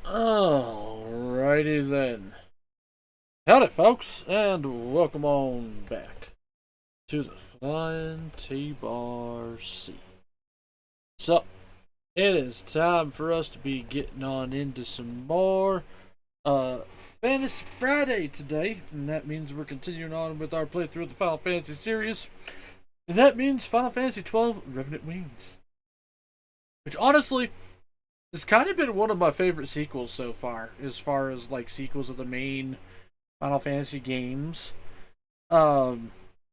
Alrighty then. Howdy, folks, and welcome on back to the Flying T-Bar C. So, it is time for us to be getting on into some more Fantasy Friday today, and that means we're continuing on with our playthrough of the Final Fantasy series, and that means Final Fantasy XII Revenant Wings. Which, honestly, has kind of been one of my favorite sequels so far as like sequels of the main Final Fantasy games. Um,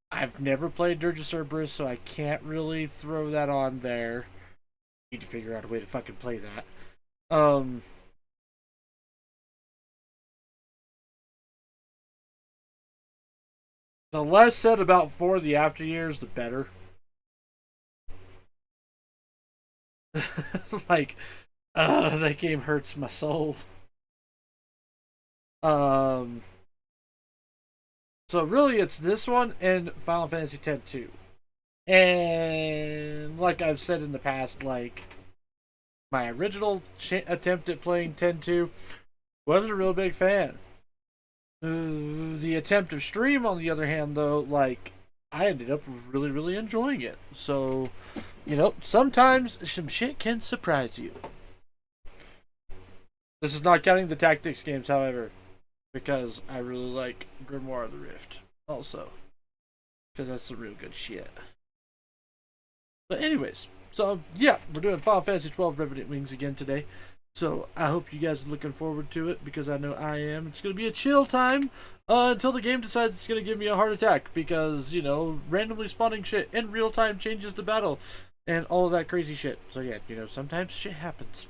I've never played Dirge of Cerberus, so I can't really throw that on there. Need to figure out a way to fucking play that. Um, the less said about 4 of the after years, the better. Like, that game hurts my soul. Um, so really, it's this one and Final Fantasy X-2. And like I've said in the past, like my original attempt at playing 10-2 wasn't a real big fan. The attempt of Stream, on the other hand, though, like I ended up really, really enjoying it. So, sometimes some shit can surprise you. This is not counting the tactics games, however, because I really like Grimoire of the Rift also, because that's some real good shit. But anyways, so yeah, we're doing Final Fantasy XII Revenant Wings again today. So I hope you guys are looking forward to it, because I know I am. It's going to be a chill time until the game decides it's going to give me a heart attack, because, randomly spawning shit in real time changes the battle and all of that crazy shit. So yeah, sometimes shit happens.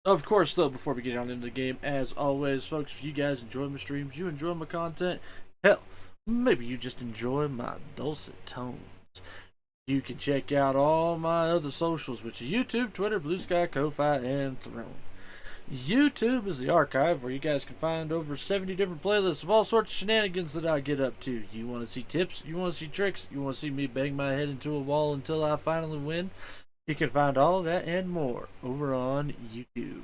Of course, though, before we get on into the game, as always, folks, if you guys enjoy my streams, you enjoy my content, hell, maybe you just enjoy my dulcet tones, you can check out all my other socials, which is YouTube, Twitter, Blue Sky, Ko-Fi, and Throne. YouTube is the archive where you guys can find over 70 different playlists of all sorts of shenanigans that I get up to. You want to see tips? You want to see tricks? You want to see me bang my head into a wall until I finally win? You can find all that and more over on YouTube.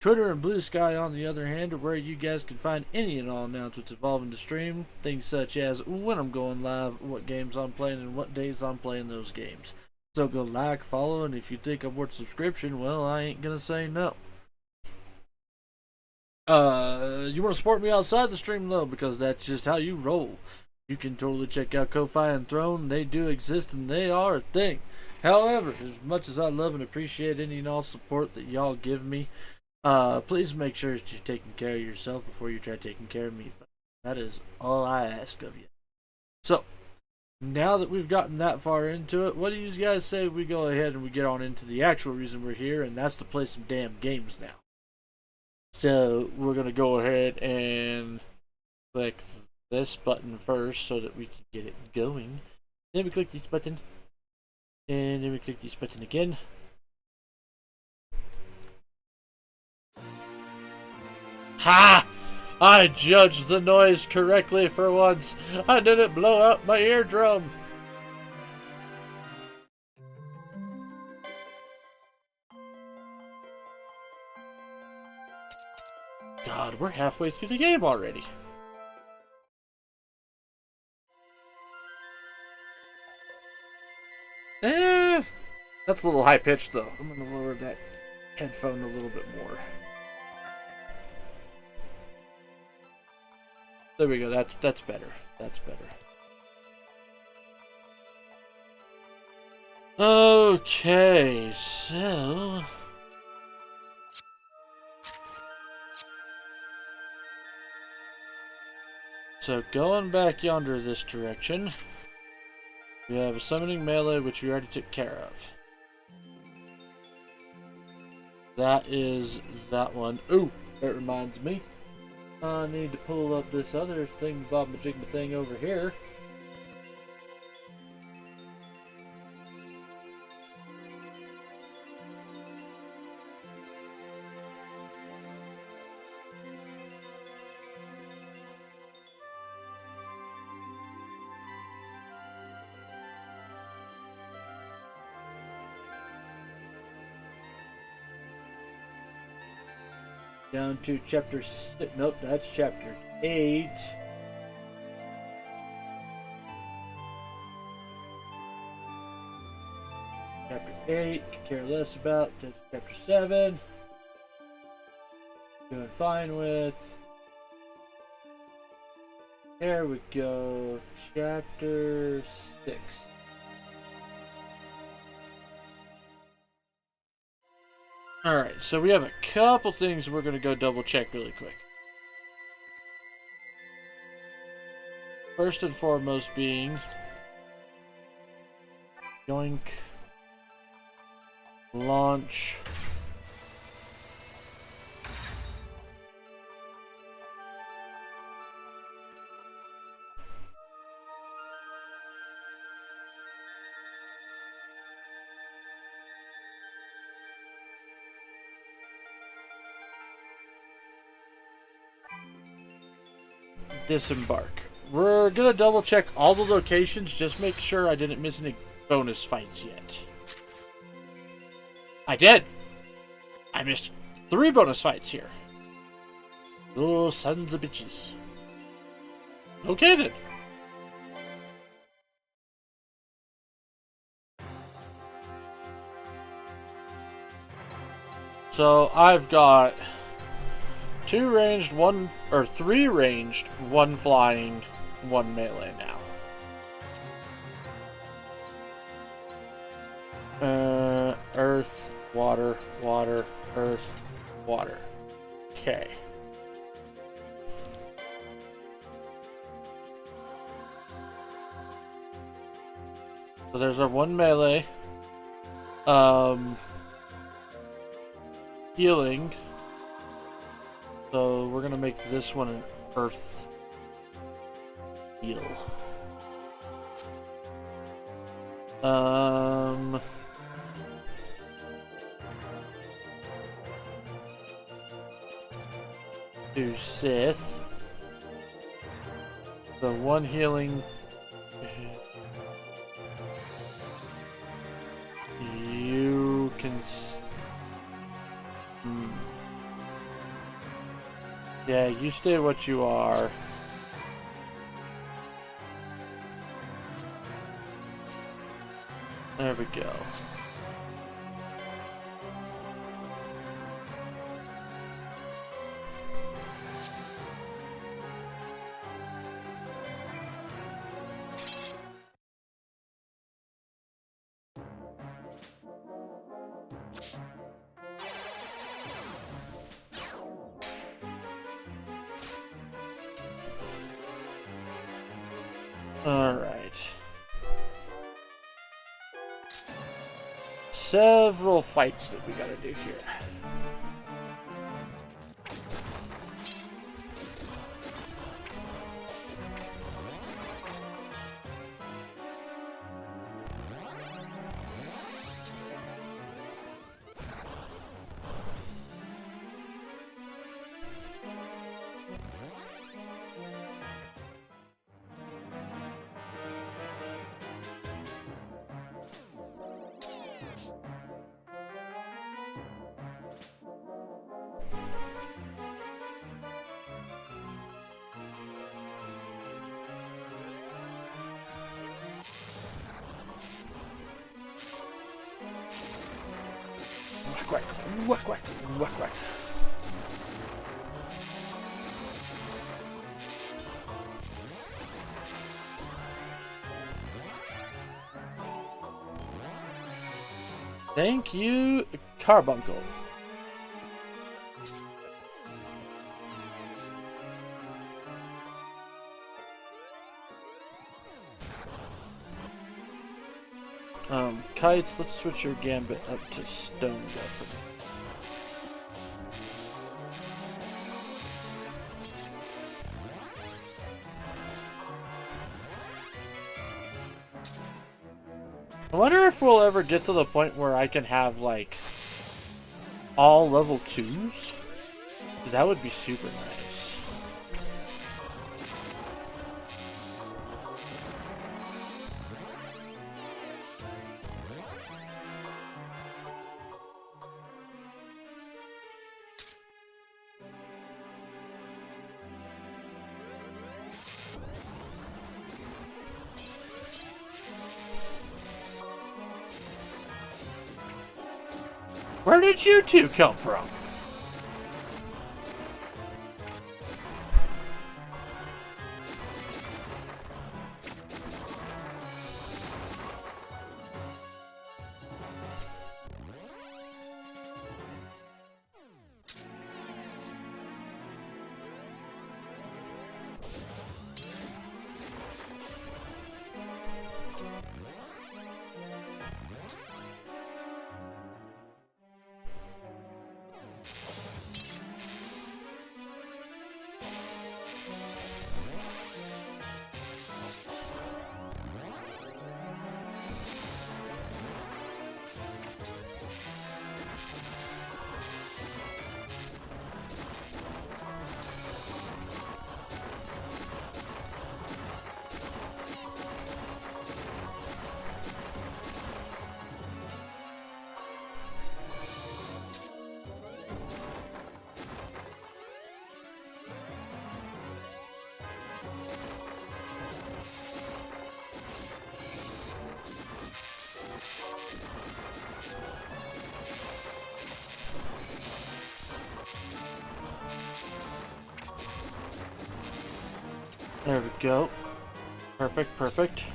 Twitter and Blue Sky, on the other hand, are where you guys can find any and all announcements involving the stream. Things such as when I'm going live, what games I'm playing, and what days I'm playing those games. So go like, follow, and if you think I'm worth subscription, well, I ain't gonna say no. You want to support me outside the stream, though, because that's just how you roll. You can totally check out Ko-Fi and Throne. They do exist, and they are a thing. However, as much as I love and appreciate any and all support that y'all give me, please make sure that you're taking care of yourself before you try taking care of me. That is all I ask of you. So, now that we've gotten that far into it, what do you guys say we go ahead and we get on into the actual reason we're here, and that's to play some damn games now. So, we're going to go ahead and click this button first so that we can get it going. Then we click this button. And then we click this button again. Ha! I judged the noise correctly for once. I didn't blow out my eardrum. God, we're halfway through the game already. That's a little high pitched though. I'm gonna lower that headphone a little bit more. There we go. That's better. That's better. Okay, so going back yonder this direction, we have a summoning melee, which we already took care of. That is that one. Ooh, that reminds me. I need to pull up this other thing, Bob Majigma thing over here. Down to chapter 6. Nope, that's chapter 8. Chapter 8, could care less about. That's chapter 7. Doing fine with. There we go. Chapter 6. Alright, so we have a couple things we're going to go double check really quick. First and foremost being yoink, launch, disembark. We're gonna double check all the locations, just make sure I didn't miss any bonus fights yet. I did! I missed 3 bonus fights here. Oh, sons of bitches. Okay then. So I've got 2 ranged, 3 ranged, 1 flying, 1 melee now. Earth, water, water, earth, water. Okay. So there's our 1 melee. Healing. So we're gonna make this one an earth heal. Do Sith. The 1 healing. You can. Yeah, you stay what you are. There we go. Alright. Several fights that we gotta do here. Whack, whack, whack, whack, whack. Thank you, Carbuncle. Kites, let's switch your gambit up to stone for me. I wonder if we'll ever get to the point where I can have, like, all level 2s? That would be super nice. Where did you two come from? There we go. Perfect, perfect.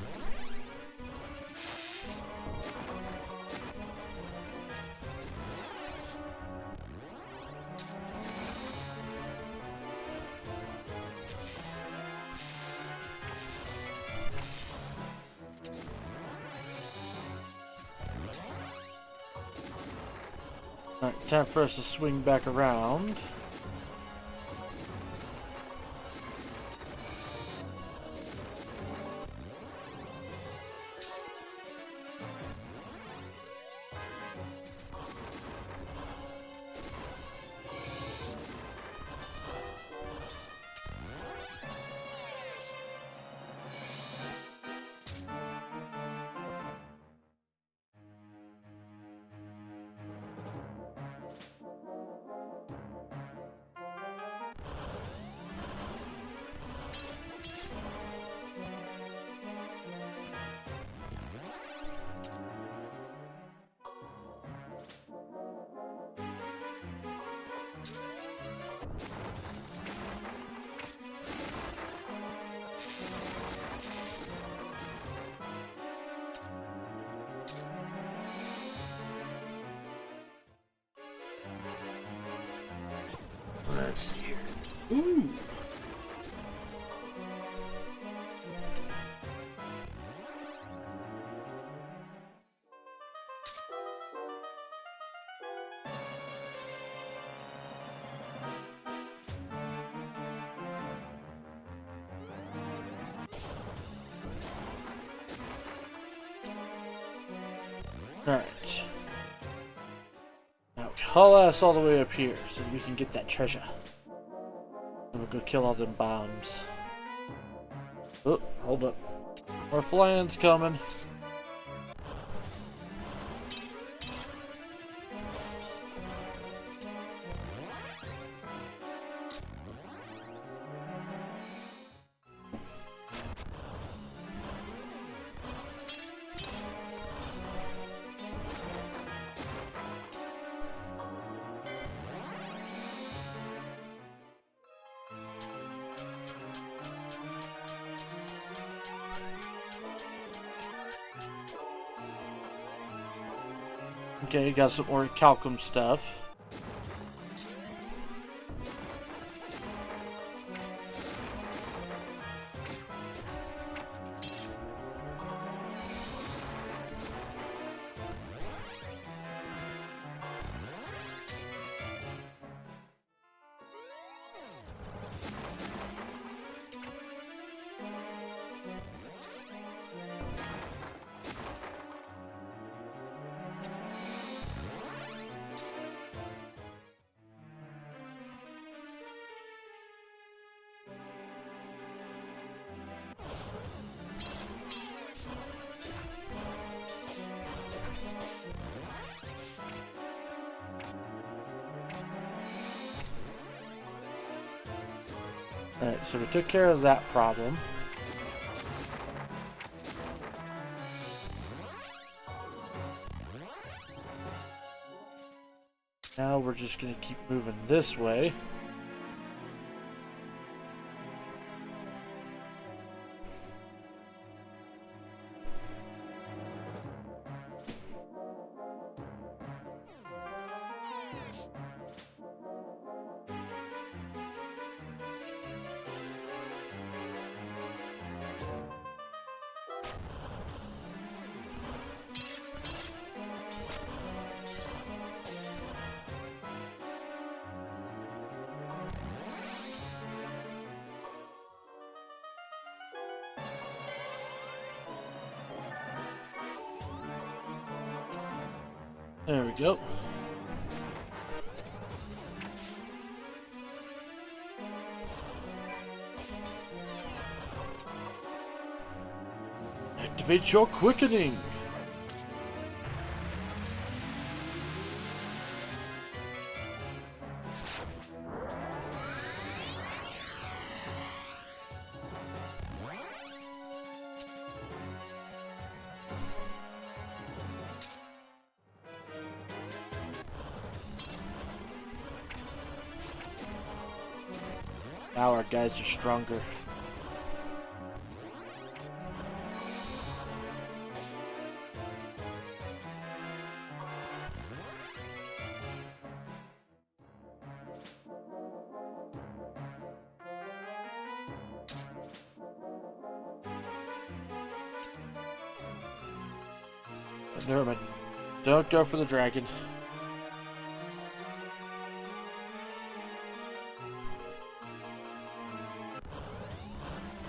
Alright, time for us to swing back around. Let's see here. Ooh. Alright. Now haul ass all the way up here so we can get that treasure. And we'll go kill all them bombs. Oh, hold up. More flying's coming. Okay, got some more calcum stuff. Alright, so we took care of that problem. now we're just gonna keep moving this way. There we go. Activate your quickening. Now our guys are stronger. Never mind. Don't go for the dragon.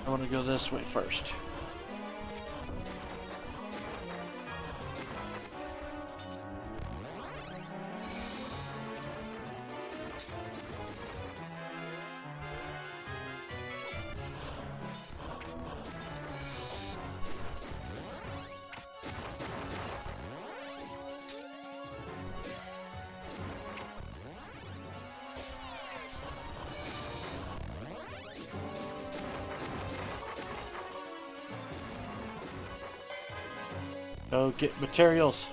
I want to go this way first. Go get materials.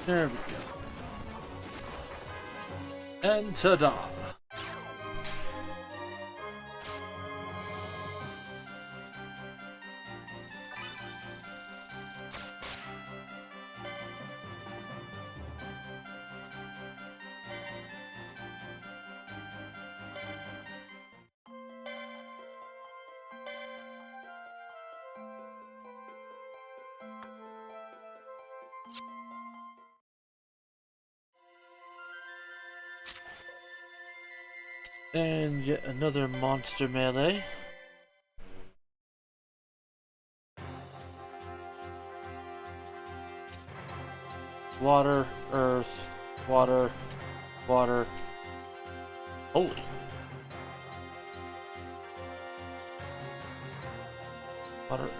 There we go. And ta-da! And yet another monster melee. Water, earth, water, water. Holy. Water, earth.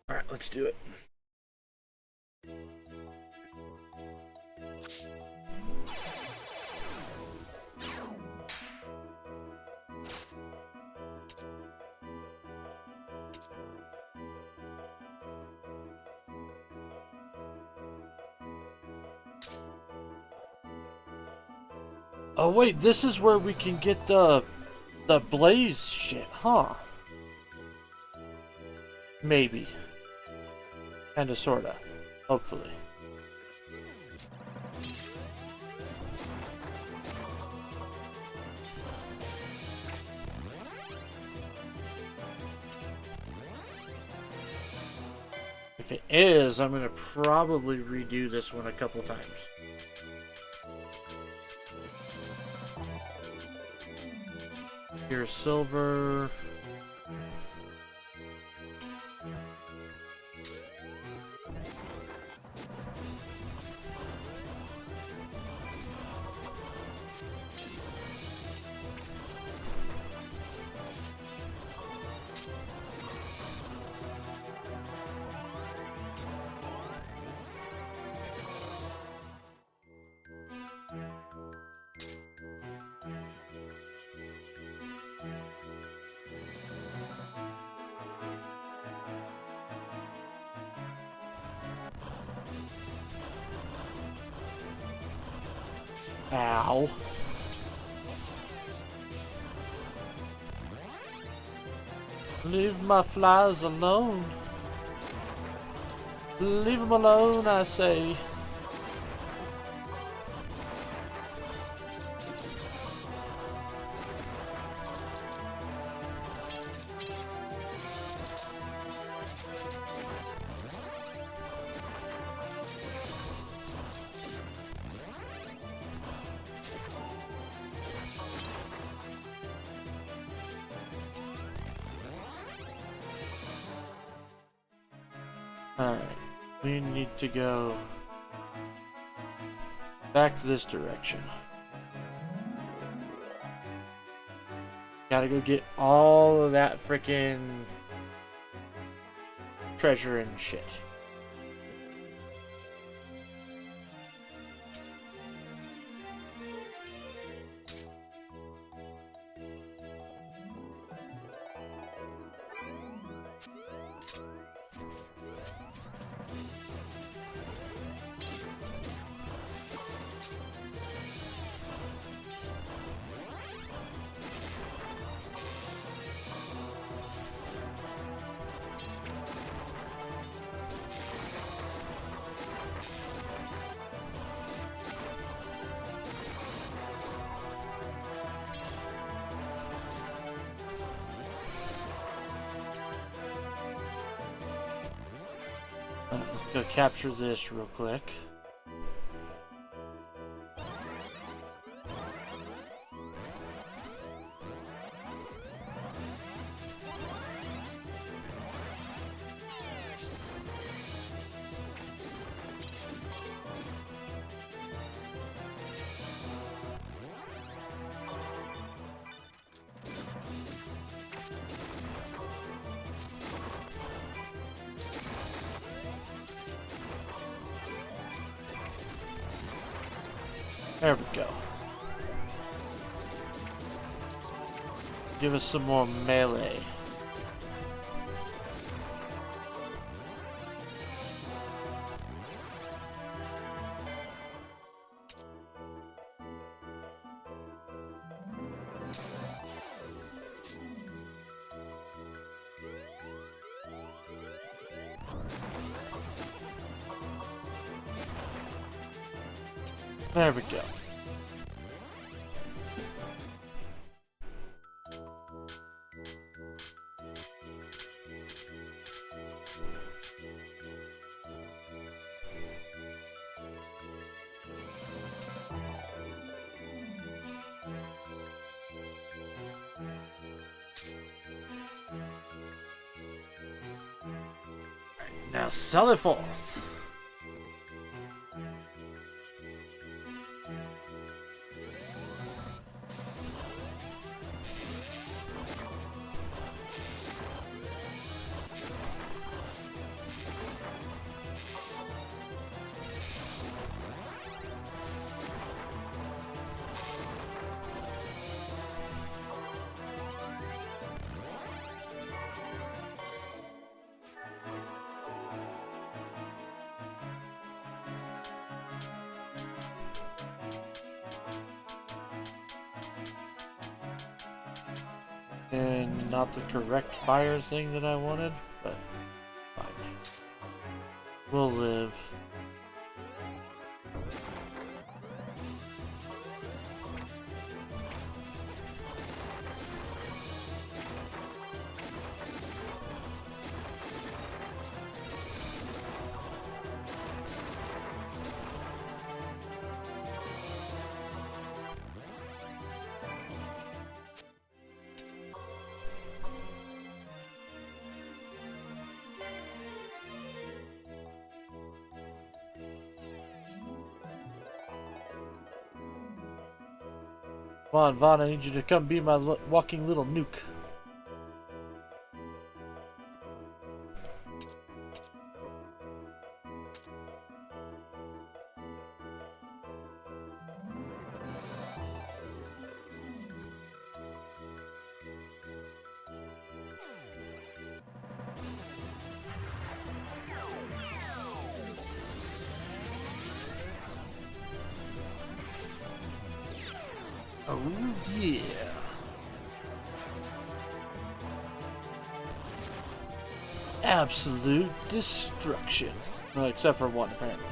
Alright, let's do it. Oh wait, this is where we can get the blaze shit, huh? Maybe. Kinda sorta. Hopefully. If it is, I'm gonna probably redo this one a couple times. Here's silver. Ow. Leave my flies alone. Leave them alone, I say. Alright, we need to go back this direction. Gotta go get all of that frickin' treasure and shit. Let's go capture this real quick. There we go. Give us some more melee. There we go. Now sell it forth. And not the correct fire thing that I wanted, but fine. We'll live. Come on, Vaughn, I need you to come be my walking little nuke. Oh yeah. Absolute destruction. Well, except for one, apparently.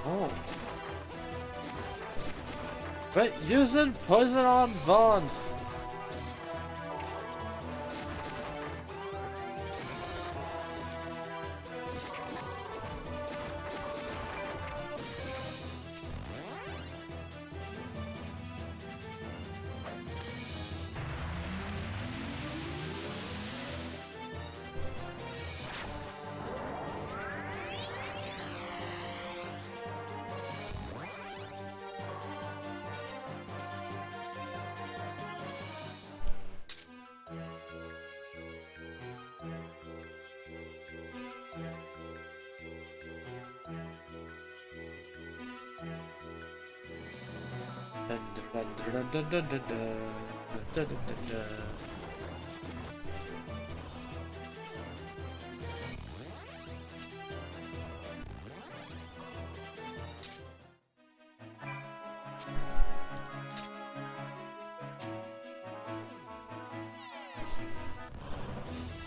Oh. But using poison on Vaughn.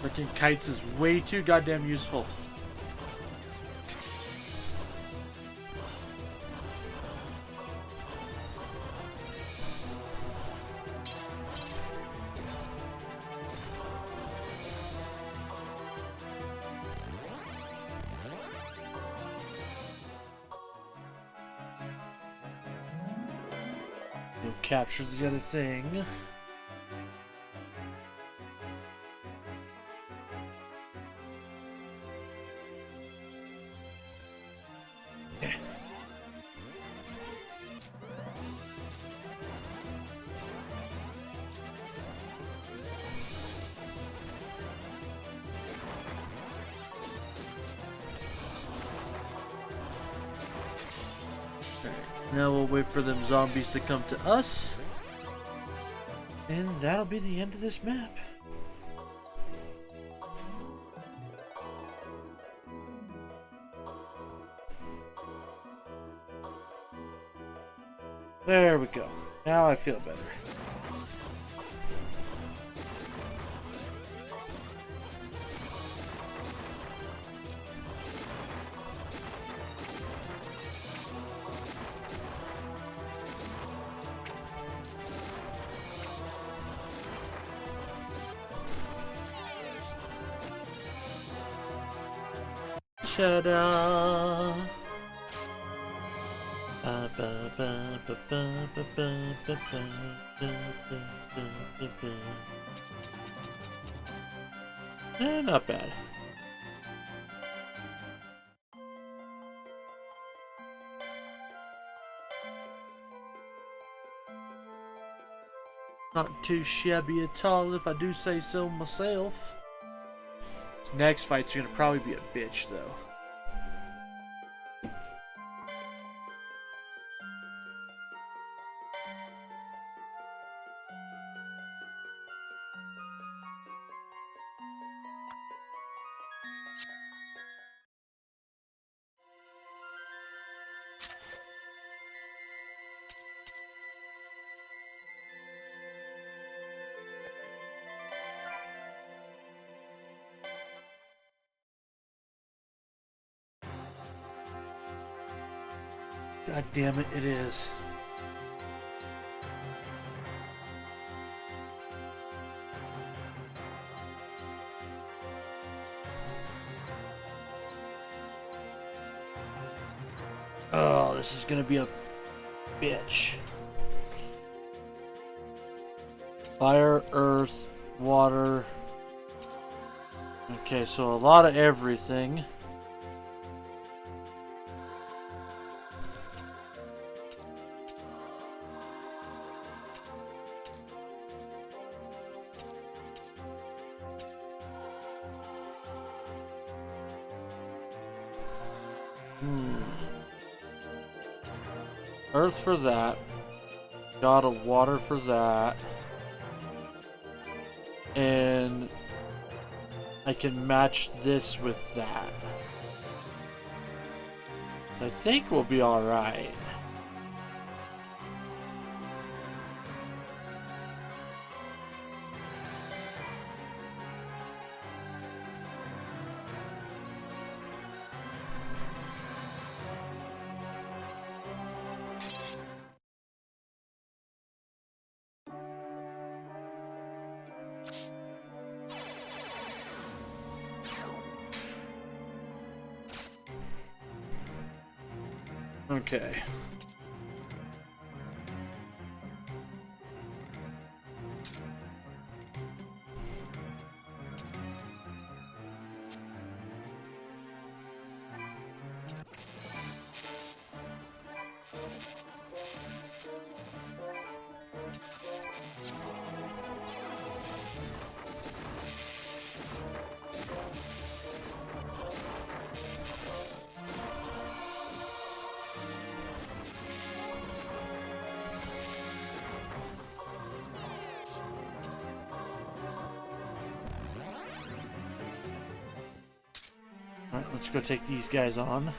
Freaking kites is way too goddamn useful. You'll capture the other thing. Now we'll wait for them zombies to come to us. And that'll be the end of this map. There we go. Now I feel better. Ta-da! Not bad. Not too shabby at all, if I do say so myself. This next fight's gonna probably be a bitch, though. God damn it, it is. Oh, this is gonna be a bitch. Fire, earth, water. Okay, so a lot of everything. Earth for that. God of water for that. And I can match this with that. I think we'll be alright. Okay. Alright, let's go take these guys on.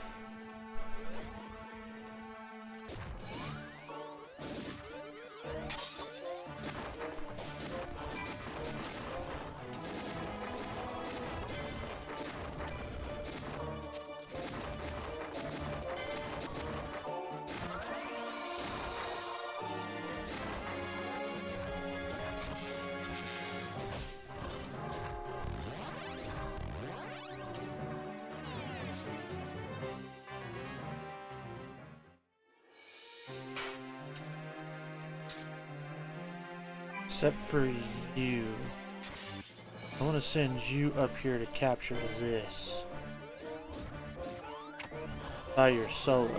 Except for you. I want to send you up here to capture this. By your solo.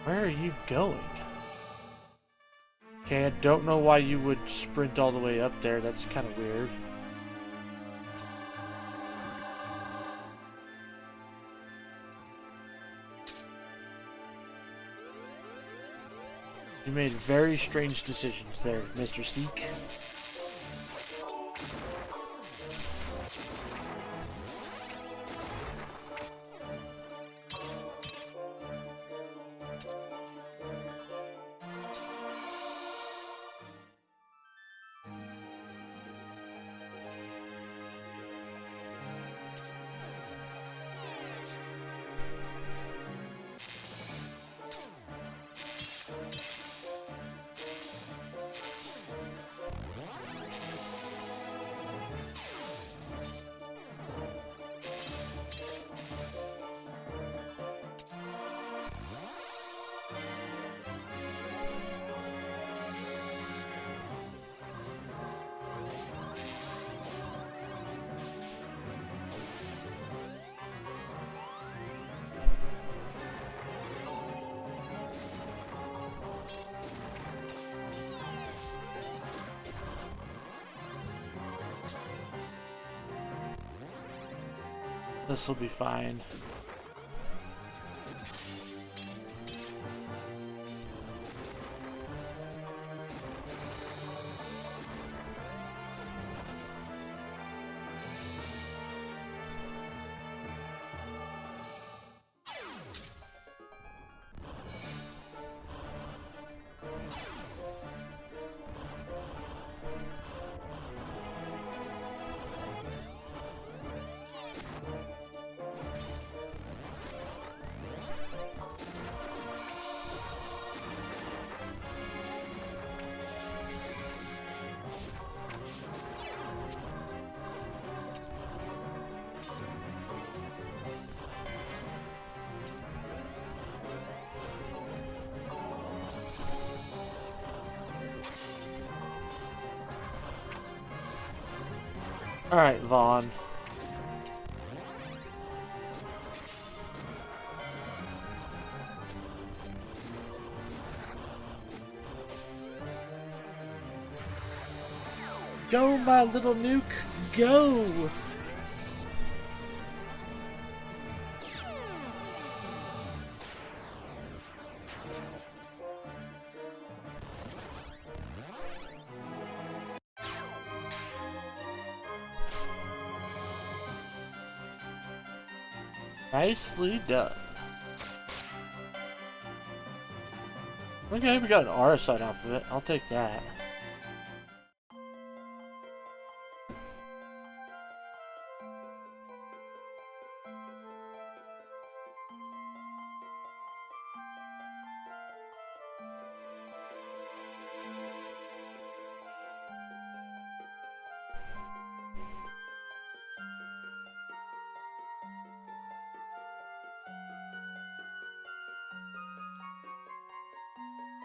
Where are you going? Okay, I don't know why you would sprint all the way up there. That's kind of weird. You made very strange decisions there, Mr. Seek. This will be fine. Alright, Vaughn. Go, my little nuke, go! Nicely done. Okay, we got an aura sight off of it. I'll take that.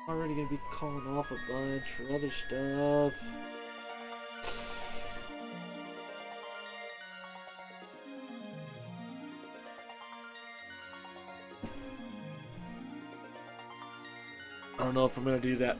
Already gonna be calling off a bunch for other stuff. I don't know if I'm gonna do that.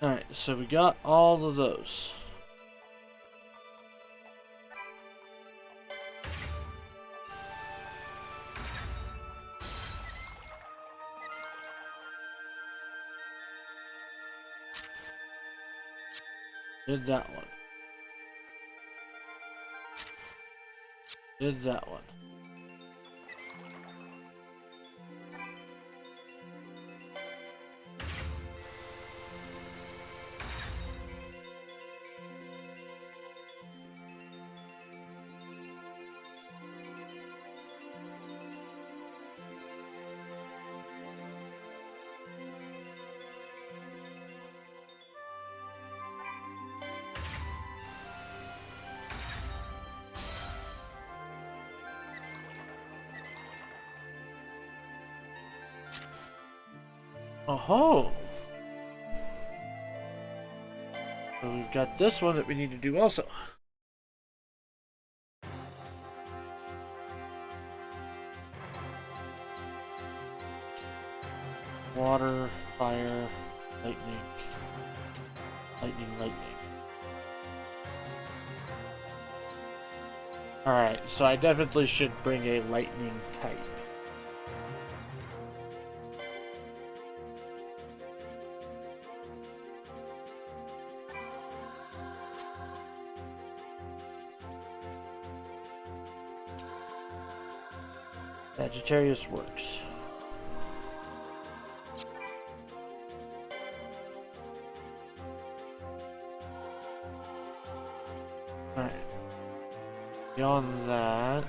Alright, so we got all of those. Did that one. Did that one. Oh-ho! So we've got this one that we need to do also. Water, fire, lightning, lightning, lightning. Alright, so I definitely should bring a lightning type. Sagittarius works. Alright. Beyond that...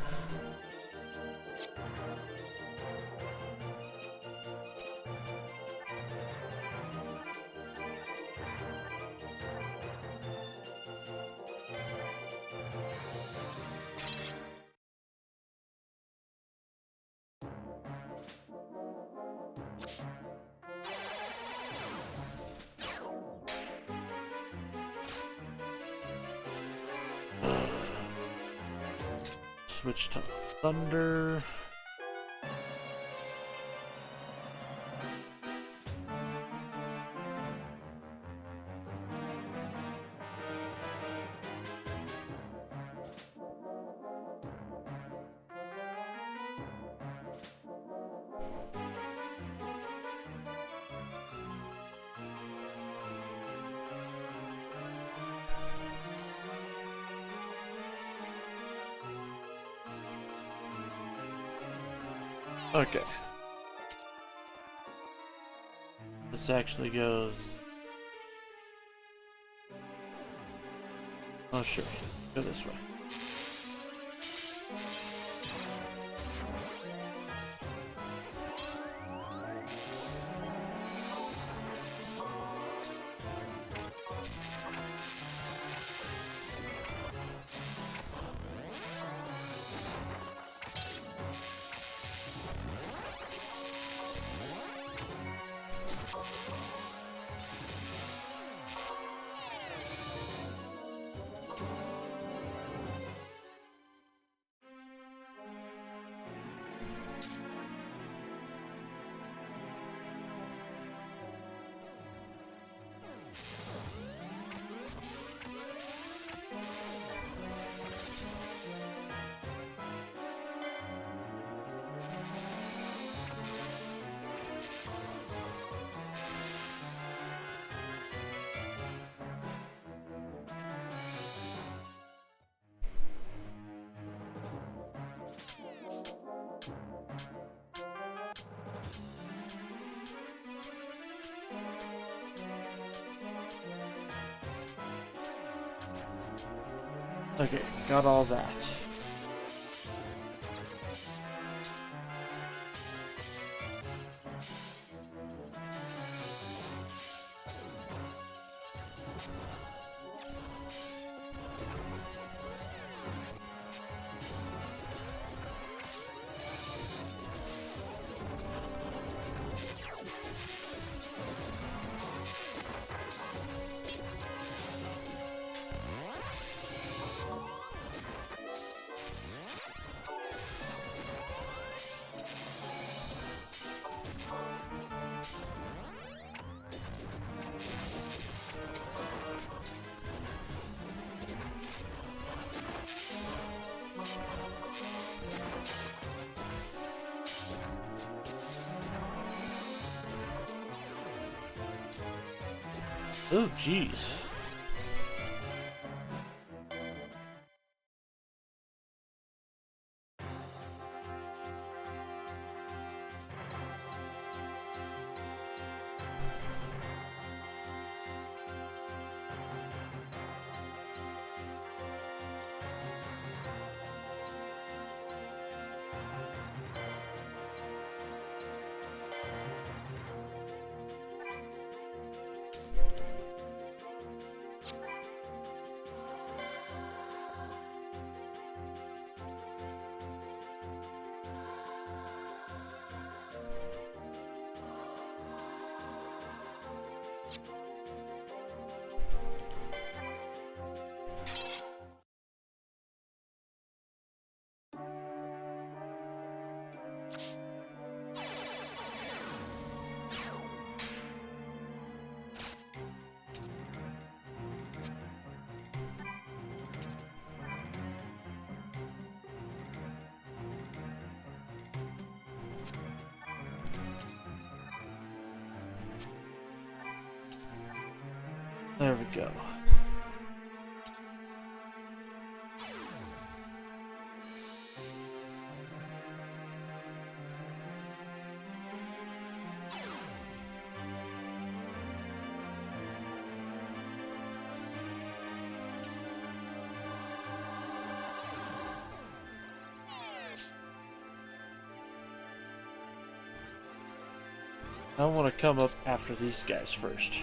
Switch to thunder. Okay. This actually goes... Oh sure, go this way. Okay, got all that. Oh, jeez. There we go. I want to come up after these guys first.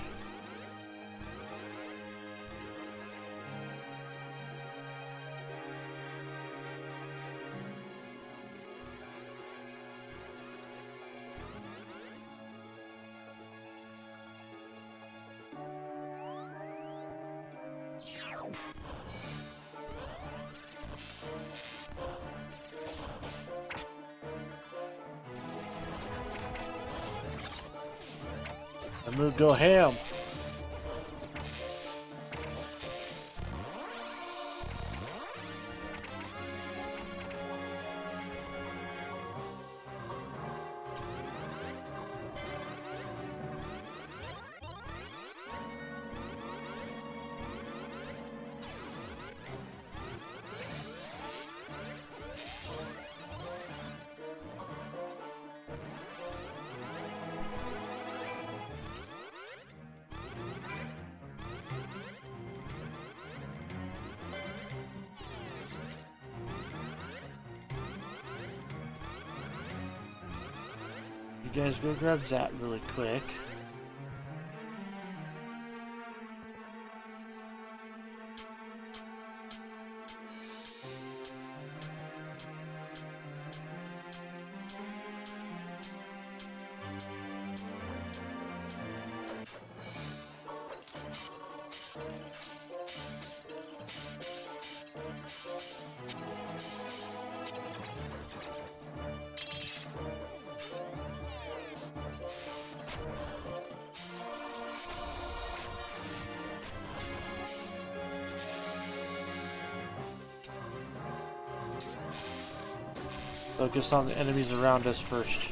I'm gonna go ham. You guys go grab that really quick. Focus on the enemies around us first.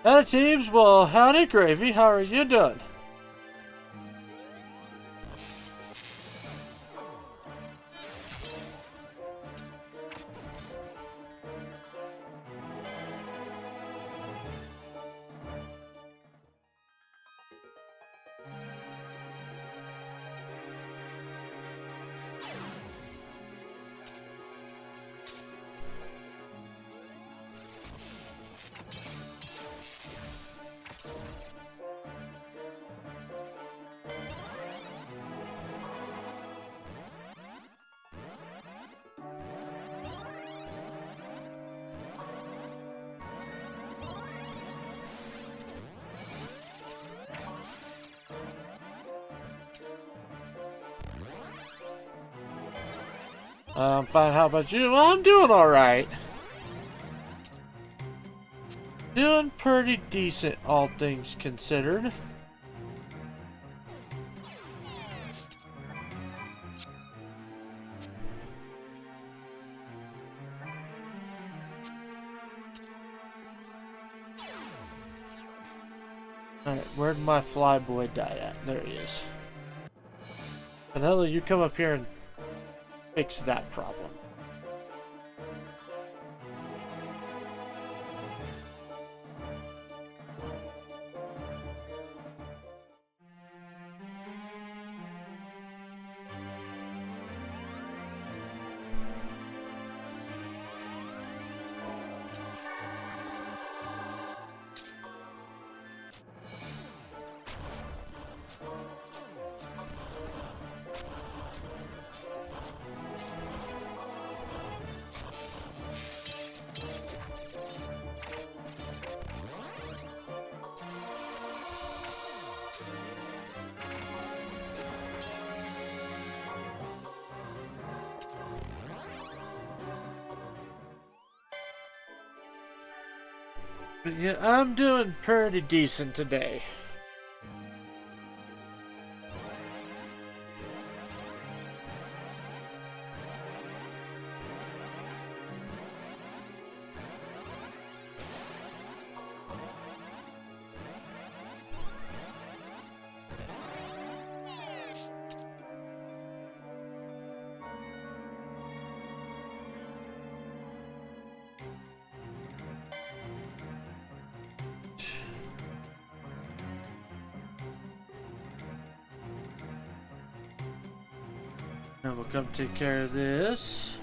Howdy teams, well howdy Gravy, how are you doing? I'm fine, how about you? Well, I'm doing alright. Doing pretty decent, all things considered. Alright, where'd my flyboy die at? There he is. Vanilla, you come up here and fix that problem. But yeah, I'm doing pretty decent today. Now we'll come take care of this.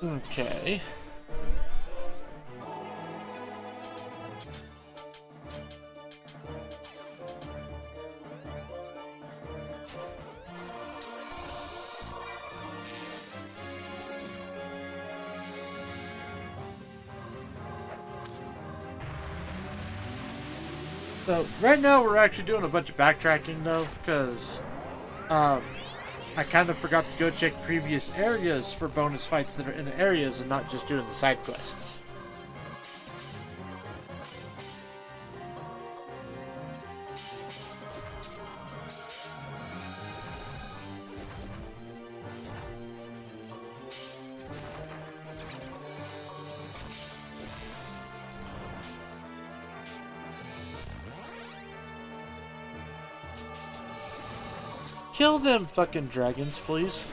Okay. So right now we're actually doing a bunch of backtracking though, because I kind of forgot to go check previous areas for bonus fights that are in the areas and not just doing the side quests. Kill them fucking dragons, please.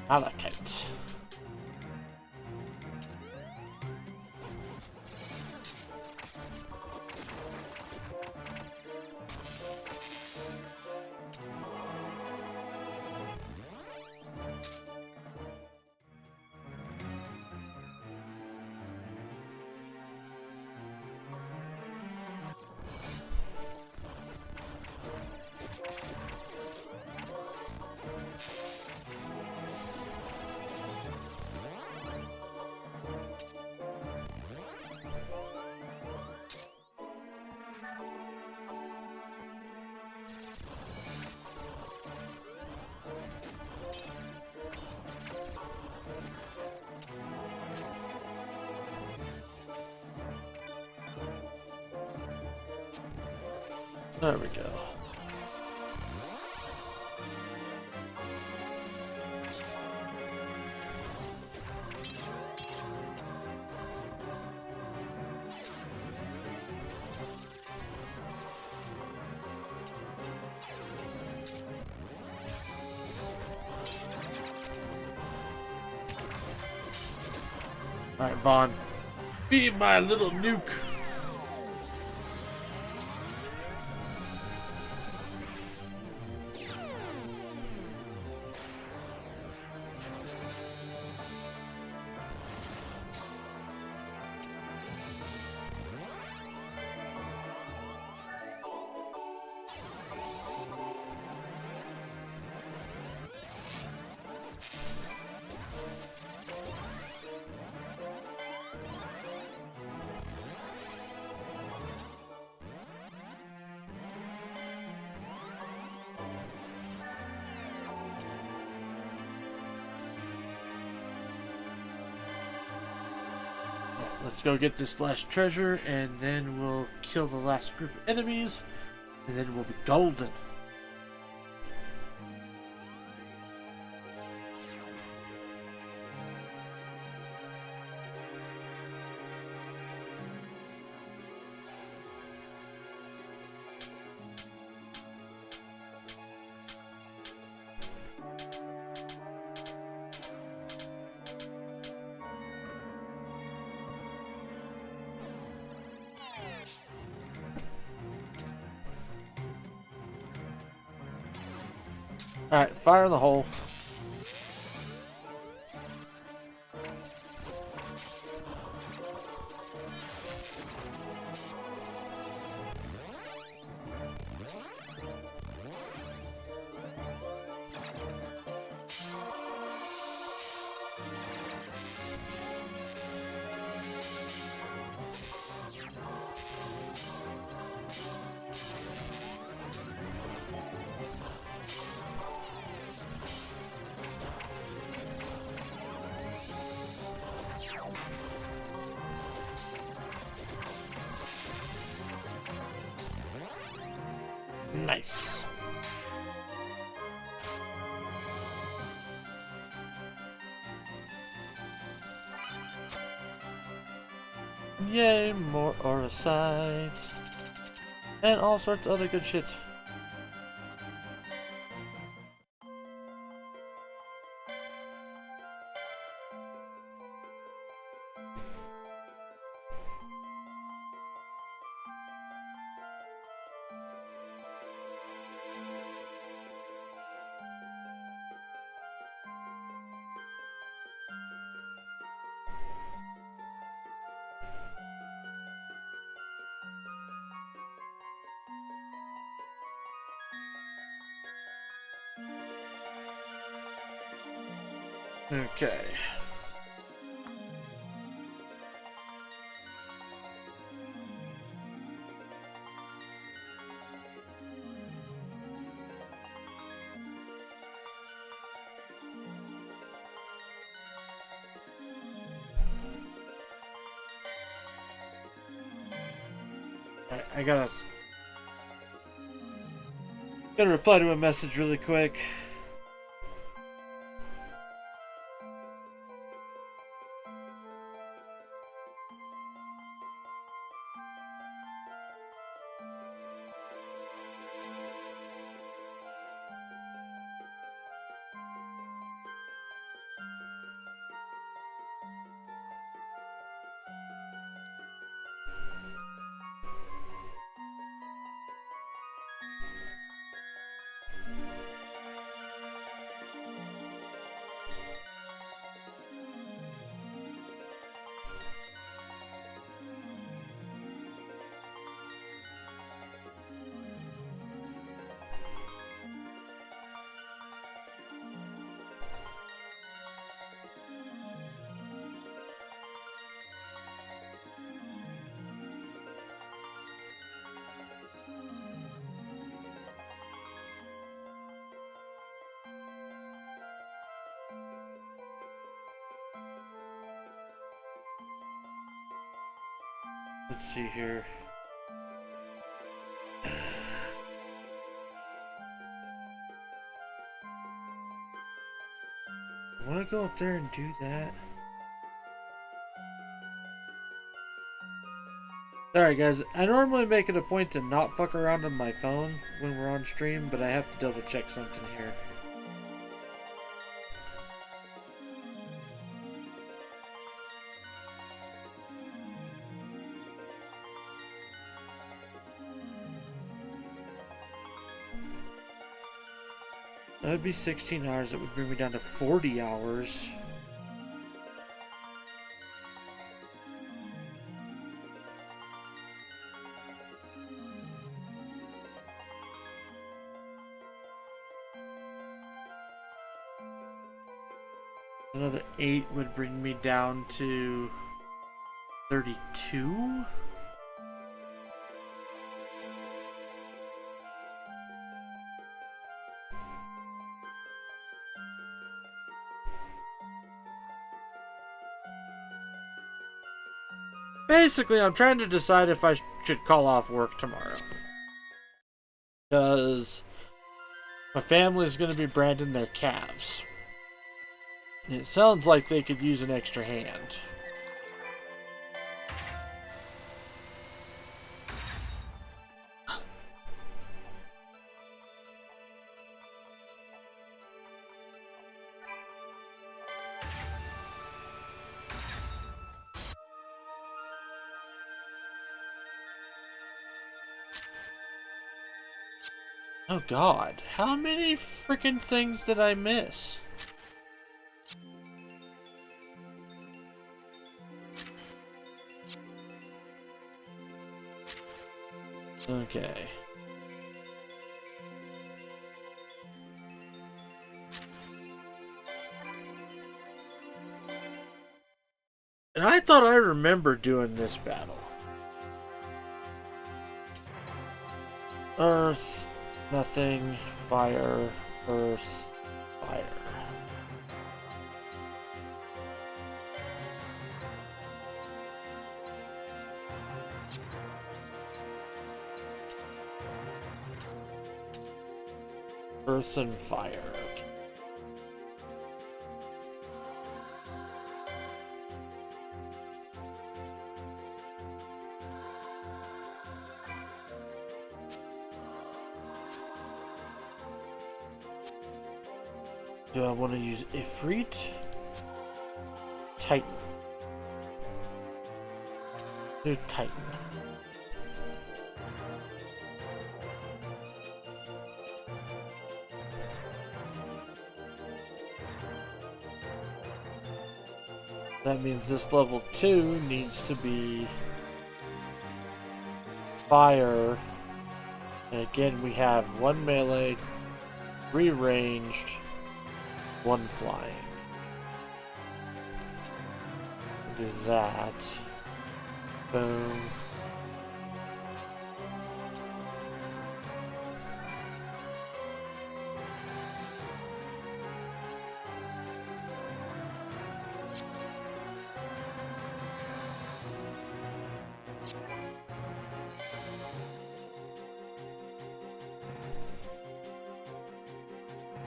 Allocate. There we go. Alright, Vaughn. Be my little nuke. Let's go get this last treasure, and then we'll kill the last group of enemies, and then we'll be golden. Alright, fire in the hole. Nice. Yay, more aura sites. And all sorts of other good shit. Okay. I gotta reply to a message really quick. Let's see here. I want to go up there and do that. Alright guys, I normally make it a point to not fuck around on my phone when we're on stream, but I have to double check something here. That would be 16 hours. That would bring me down to 40 hours. Another 8 would bring me down to 32. Basically, I'm trying to decide if I should call off work tomorrow. Because my family's going to be branding their calves. And it sounds like they could use an extra hand. Oh god, how many freaking things did I miss? Okay. And I thought I remembered doing this battle. Earth, nothing, fire, earth, fire. Earth and fire. Do I want to use Ifrit? Titan. Do Titan. That means this level 2 needs to be fire. And again, we have 1 melee, 3 ranged, 1 flying. Do that. Boom.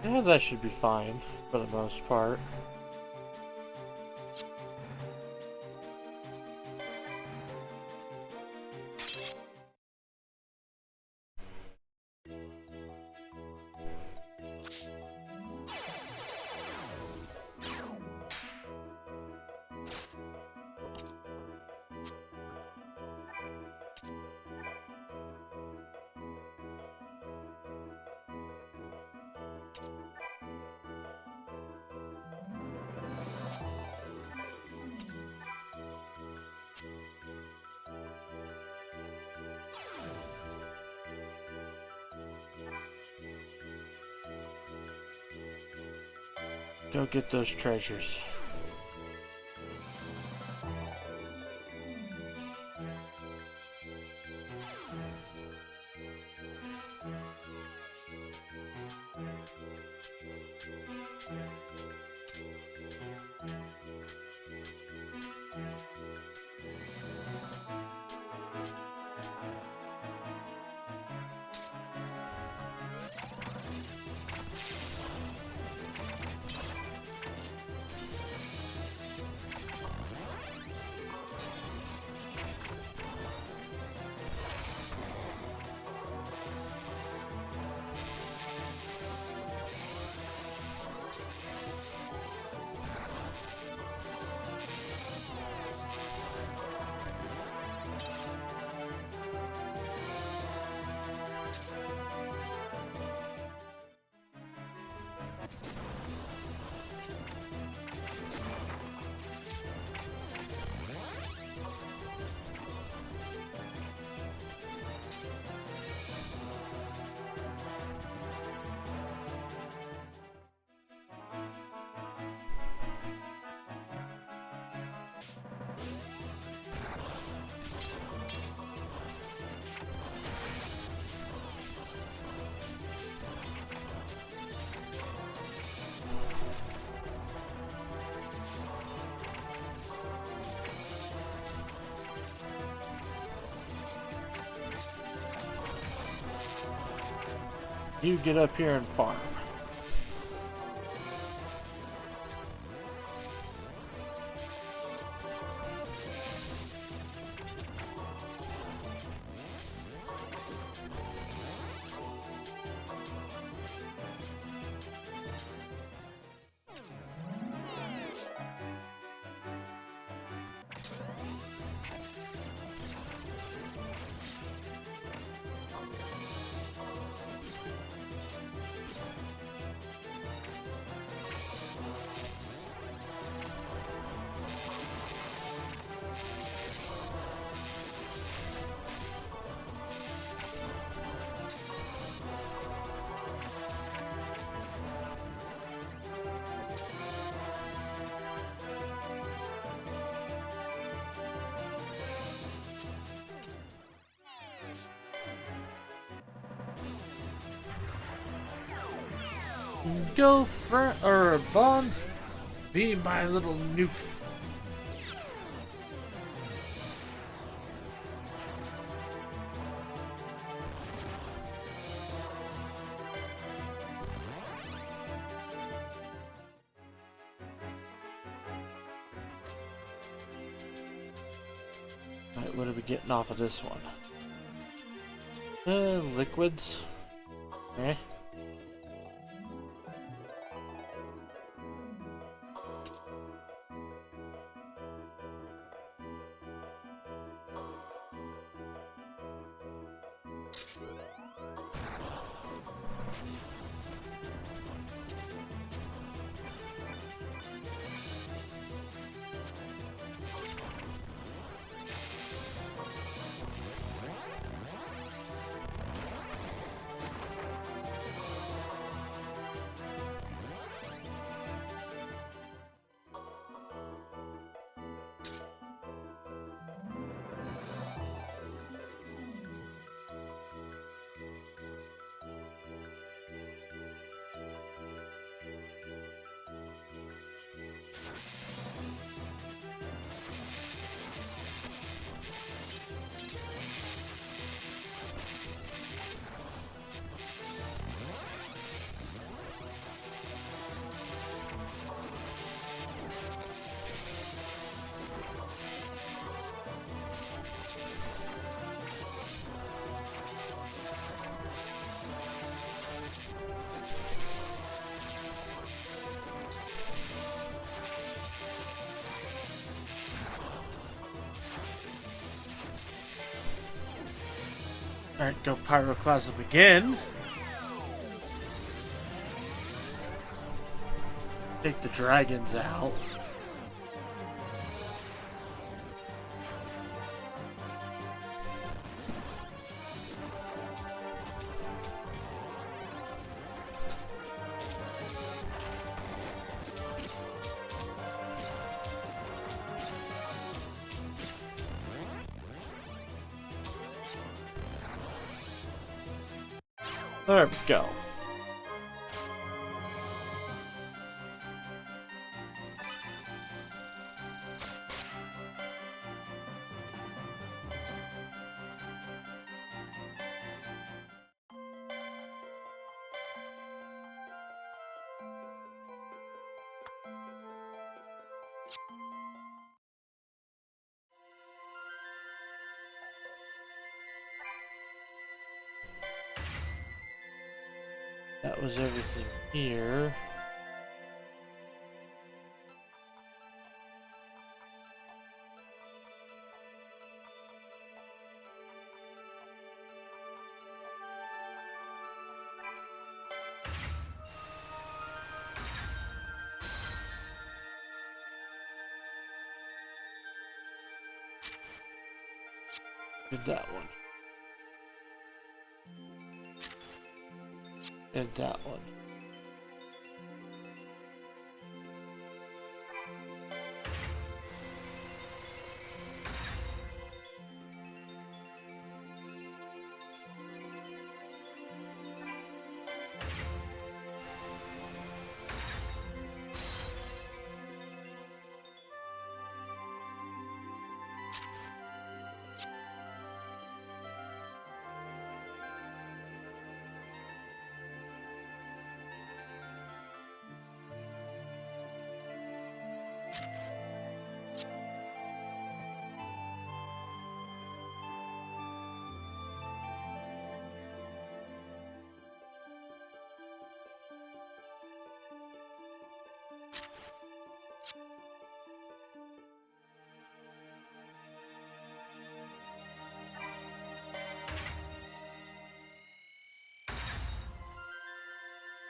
Yeah, that should be fine for the most part. Go get those treasures. You get up here and farm. Go friend or Bond, be my little nuke. Alright, what are we getting off of this one? Liquids. Eh? Alright, go Pyroclasm again. Take the dragons out. There we go. That was everything here. Did that one. And that one.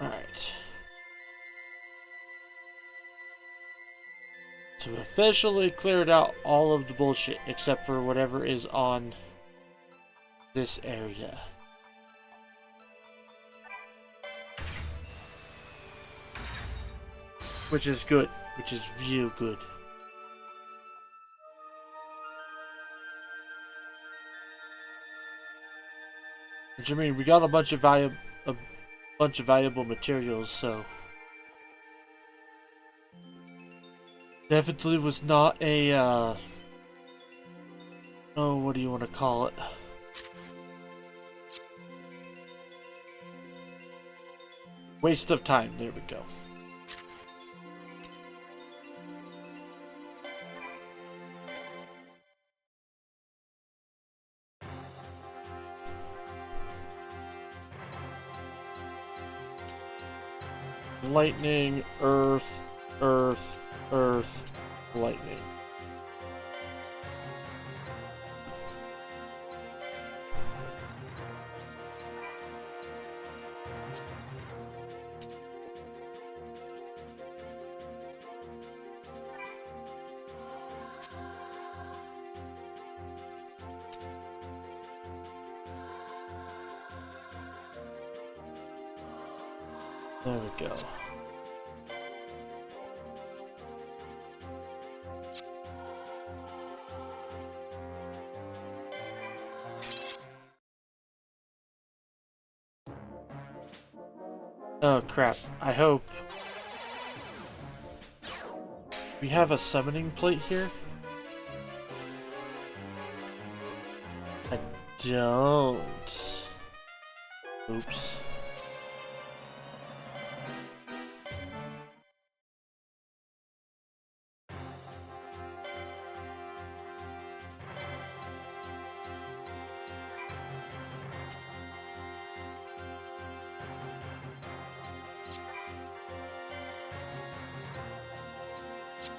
Alright. So we officially cleared out all of the bullshit except for whatever is on this area. Which is good. Which is real good. Which I mean, we got a bunch of valuable materials, so definitely was not a oh, what do you want to call it? Waste of time. There we go. Lightning, earth, earth, earth, lightning. There we go. Oh crap, I hope we have a summoning plate here. I don't. Oops.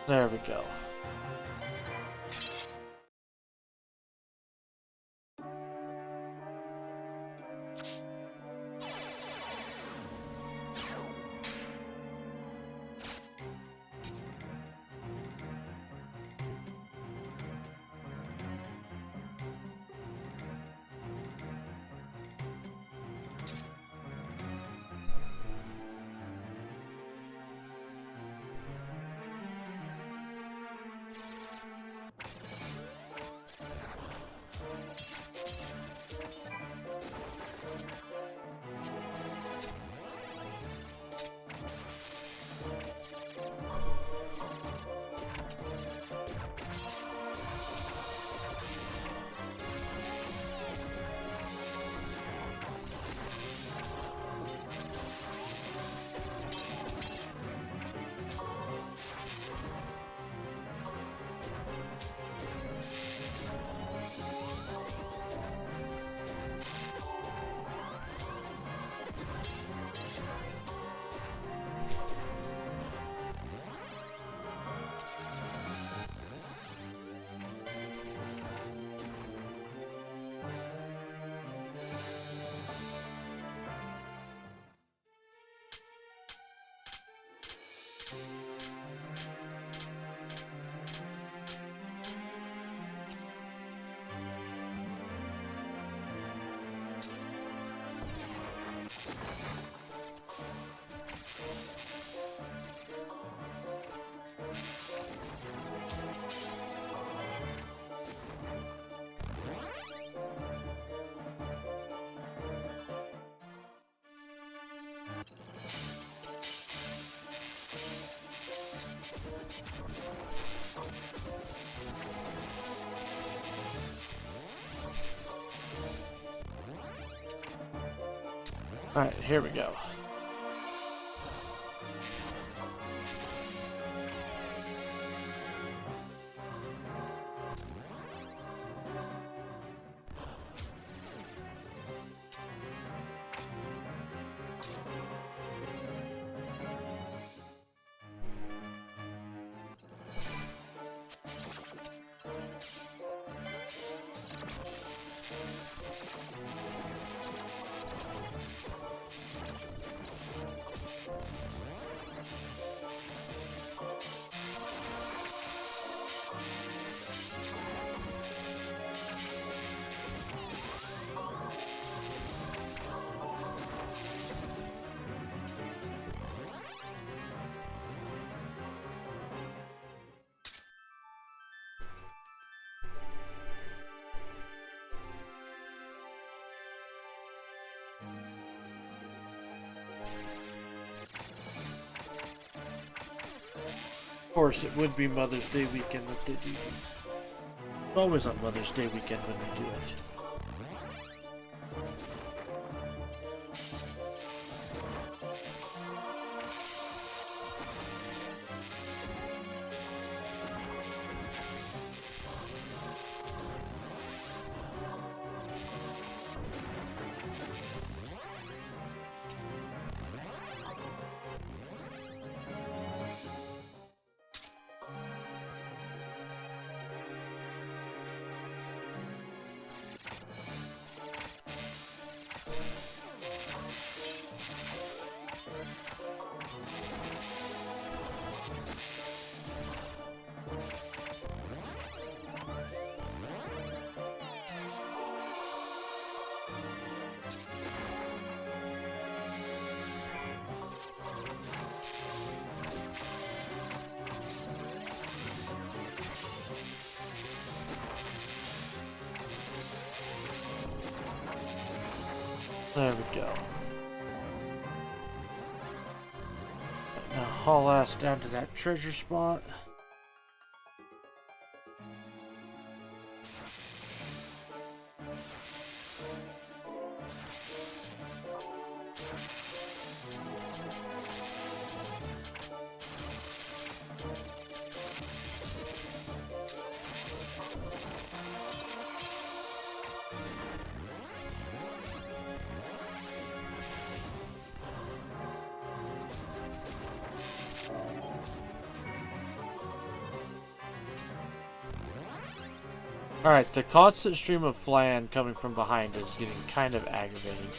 There we go. Alright, here we go. Of course, it would be Mother's Day weekend that they do. It's always on Mother's Day weekend when they do it. There we go. Now haul ass down to that treasure spot. Alright, the constant stream of flan coming from behind is getting kind of aggravating.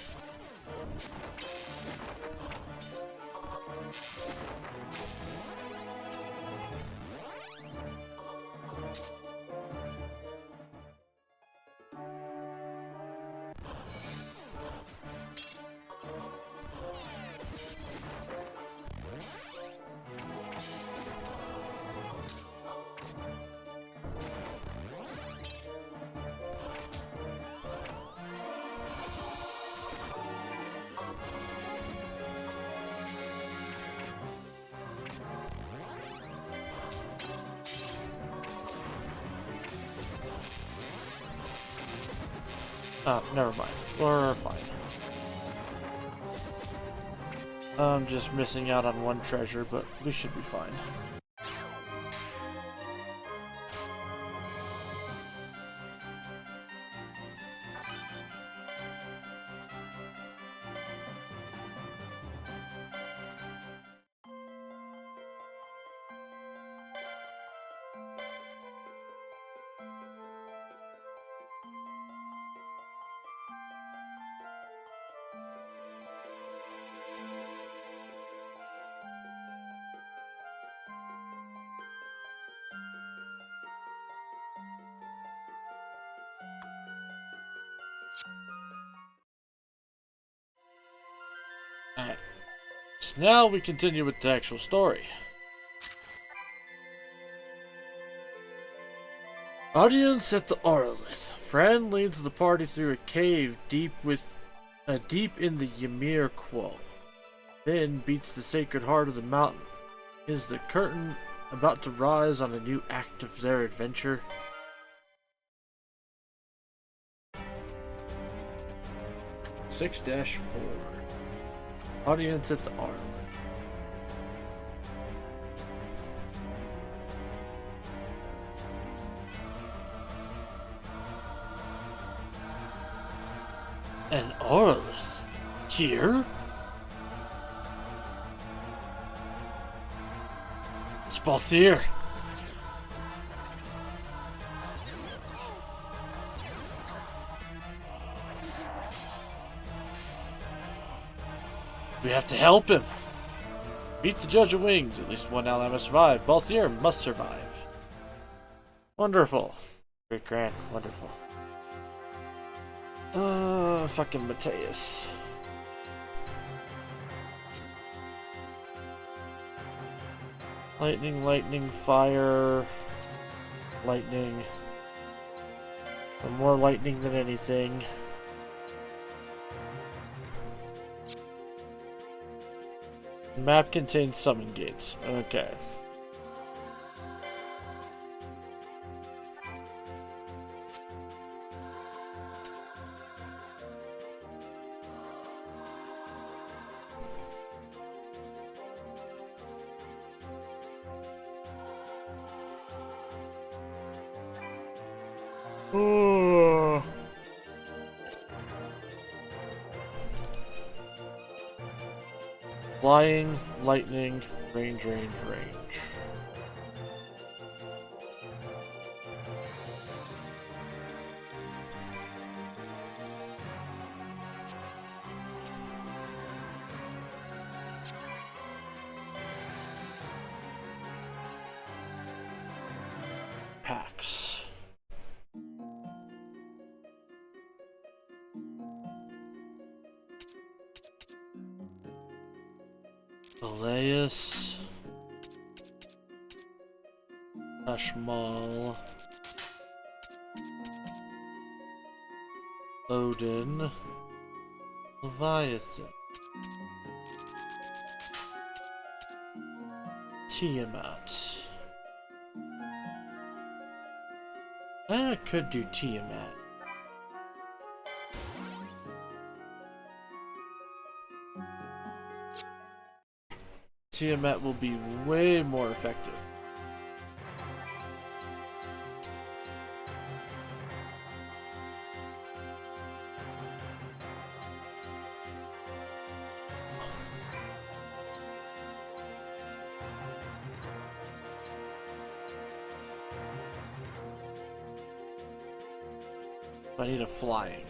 Oh, never mind. We're fine. I'm just missing out on one treasure, but we should be fine. Alright, so now we continue with the actual story. Audience at the Aurolith. Fran leads the party through a cave deep in the Ymir Quo. Then beats the sacred heart of the mountain. Is the curtain about to rise on a new act of their adventure? -4. Audience at the Aurolith. An Aurolith? Here? It's Balthier. We have to help him. Beat the Judge of Wings. At least one ally must survive. Balthier must survive. Wonderful. Great grand. Wonderful. Fucking Mateus. Lightning, lightning, fire. Lightning. Or more lightning than anything. The map contains summon gates. Okay. Oh. Flying, lightning, range, range, range. Packs. Elias. Ashmal. Odin. Leviathan. Tiamat. I could do Tiamat. Tiamat will be way more effective. I need a flying.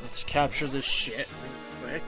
Let's capture this shit real quick.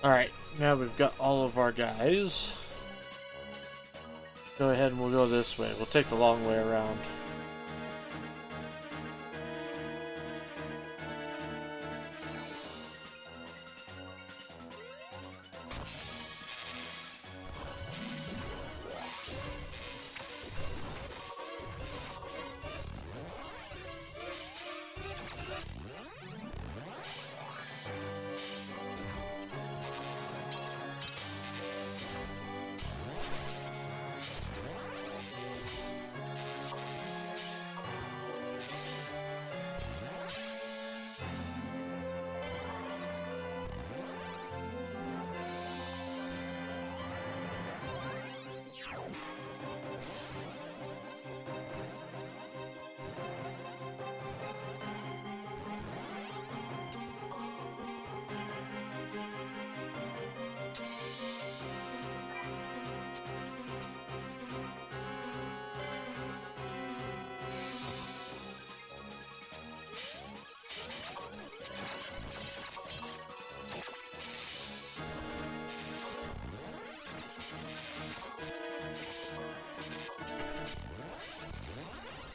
Alright, now we've got all of our guys. Go ahead and we'll go this way. We'll take the long way around.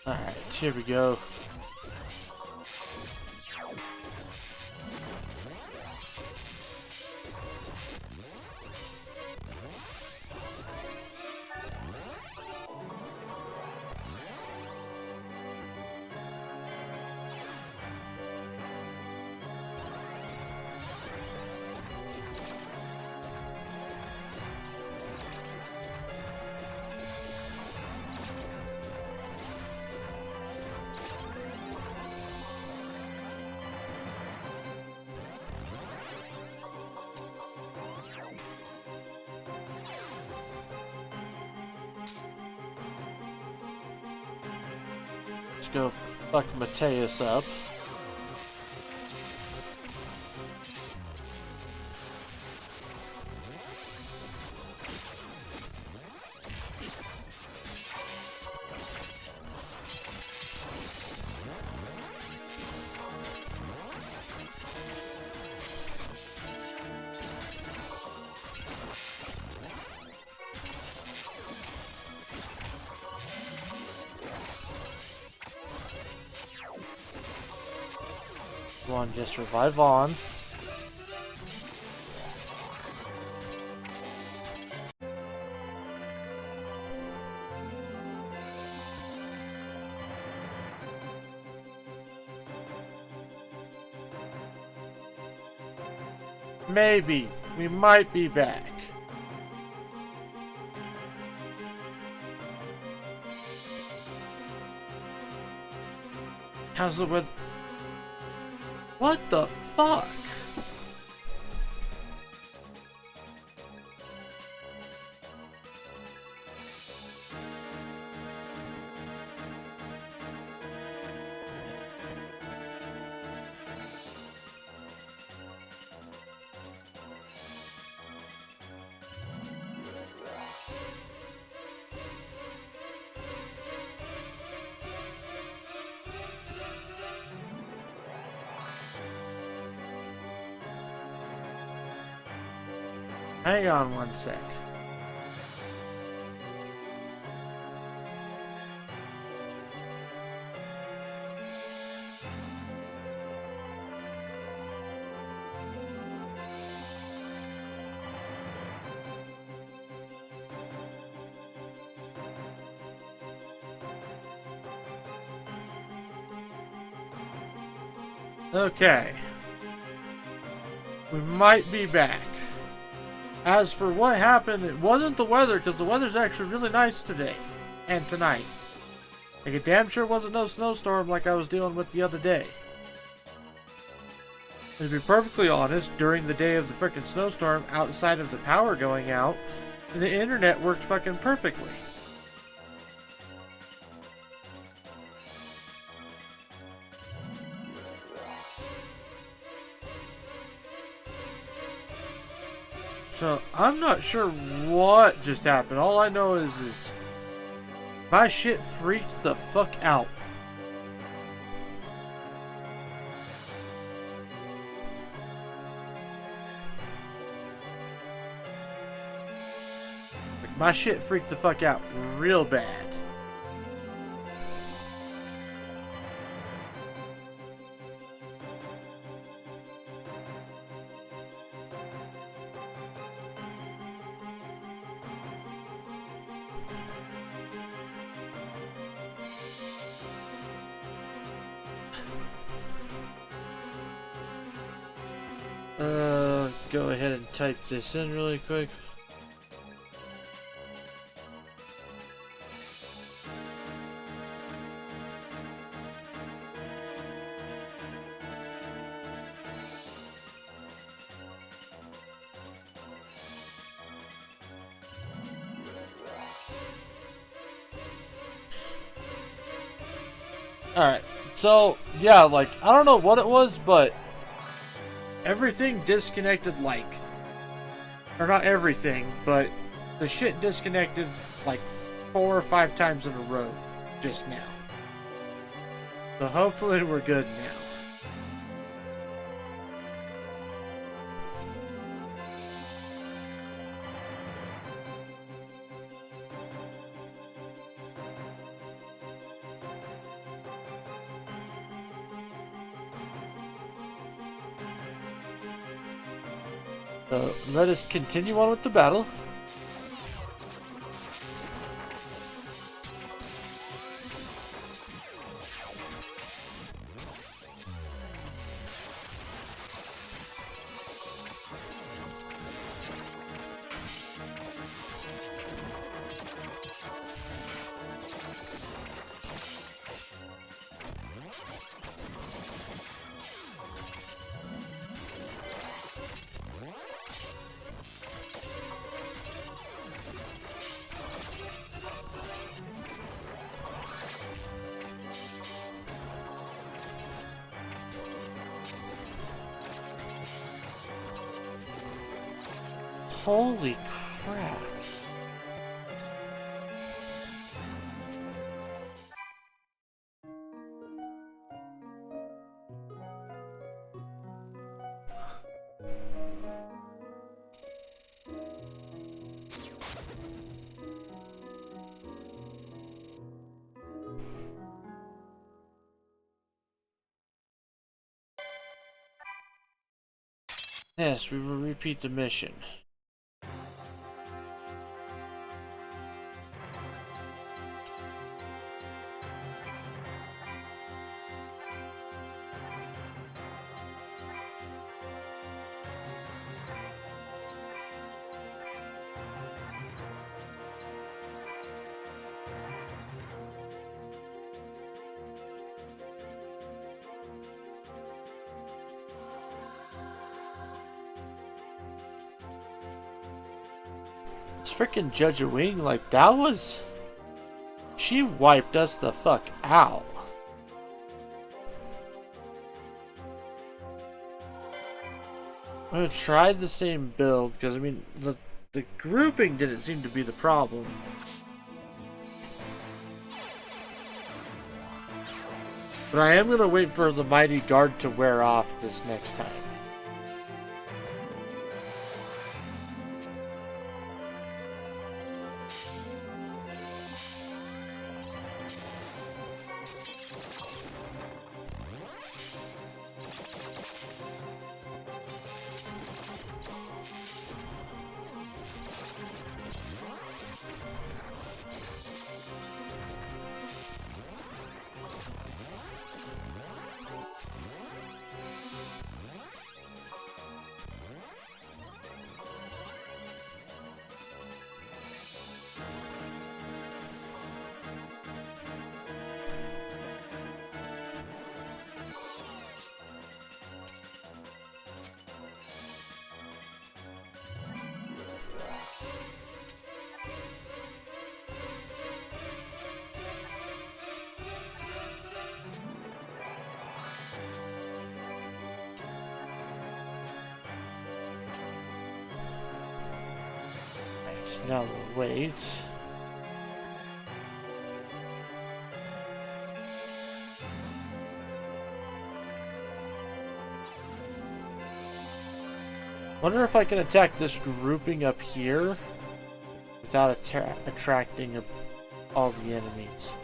Alright, here we go. Let's go fuck Mateus up. One, just revive on. Maybe. We might be back. How's the weather? What the fuck? Hang on one sec. Okay. We might be back. As for what happened, it wasn't the weather, because the weather's actually really nice today. And tonight. Like, it damn sure wasn't no snowstorm like I was dealing with the other day. To be perfectly honest, during the day of the frickin' snowstorm, outside of the power going out, the internet worked fucking perfectly. So, I'm not sure what just happened. All I know is my shit freaked the fuck out. Like, my shit freaked the fuck out real bad. Go ahead and type this in really quick. Alright, so, yeah, like, I don't know what it was, but everything disconnected, like, or not everything, but the shit disconnected like 4 or 5 times in a row just now. So hopefully we're good now. So let us continue on with the battle. Holy crap. Yes, we will repeat the mission. This freaking Judge of Wing, like, that was... She wiped us the fuck out. I'm gonna try the same build, because, I mean, the grouping didn't seem to be the problem. But I am gonna wait for the Mighty Guard to wear off this next time. Now we'll wait. Wonder if I can attack this grouping up here without attracting all the enemies.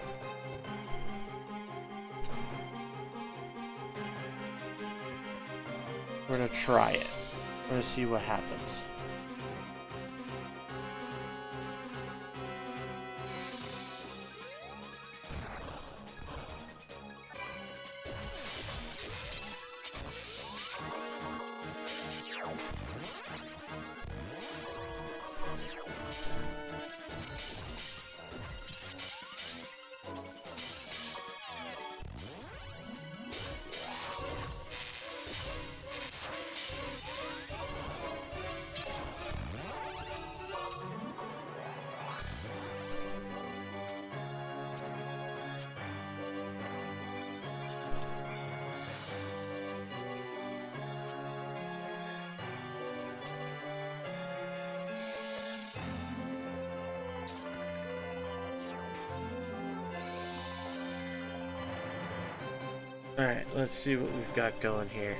We're gonna try it. We're gonna see what happens. Alright, let's see what we've got going here.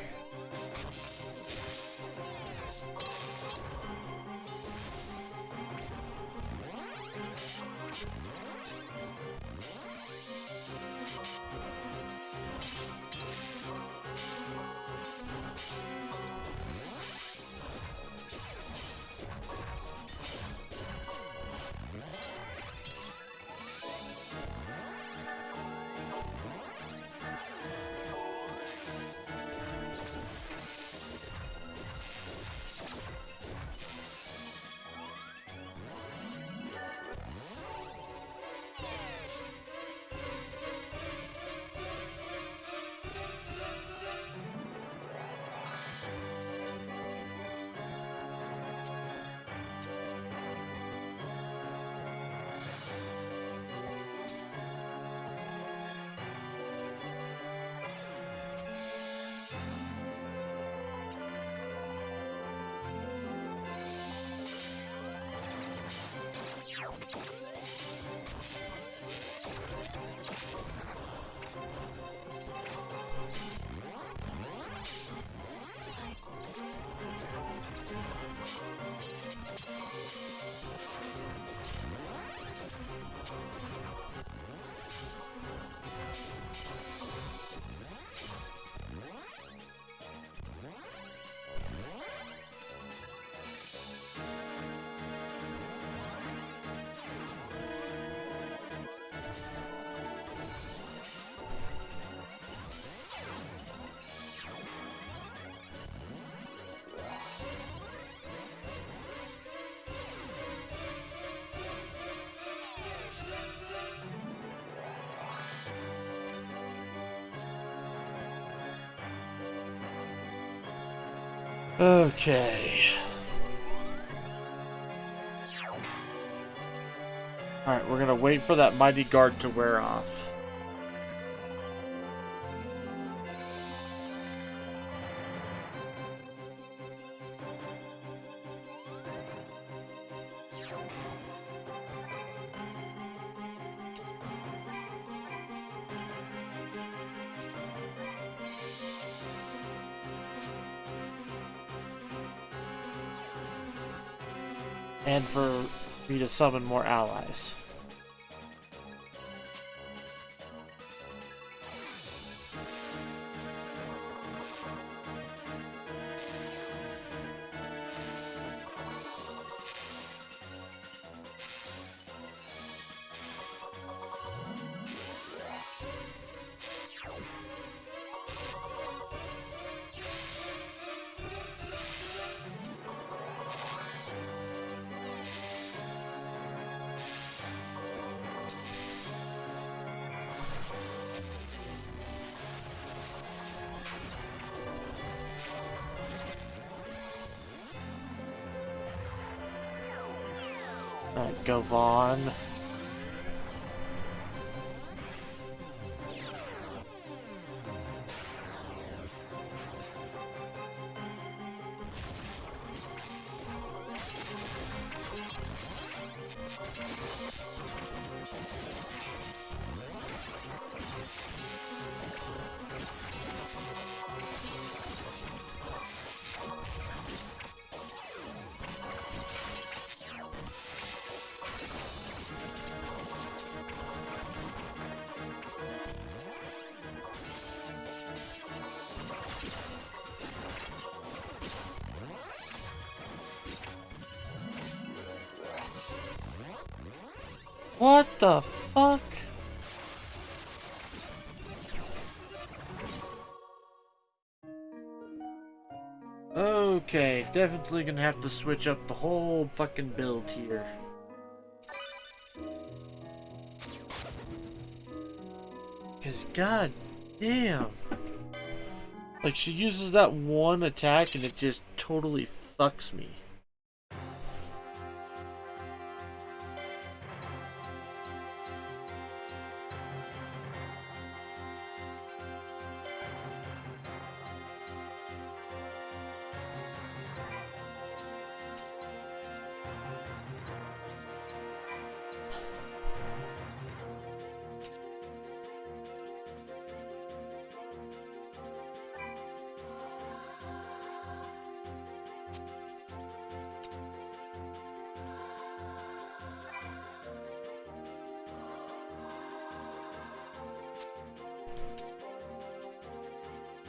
Okay. Alright, we're gonna wait for that mighty guard to wear off. And for me to summon more allies. Alright, go Vaughn. What the fuck? Okay, definitely gonna have to switch up the whole fucking build here. Cause god damn. Like she uses that one attack and it just totally fucks me.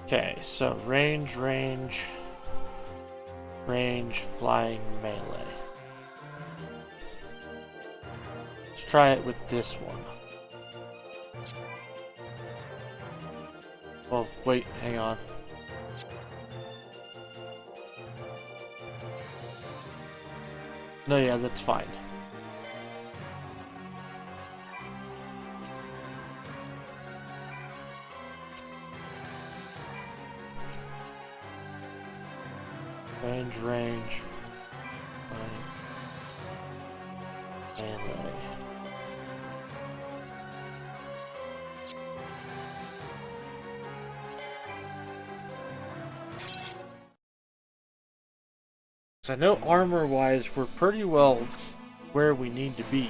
Okay, so range, flying, melee. Let's try it with this one. Well, wait, hang on. No, yeah, that's fine. Range, melee. So I know armor-wise, we're pretty well where we need to be.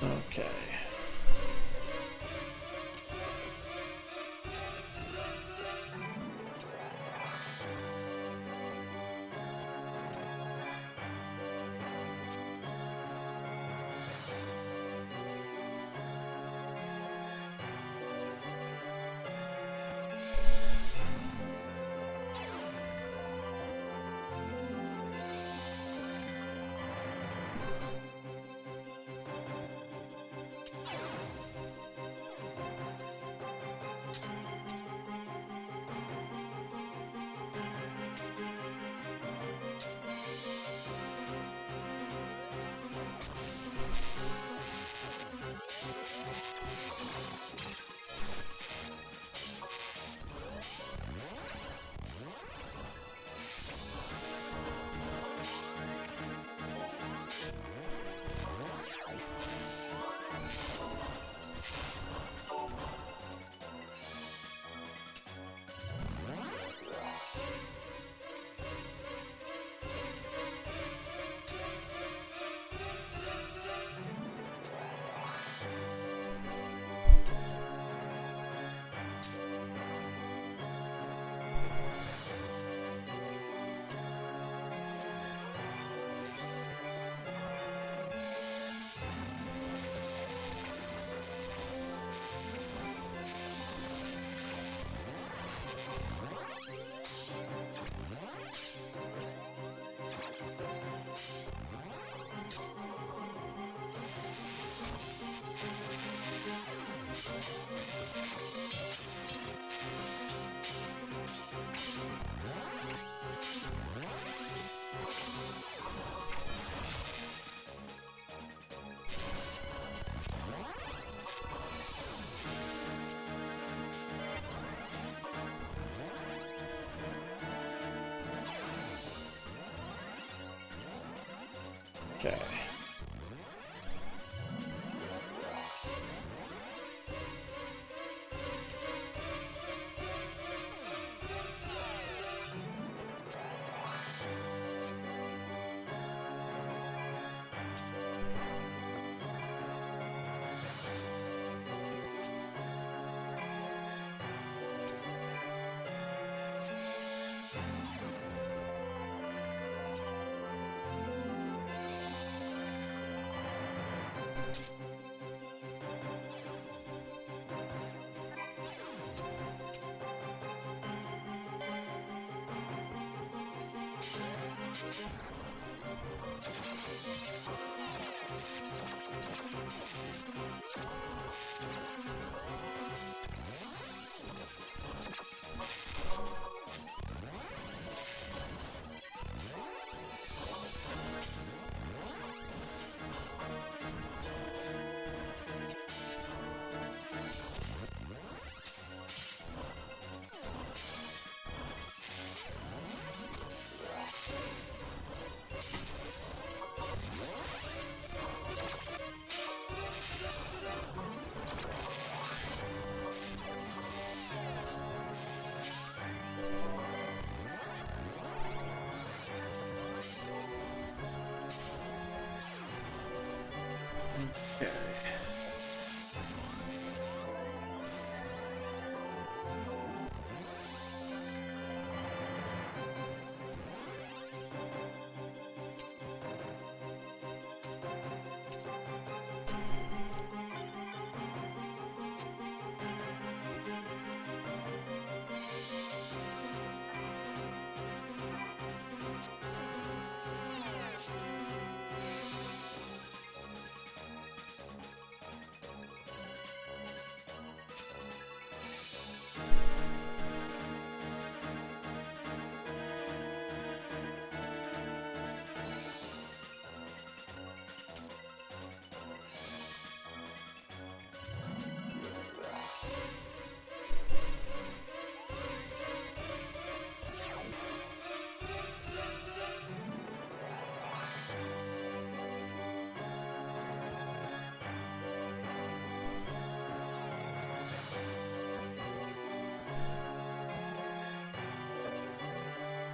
Okay. Okay. Okay.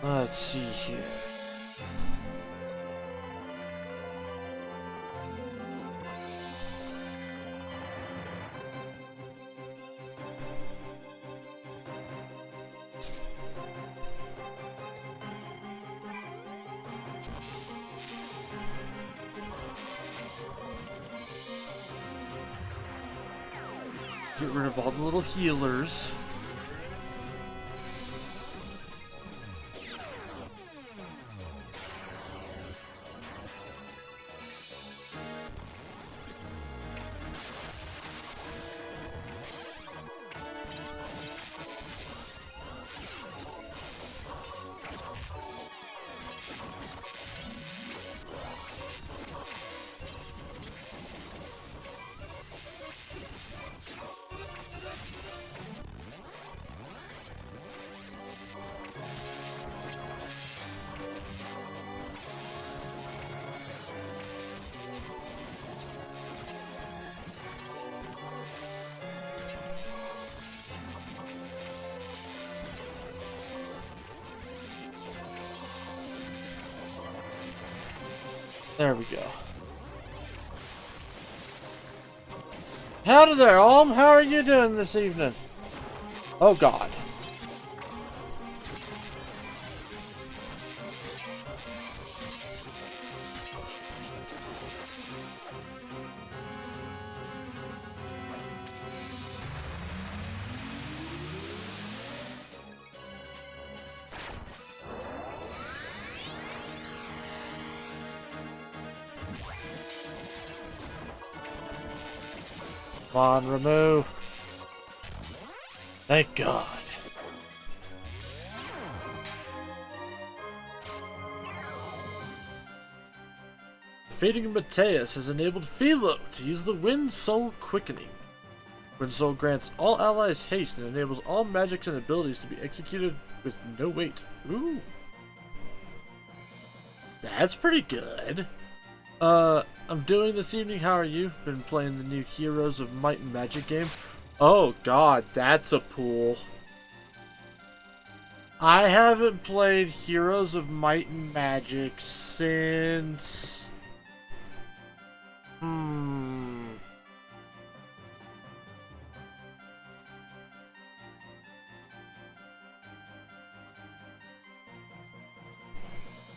Let's see here. Get rid of all the little healers. There we go. Howdy there, Alm. How are you doing this evening? Oh, God. Come on, remove. Thank God. Defeating Mateus has enabled Philo to use the Wind Soul Quickening. Wind Soul grants all allies haste and enables all magics and abilities to be executed with no wait. Ooh. That's pretty good. I'm doing this evening. How are you? Been playing the new Heroes of Might and Magic game. Oh God, that's a pool. I haven't played Heroes of Might and Magic since...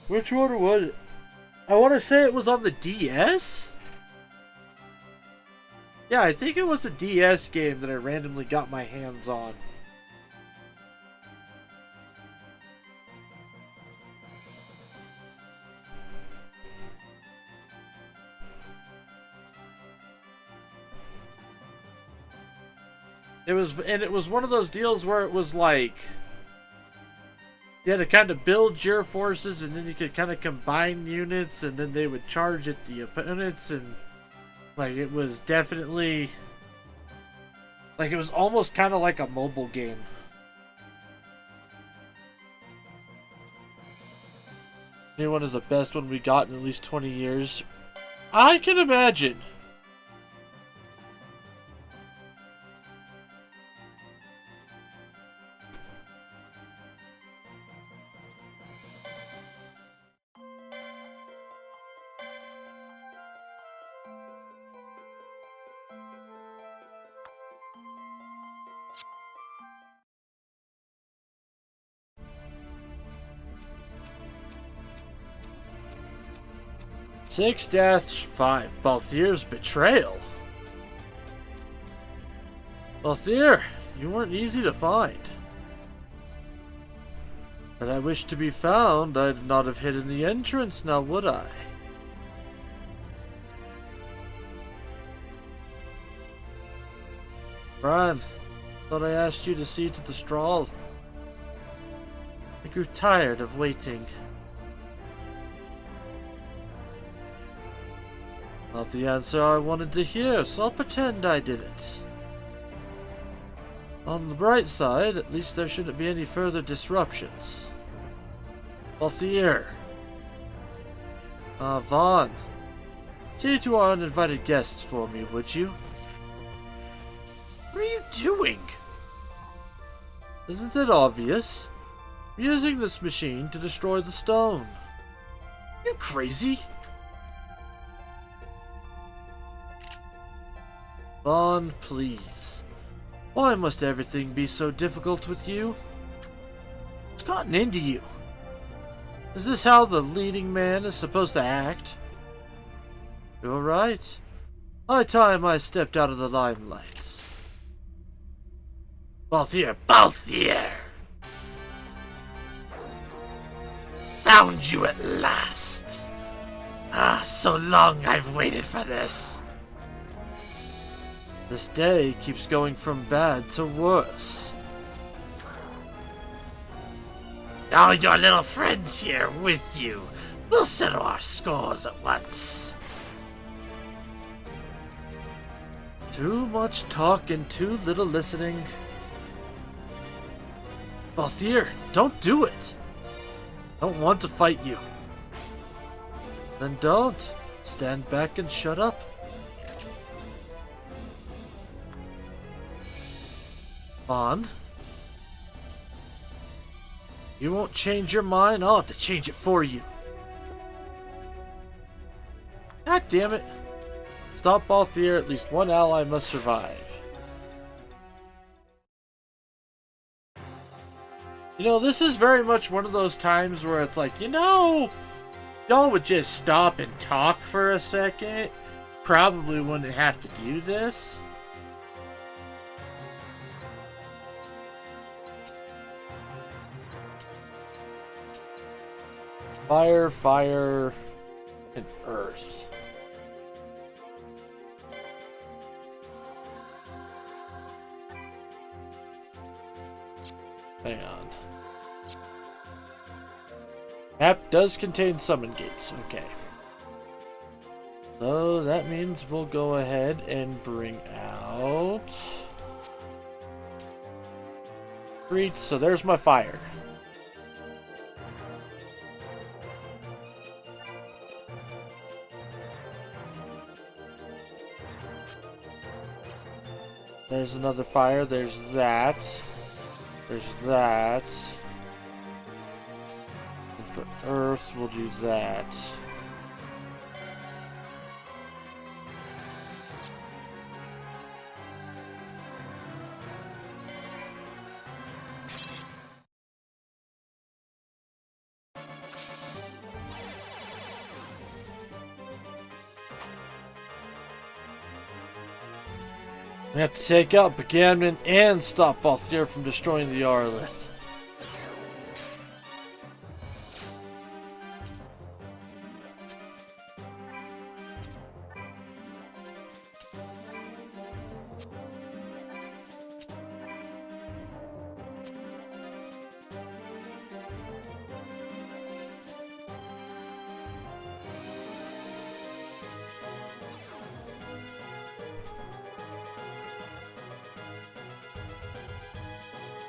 Which one was it? I want to say it was on the DS? Yeah, I think it was a DS game that I randomly got my hands on. It was one of those deals where it was like you had to kind of build your forces, and then you could kind of combine units, and then they would charge at the opponents, and like it was definitely like it was almost kind of like a mobile game. New one is the best one we got in at least 20 years. I can imagine. -5, Balthier's betrayal. Balthier, you weren't easy to find. Had I wished to be found, I'd not have hidden the entrance, now would I? Brian, thought I asked you to see to the straw. I grew tired of waiting. Not the answer I wanted to hear, so I'll pretend I didn't. On the bright side, at least there shouldn't be any further disruptions. Balthier. Vaughn. See to our uninvited guests for me, would you? What are you doing? Isn't it obvious? I'm using this machine to destroy the stone. You crazy? Vaughn, please. Why must everything be so difficult with you? What's gotten into you? Is this how the leading man is supposed to act? You're right. High time I stepped out of the limelight. Balthier! Balthier! Found you at last! Ah, so long I've waited for this. This day keeps going from bad to worse. Now your little friend's here with you. We'll settle our scores at once. Too much talk and too little listening. Balthier, don't do it. Don't want to fight you. Then don't. Stand back and shut up. Vaughn? You won't change your mind? I'll have to change it for you. God damn it. Stop Balthier, at least one ally must survive. You know, this is very much one of those times where it's like, you know, y'all would just stop and talk for a second. Probably wouldn't have to do this. Fire, fire, and earth. Hang on. Map does contain summon gates. Okay. So that means we'll go ahead and bring out... Great, so there's my fire. There's another fire. There's that. There's that. And for earth, we'll do that. We have to take out Bagamnon and stop Balthier from destroying the Arlith.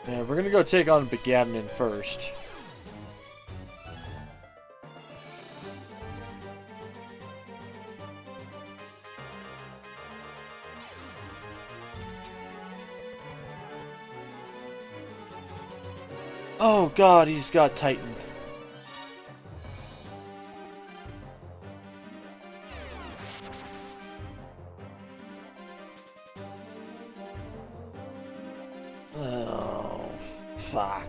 Yeah, we're gonna go take on Bagamnon first. Oh god, he's got Titan. Oh, fuck.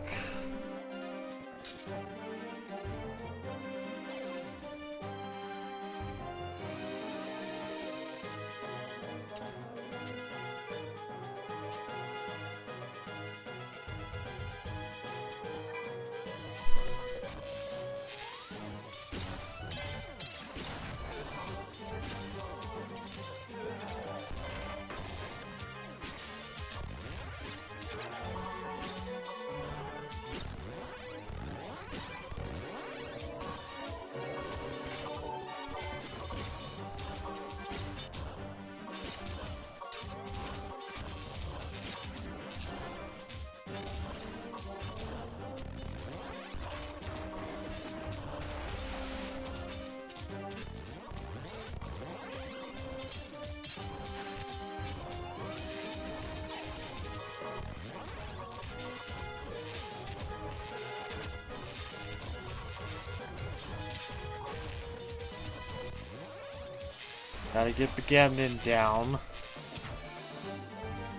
Gotta get Begamnon down.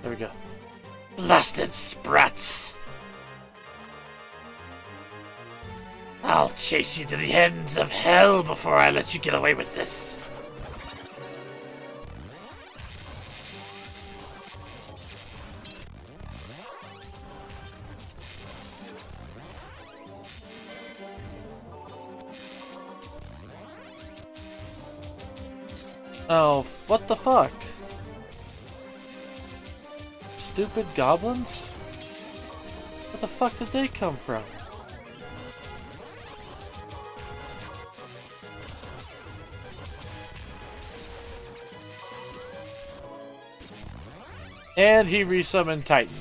There we go. Blasted sprats! I'll chase you to the ends of hell before I let you get away with this. Oh, what the fuck? Stupid goblins? Where the fuck did they come from? And he resummoned Titan.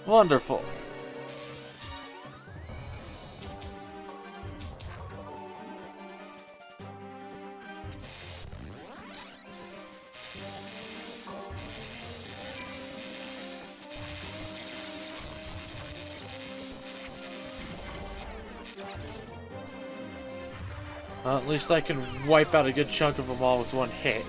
Wonderful. Well, at least I can wipe out a good chunk of them all with one hit.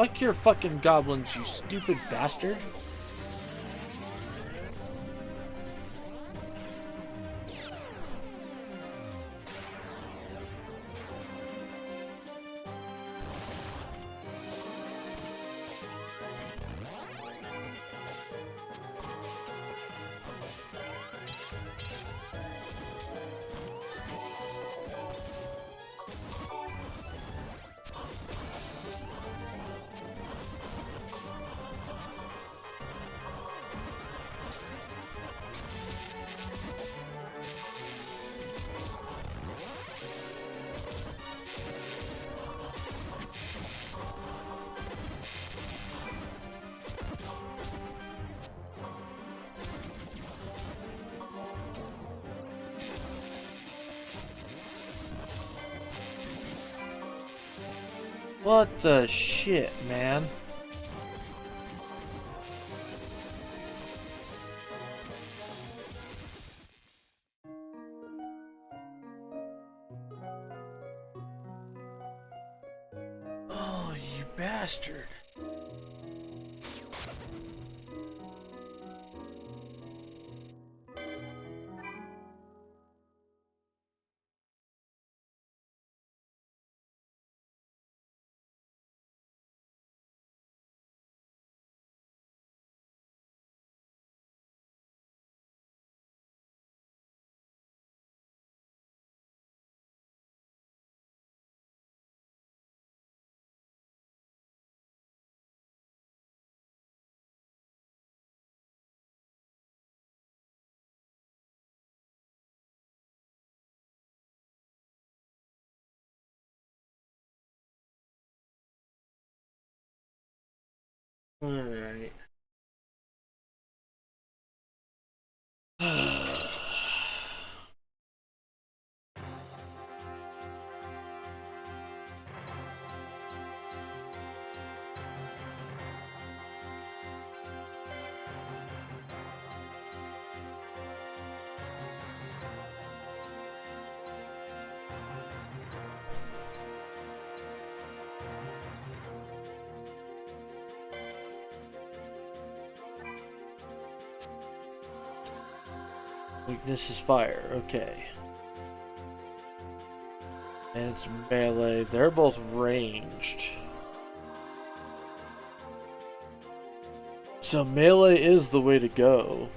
Fuck your fucking goblins, you stupid bastard. What the shit, man? Oh, you bastard. Alright. Weakness is fire, okay. And it's melee. They're both ranged. So melee is the way to go.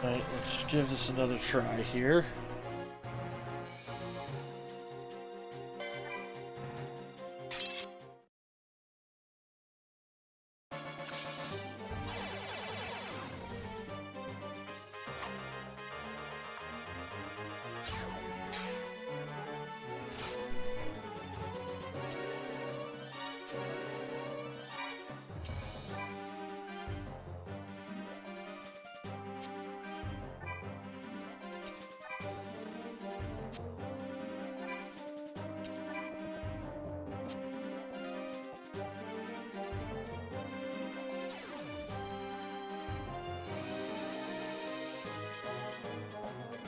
Alright, let's give this another try here.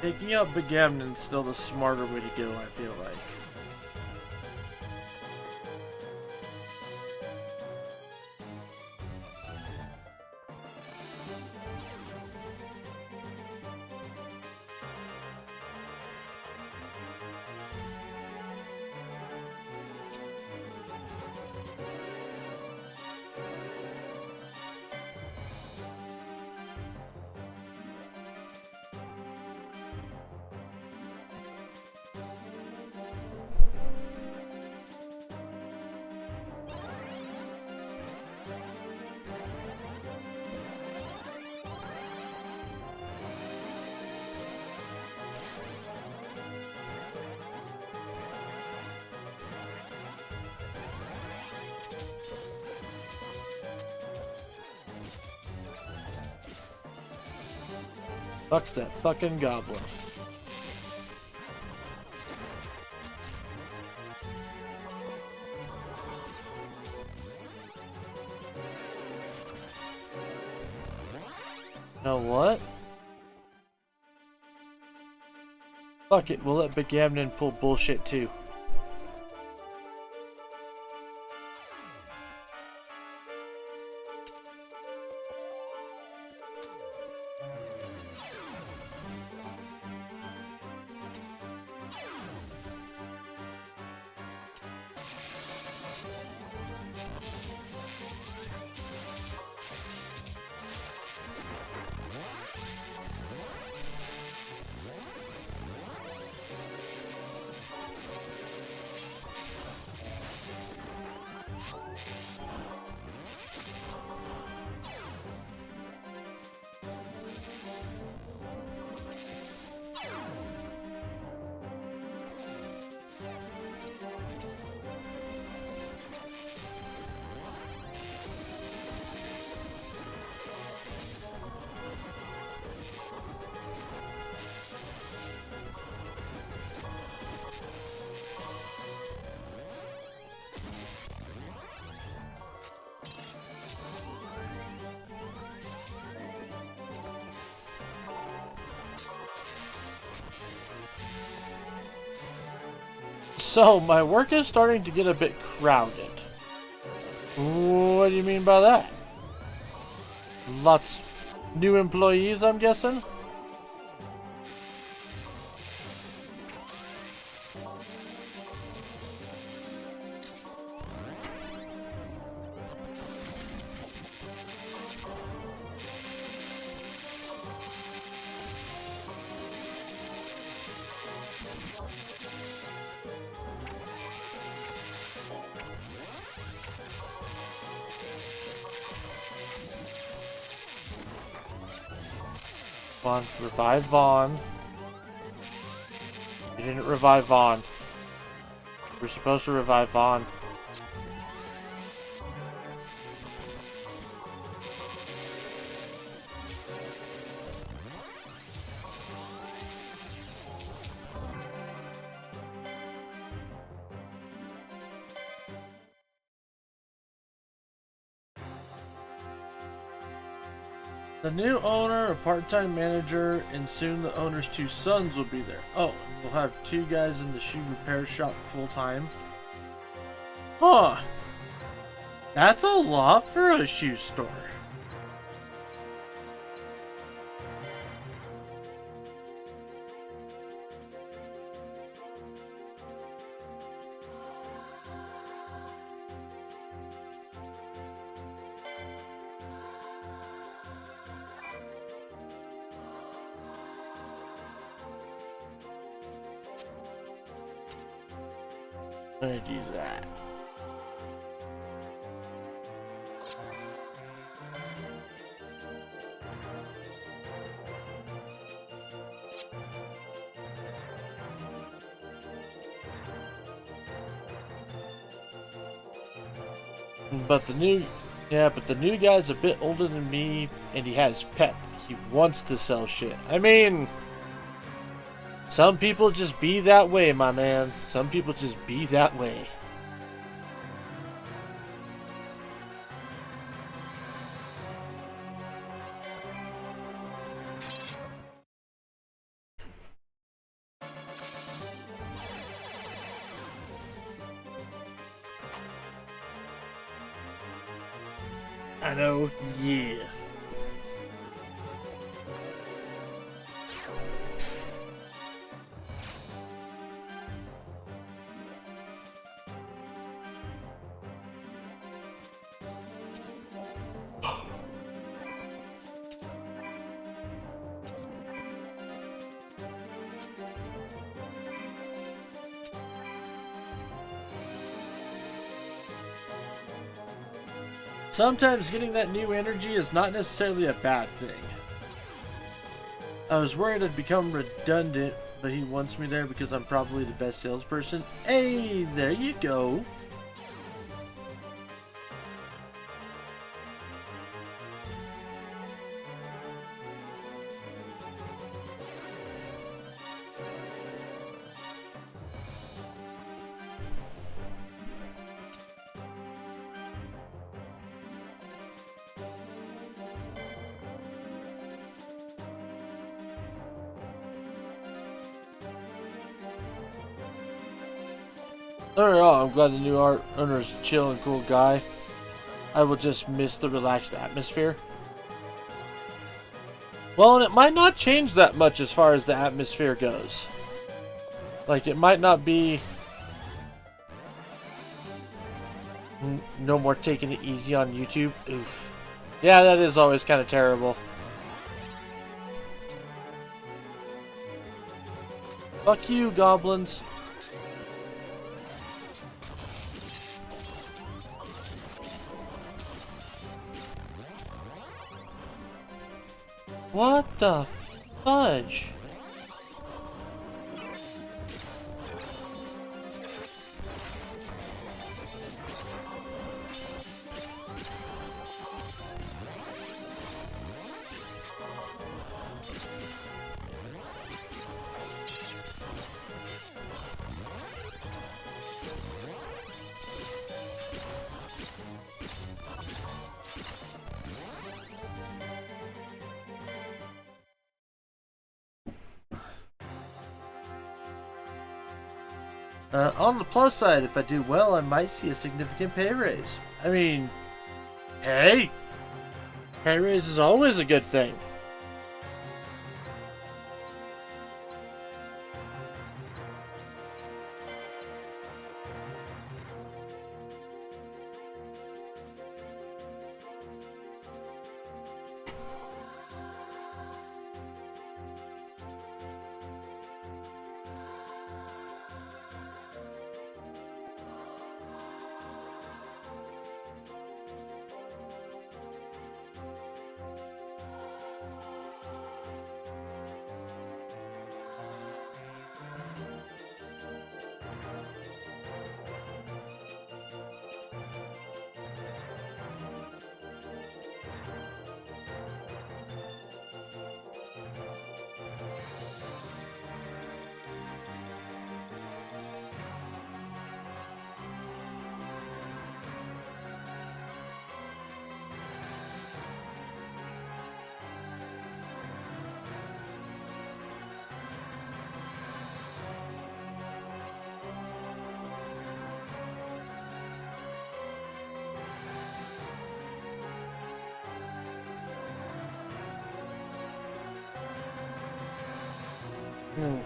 Taking out Begamnon's still the smarter way to go, I feel like. Fuck that fucking goblin. You know what? Fuck it, we'll let Begamnon pull bullshit too. So, my work is starting to get a bit crowded. What do you mean by that? Lots new employees, I'm guessing? Vaughn, revive Vaughn. You didn't revive Vaughn. We're supposed to revive Vaughn. The new owner, a part-time manager, and soon the owner's 2 sons will be there. Oh, we'll have 2 guys in the shoe repair shop full-time. Huh. That's a lot for a shoe store. I'm gonna do that. But the new guy's a bit older than me, and he has pep. He wants to sell shit. I mean, some people just be that way, my man. Some people just be that way. I know, yeah. Sometimes getting that new energy is not necessarily a bad thing. I was worried I'd become redundant, but he wants me there because I'm probably the best salesperson. Hey, there you go. Overall, I'm glad the new owner is a chill and cool guy. I will just miss the relaxed atmosphere. Well, and it might not change that much as far as the atmosphere goes. Like, it might not be... No more taking it easy on YouTube. Oof. Yeah, that is always kind of terrible. Fuck you, goblins. What the fudge? On the plus side, if I do well, I might see a significant pay raise. I mean, hey, pay raise is always a good thing.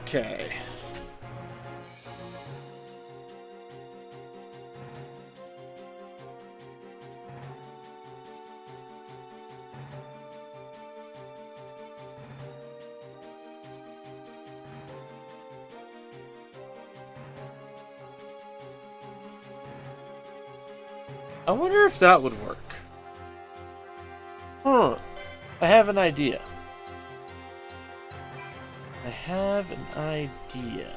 Okay. I wonder if that would work. Huh. I have an idea. I have an idea.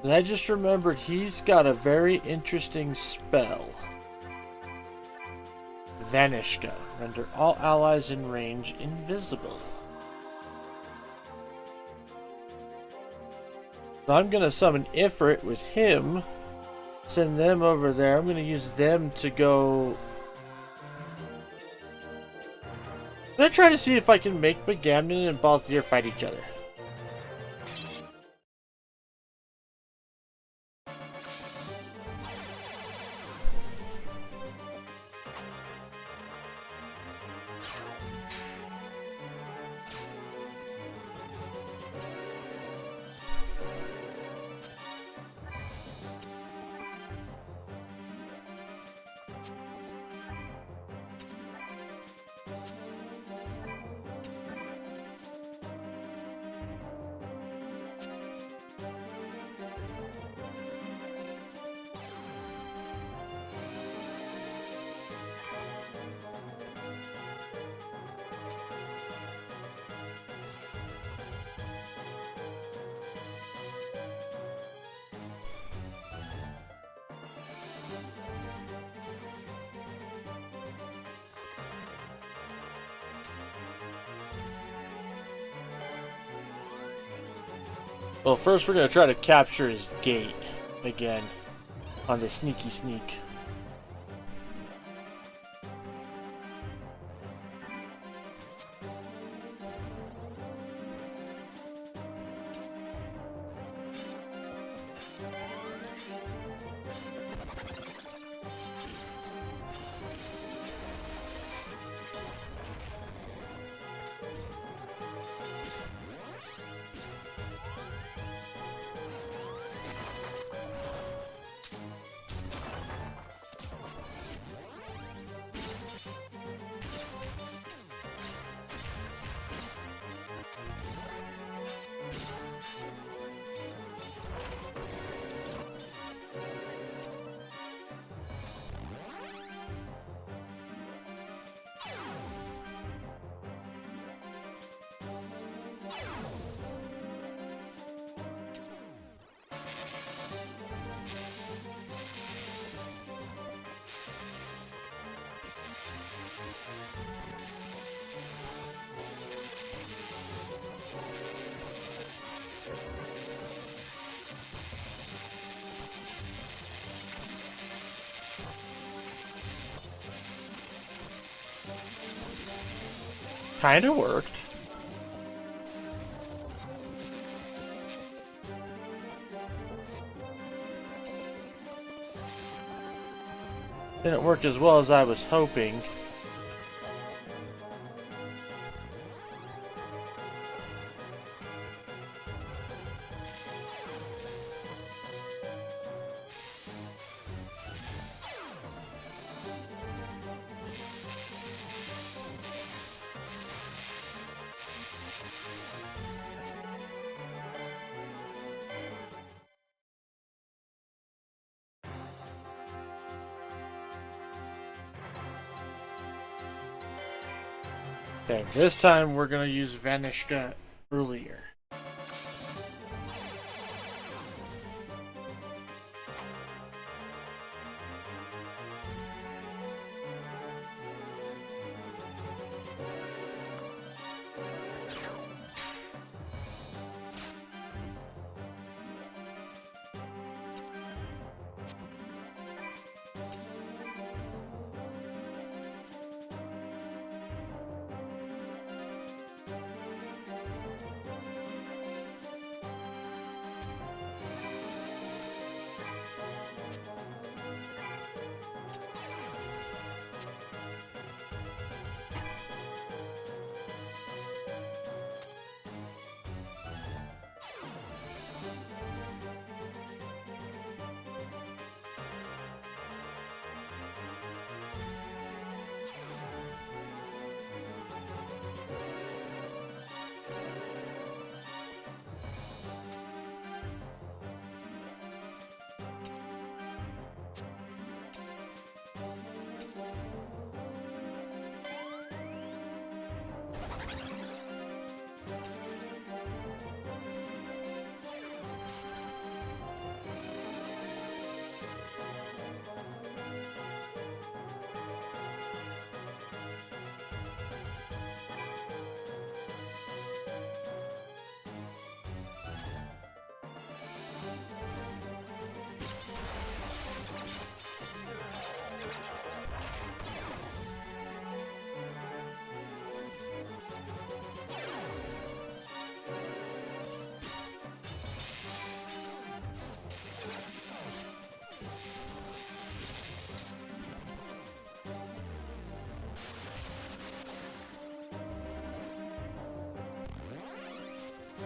I just remembered he's got a very interesting spell. Vanishka. Render all allies in range invisible. So I'm going to summon Ifrit with him. Send them over there. I'm going to use them to go... I'm going to try to see if I can make Begamnon and Balthier fight each other. Well, first we're going to try to capture his gate again on the sneaky sneak. Kinda worked. Didn't work as well as I was hoping. Okay, this time we're gonna use Vanishka earlier.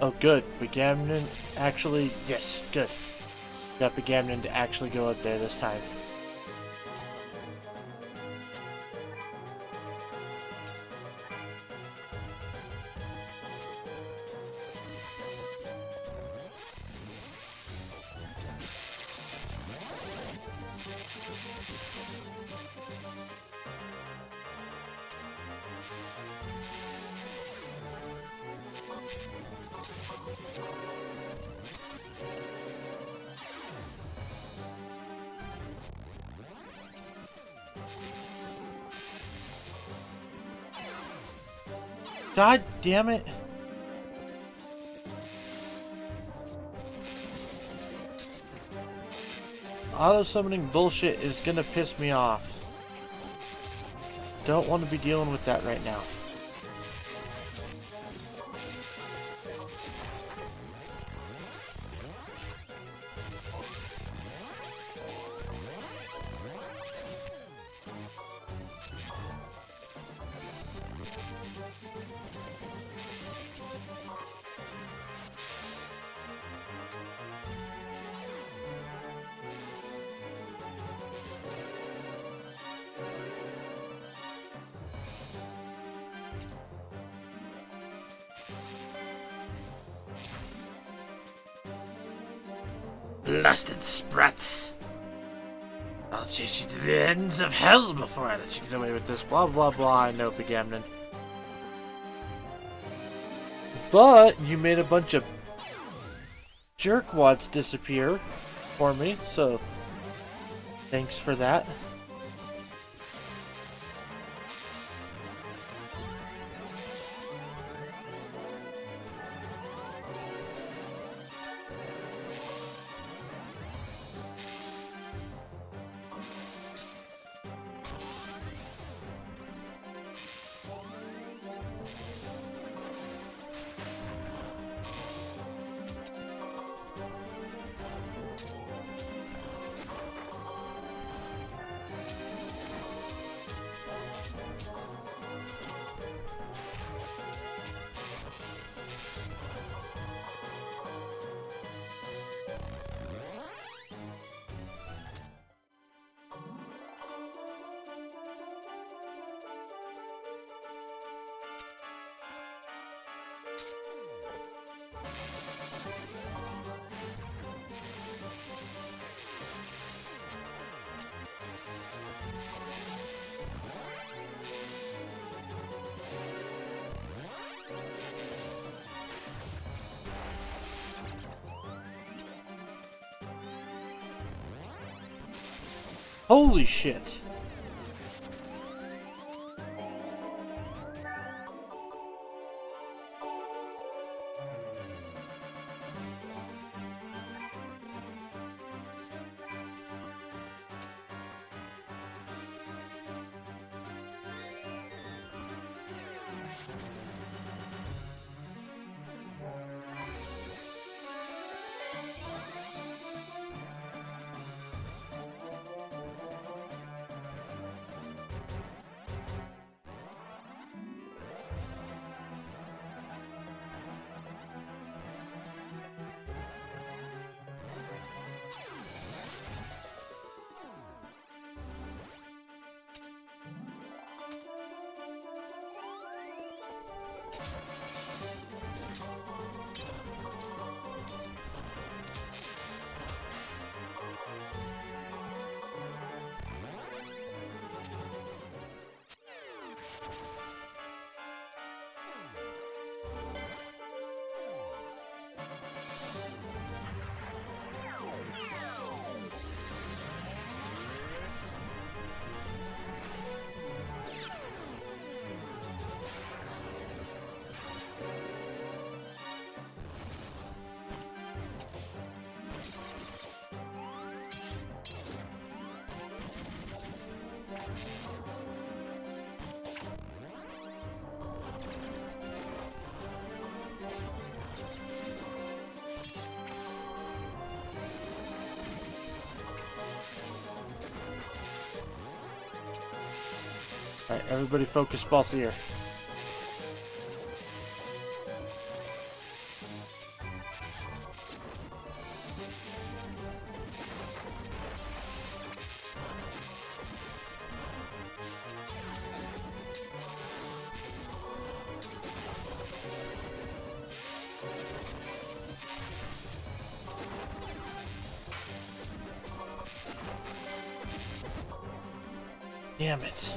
Oh, good. Begamnon actually... Yes, good. Got Begamnon to actually go up there this time. God damn it. Auto summoning bullshit is gonna piss me off. Don't want to be dealing with that right now. Blasted sprats! I'll chase you to the ends of hell before I let you get away with this. Blah blah blah, I know, Begamnon. But you made a bunch of jerkwads disappear for me, so thanks for that. Holy shit. Alright, everybody focus both here. Damn it.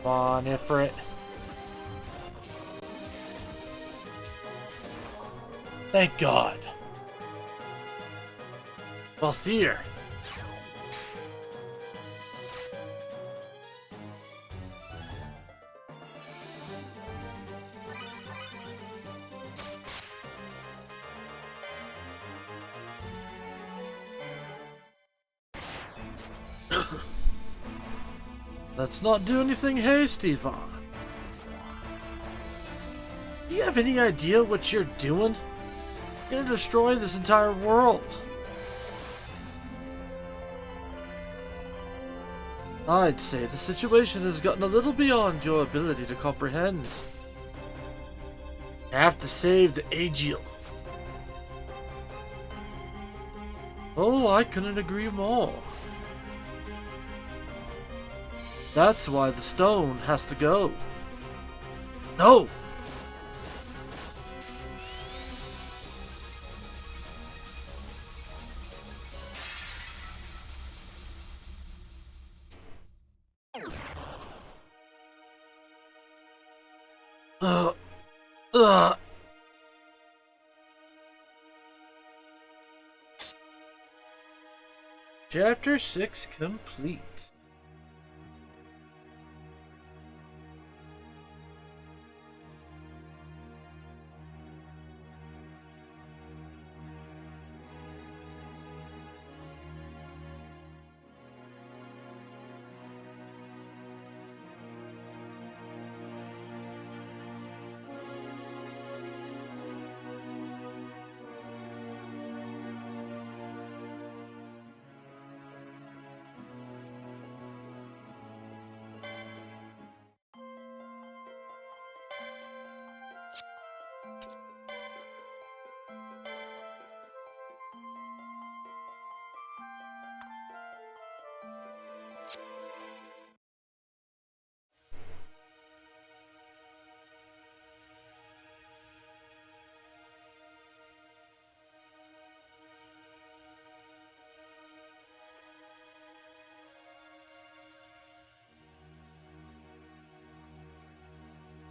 Come on, Ifrit. Thank God. Balthier. Let's not do anything hasty, Vaughn. Do you have any idea what you're doing? You're gonna destroy this entire world. I'd say the situation has gotten a little beyond your ability to comprehend. You have to save the Aegil. Oh, I couldn't agree more. That's why the stone has to go. No! Ugh. Ugh. Chapter 6 complete.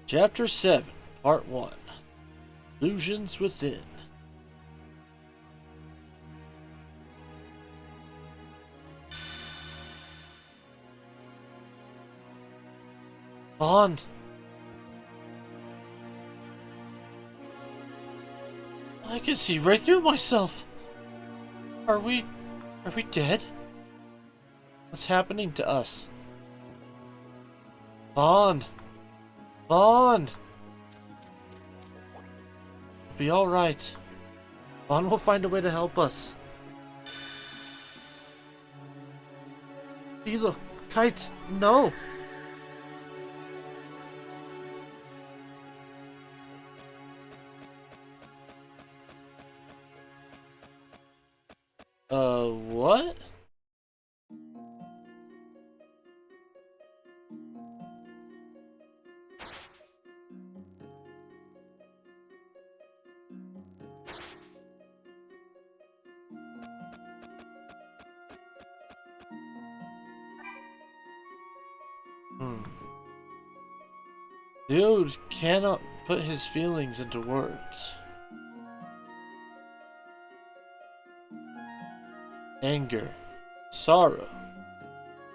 Chapter 7, Part 1. Illusions within. On. I can see right through myself. Are we dead? What's happening to us? Vaughn! Vaughn! It'll be alright. Vaughn will find a way to help us. Look, kites, no! What? Dude cannot put his feelings into words. Anger, sorrow.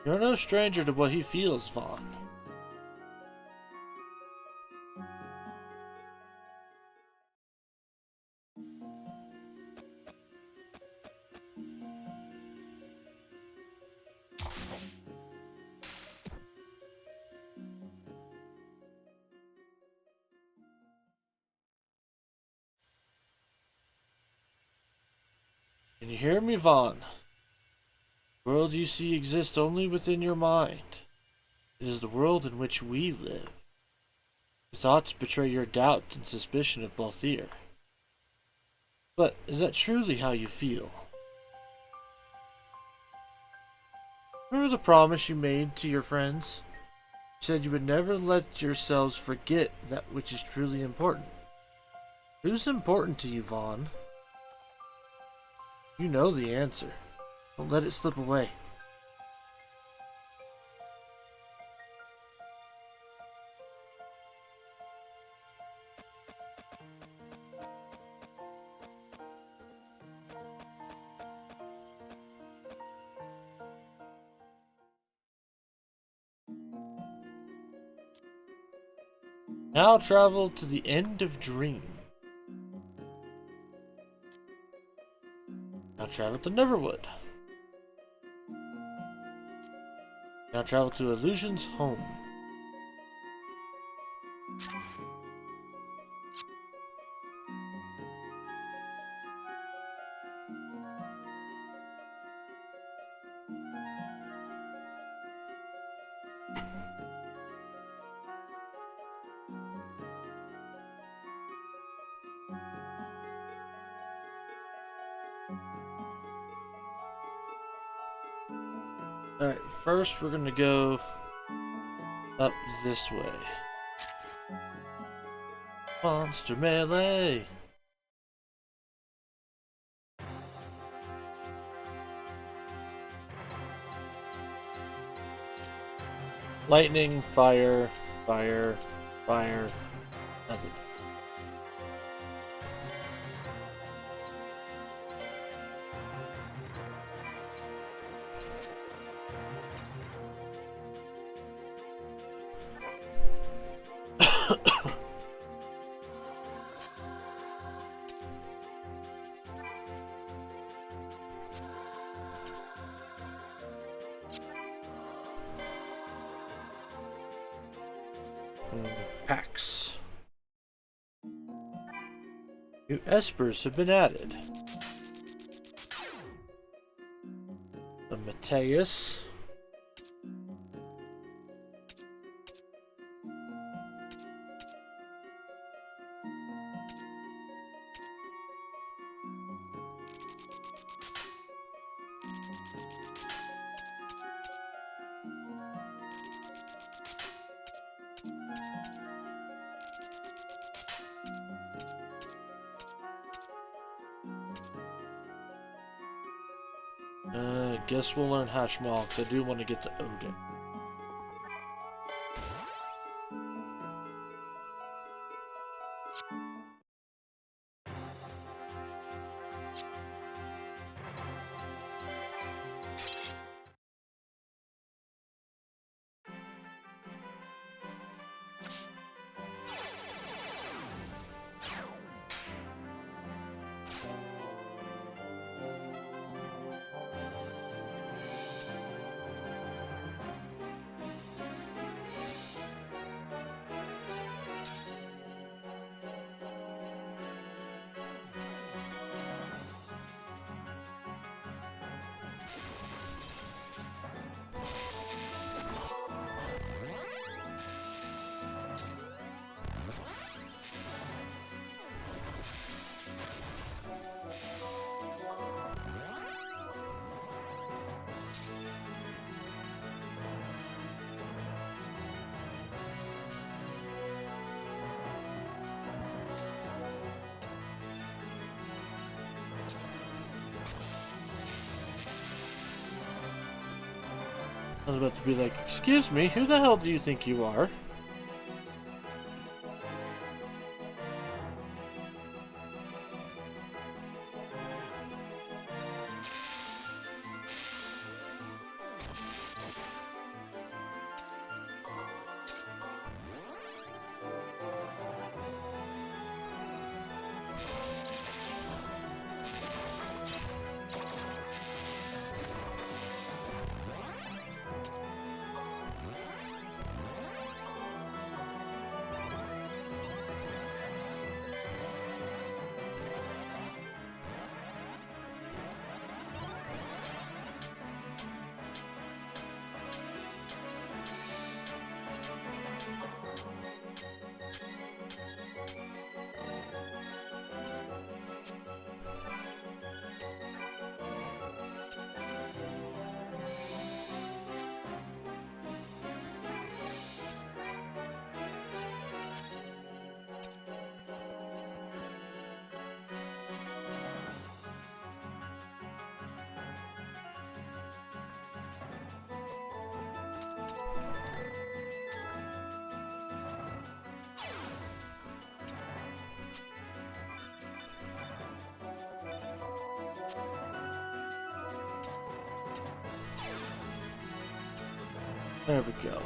You're no stranger to what he feels, Vaughn. Can you hear me, Vaughn? The world you see exists only within your mind. It is the world in which we live. Your thoughts betray your doubt and suspicion of Balthier. But is that truly how you feel? Remember the promise you made to your friends? You said you would never let yourselves forget that which is truly important. Who's important to you, Vaughn? You know the answer. Don't let it slip away. Now travel to the end of Dream. Now travel to Neverwood. Now travel to Illusion's home. Alright, first we're gonna go up this way. Monster Melee! Lightning, fire, fire, fire, nothing. Packs. New espers have been added. The Mateus. Guess we'll learn Hashmal, because I do want to get to Odin. I was about to be like, excuse me, who the hell do you think you are? There we go.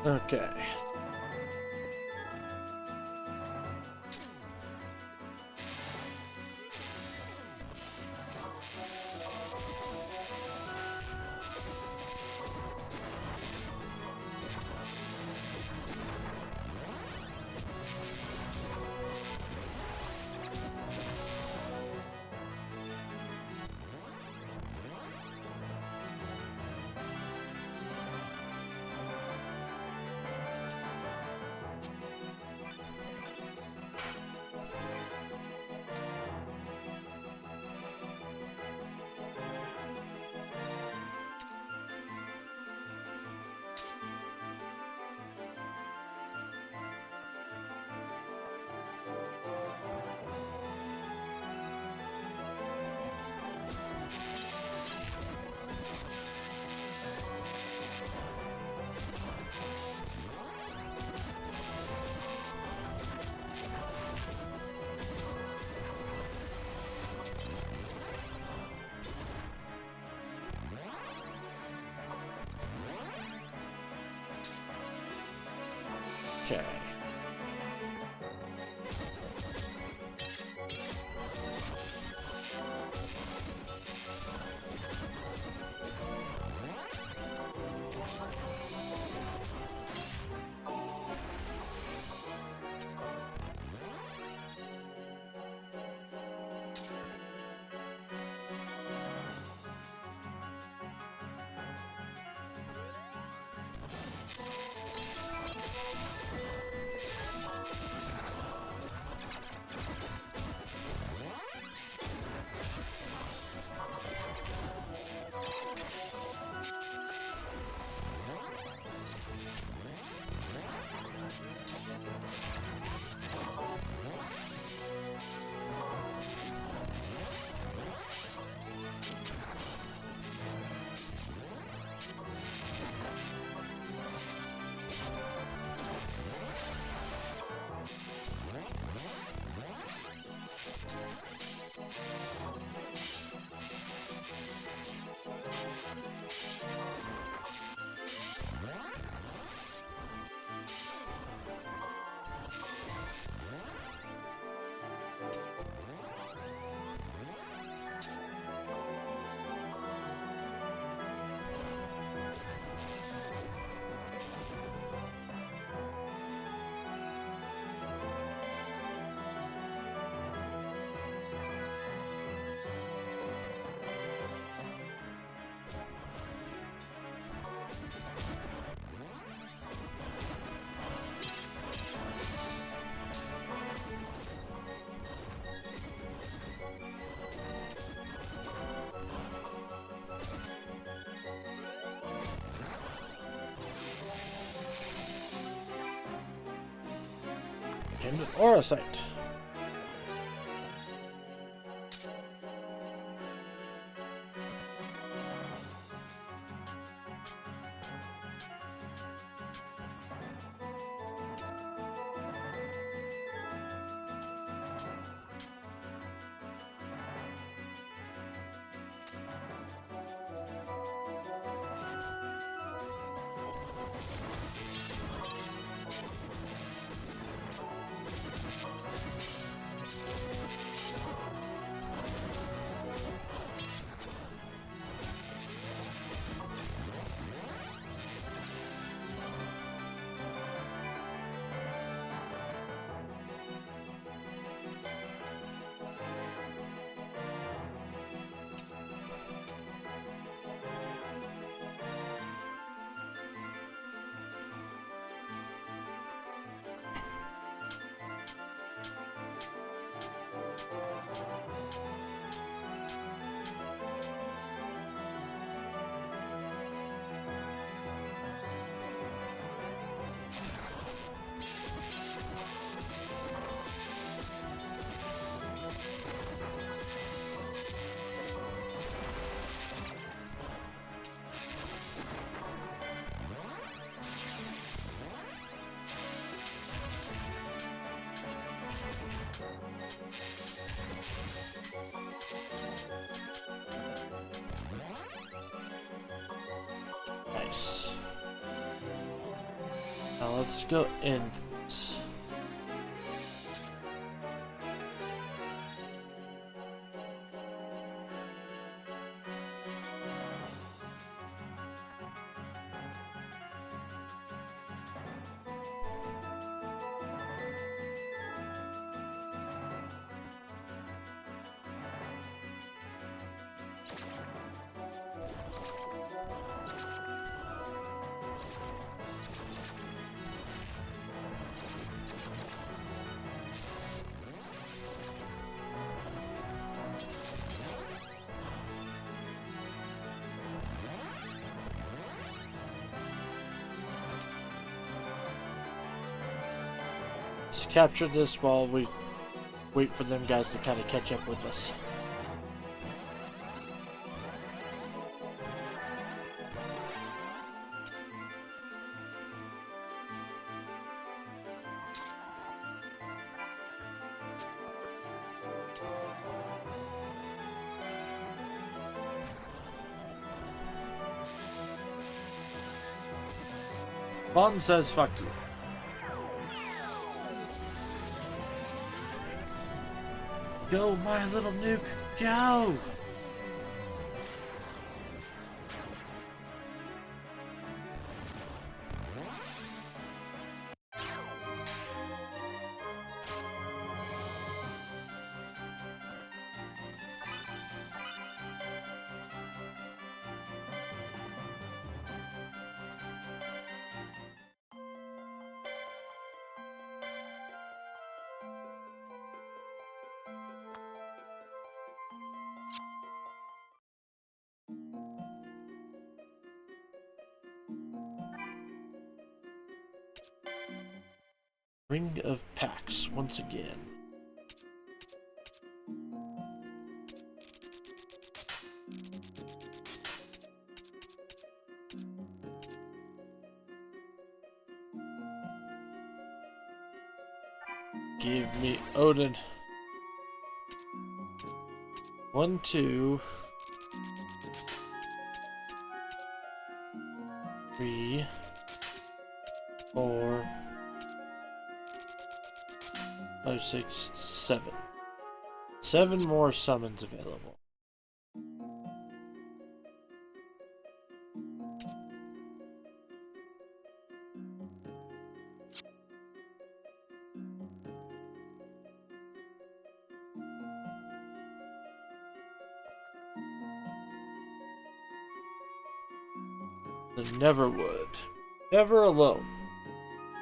Okay. Okay. Kindred Aura Sight. Nice. Now let's go in. Just capture this while we wait for them guys to kind of catch up with us. Vaughn says fuck you. Go, my little nuke, go! Ring of Packs once again. Give me Odin. 1, 2, 3, 4, 5, 6, 7. 7 more summons available. The Neverwood. Never alone.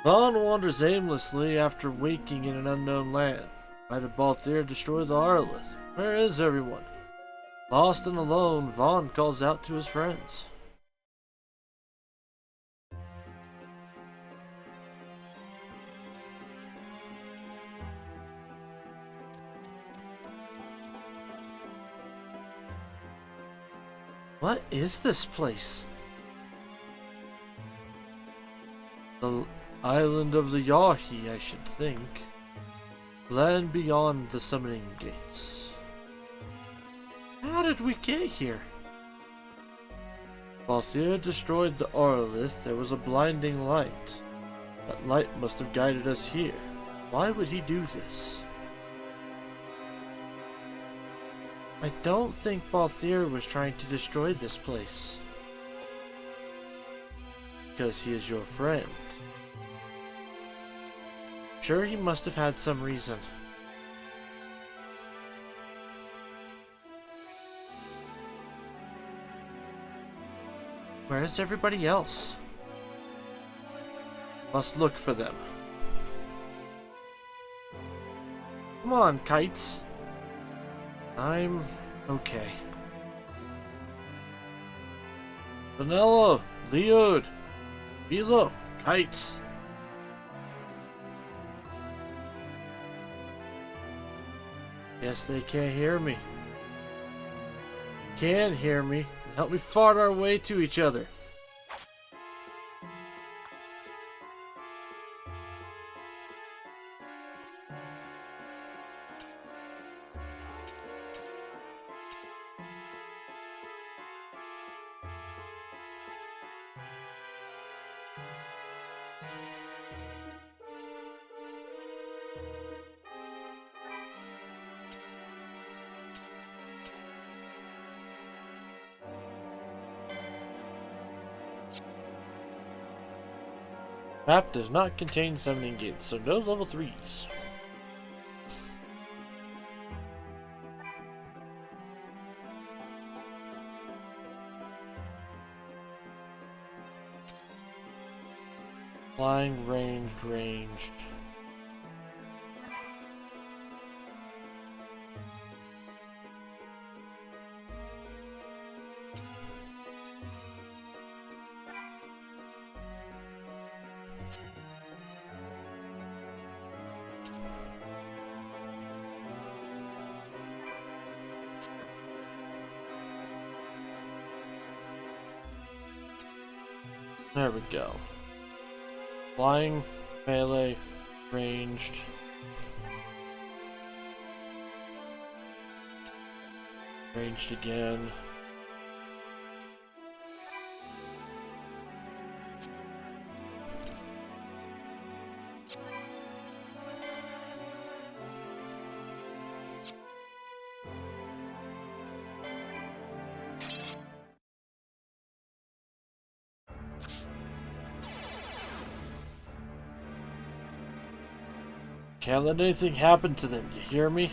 Vaughn wanders aimlessly after waking in an unknown land. Why did Balthier destroy the Arlith? Where is everyone? Lost and alone, Vaughn calls out to his friends. What is this place? The island of the Yahi, I should think. Land beyond the summoning gates. How did we get here? While Thea destroyed the Auralith, there was a blinding light. That light must have guided us here. Why would he do this? I don't think Balthier was trying to destroy this place. Because he is your friend. Sure, he must have had some reason. Where is everybody else? Must look for them. Come on, kites. I'm okay. Vanilla, Leod, Milo, kites. Guess they can't hear me. Can hear me. Help me fart our way to each other. Map does not contain summoning gates, so no level 3s. Flying, ranged. There we go. Flying, melee, ranged. Ranged again. Can't let anything happen to them, you hear me?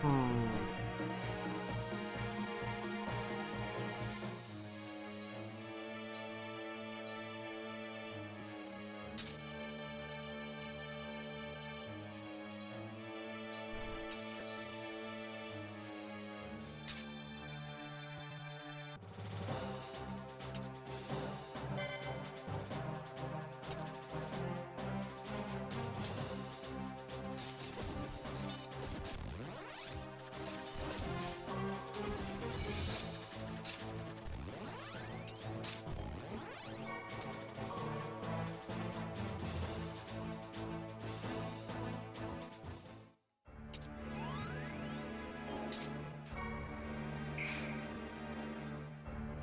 Hmm.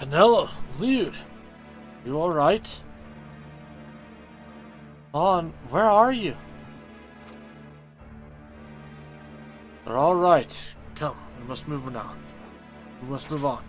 Penella, Lude, you alright? Vaughn, where are you? They're alright. Come, we must move on. We must move on.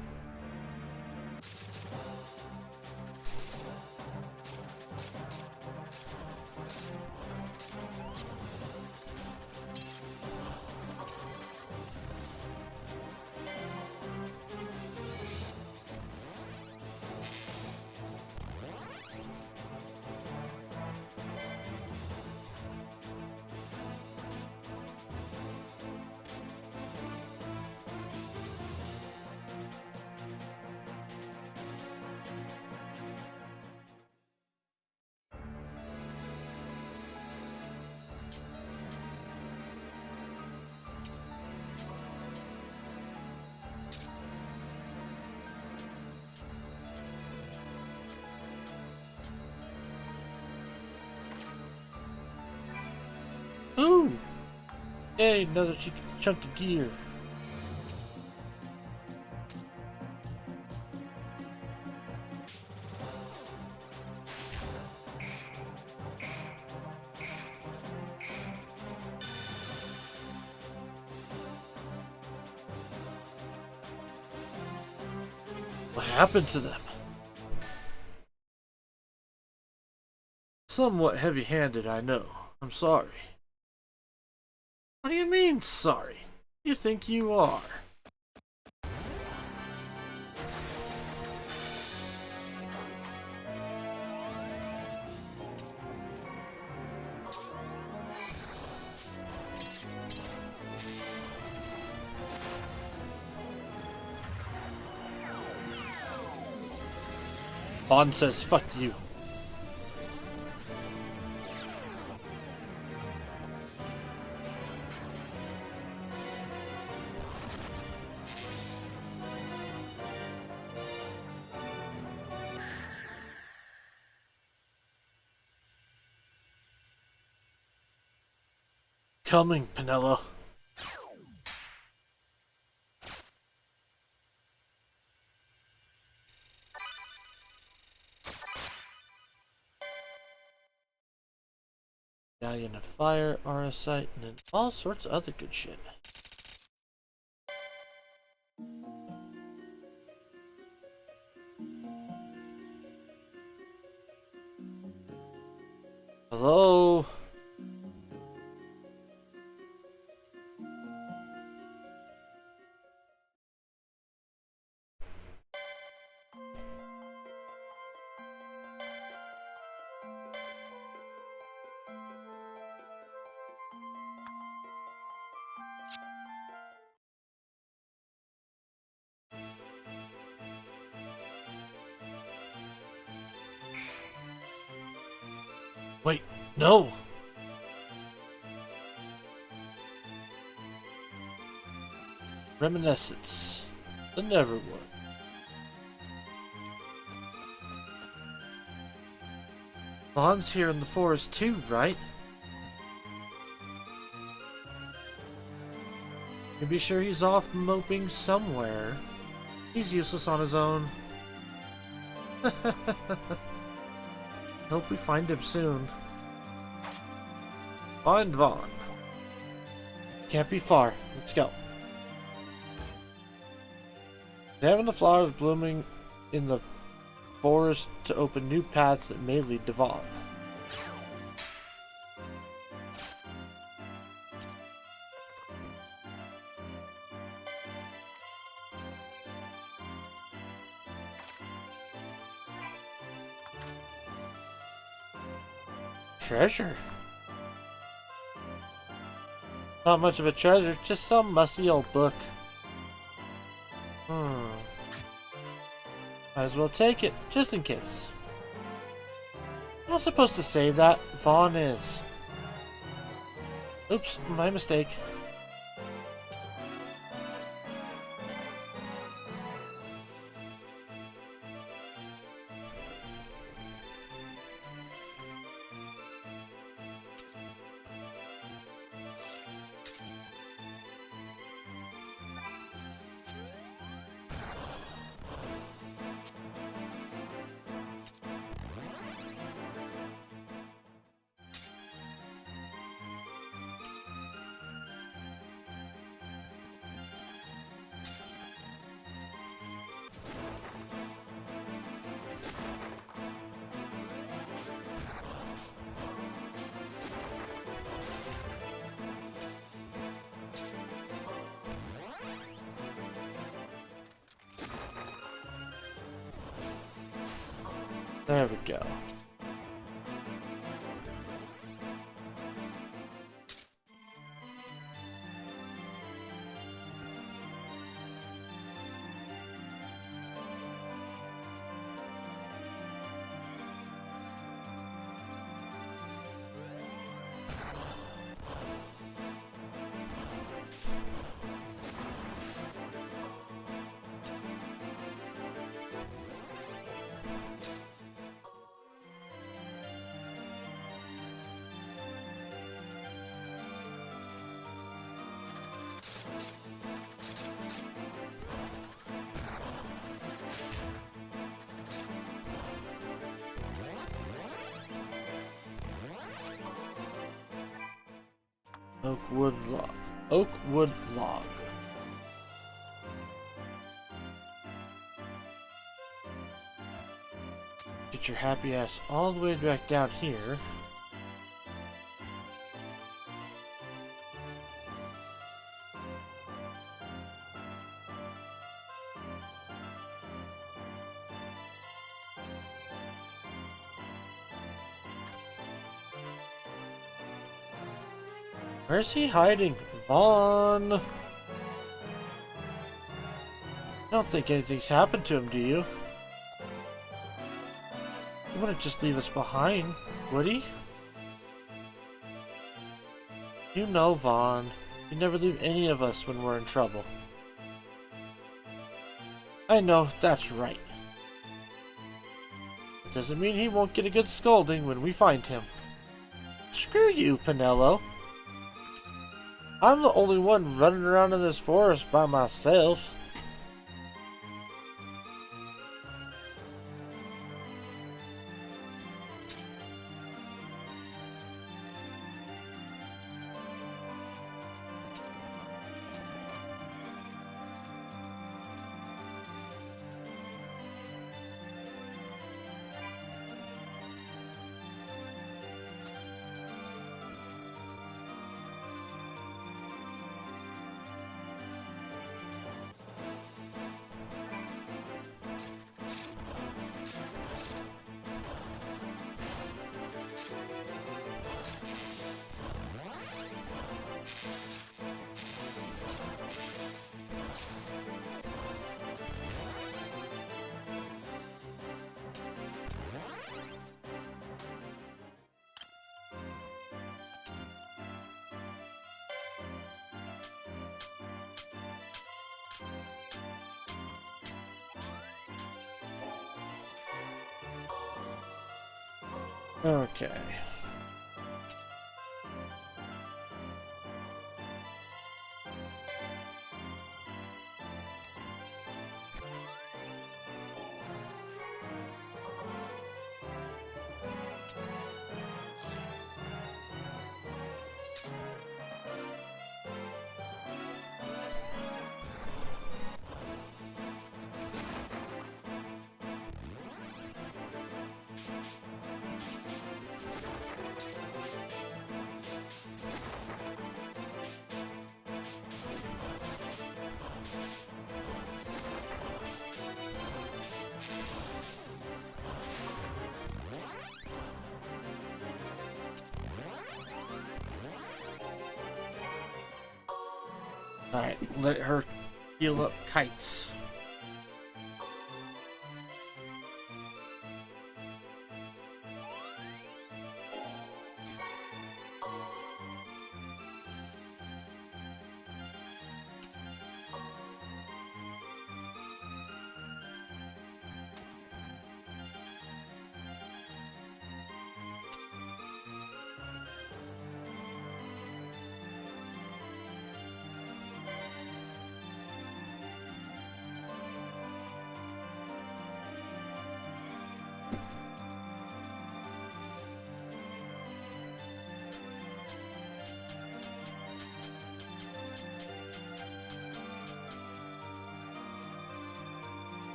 Ooh! Hey, another chunk of gear. What happened to them? Somewhat heavy-handed, I know. I'm sorry. What do you mean, sorry? You think you are? Bond says, fuck you. Coming, Penella. Medallion of Fire, Aura Sight, and then all sorts of other good shit. Hello? Wait, no! Reminiscence. The Neverwood. Bond's here in the forest too, right? You be sure he's off moping somewhere. He's useless on his own. Hope we find him soon. Find Vaughn. Can't be far. Let's go. Having the flowers blooming in the forest to open new paths that may lead to Vaughn. Treasure? Not much of a treasure, just some musty old book. Might as well take it, just in case. Not supposed to say that. Vaughn is. Oops, my mistake. There we go. Oakwood log. Get your happy ass all the way back down here. Where's he hiding? Vaughn! I don't think anything's happened to him, do you? He wouldn't just leave us behind, would he? You know, Vaughn. He'd never leave any of us when we're in trouble. I know, that's right. It doesn't mean he won't get a good scolding when we find him. Screw you, Pinello. I'm the only one running around in this forest by myself. Okay. Alright, let her heal up kites.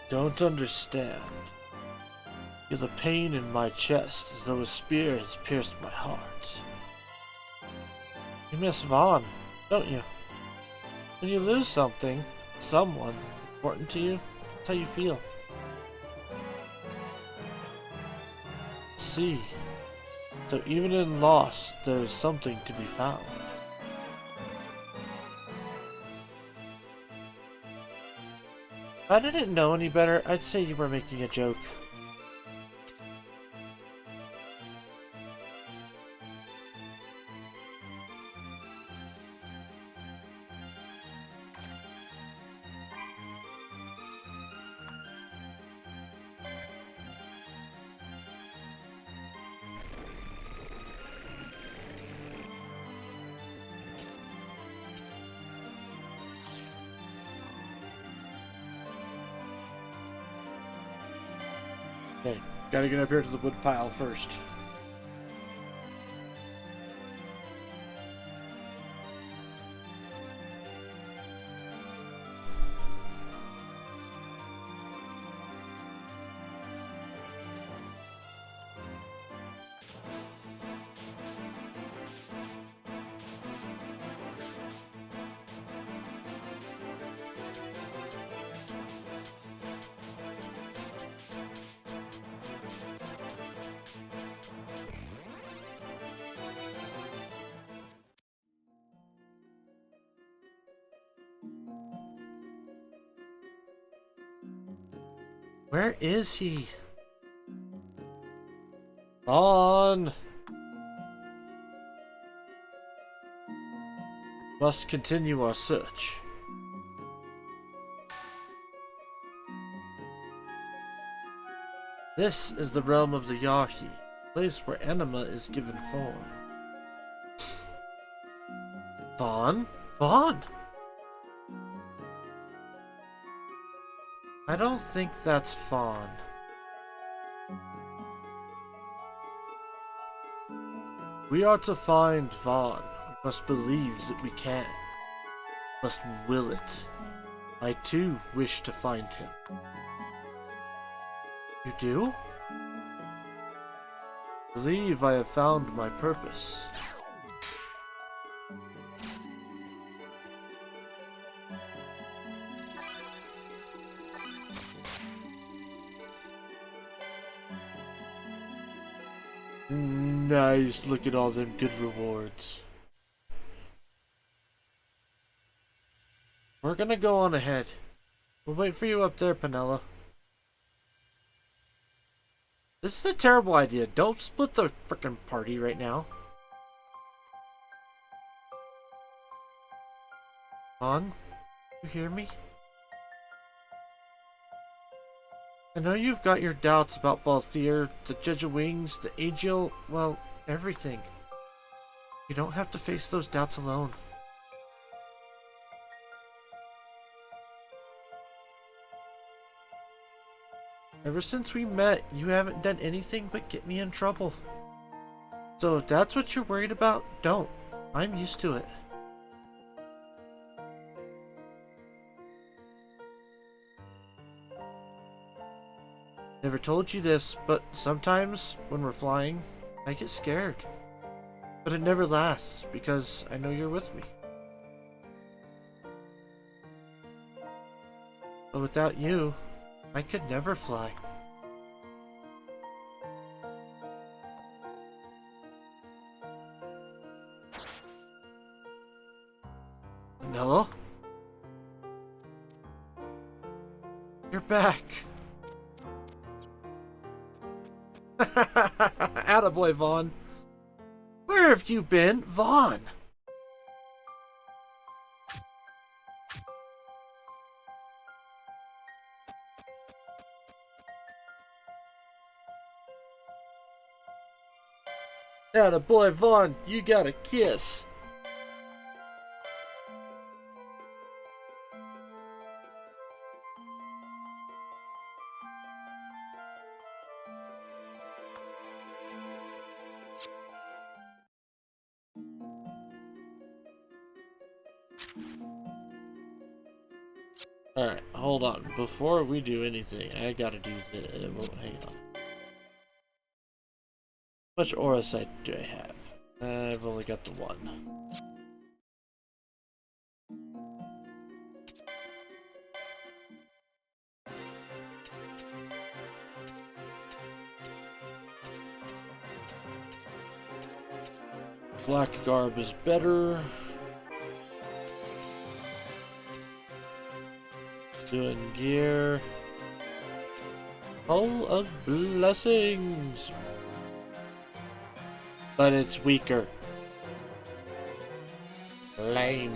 Don't understand. Feel the pain in my chest as though a spear has pierced my heart. You miss Vaughn, don't you? When you lose something, someone important to you, that's how you feel. See, so even in loss, there is something to be found. If I didn't know any better, I'd say you were making a joke. Okay, gotta get up here to the wood pile first. Where is he? On! Must continue our search. This is the realm of the Yahi, place where anima is given form. Vaughn? Vaughn! I don't think that's Fawn. We are to find Vaughn. We must believe that we can. We must will it. I too wish to find him. You do? Believe I have found my purpose. Nice, look at all them good rewards. We're gonna go on ahead. We'll wait for you up there, Penella. This is a terrible idea. Don't split the frickin' party right now. Vaughn, you hear me? I know you've got your doubts about Balthier, the Judge of Wings, the Aegil, well, everything. You don't have to face those doubts alone. Ever since we met, you haven't done anything but get me in trouble. So if that's what you're worried about, don't. I'm used to it. Never told you this, but sometimes when we're flying, I get scared. But it never lasts because I know you're with me. But without you, I could never fly. Hello? You're back. Attaboy, Vaughn. Where have you been, Vaughn? Attaboy, Vaughn, you got a kiss. Alright, hold on. Before we do anything, I gotta do the... Well, hang on. How much aura sight do I have? I've only got the one. Black garb is better. Doing gear. Hall of Blessings. But it's weaker. Lame.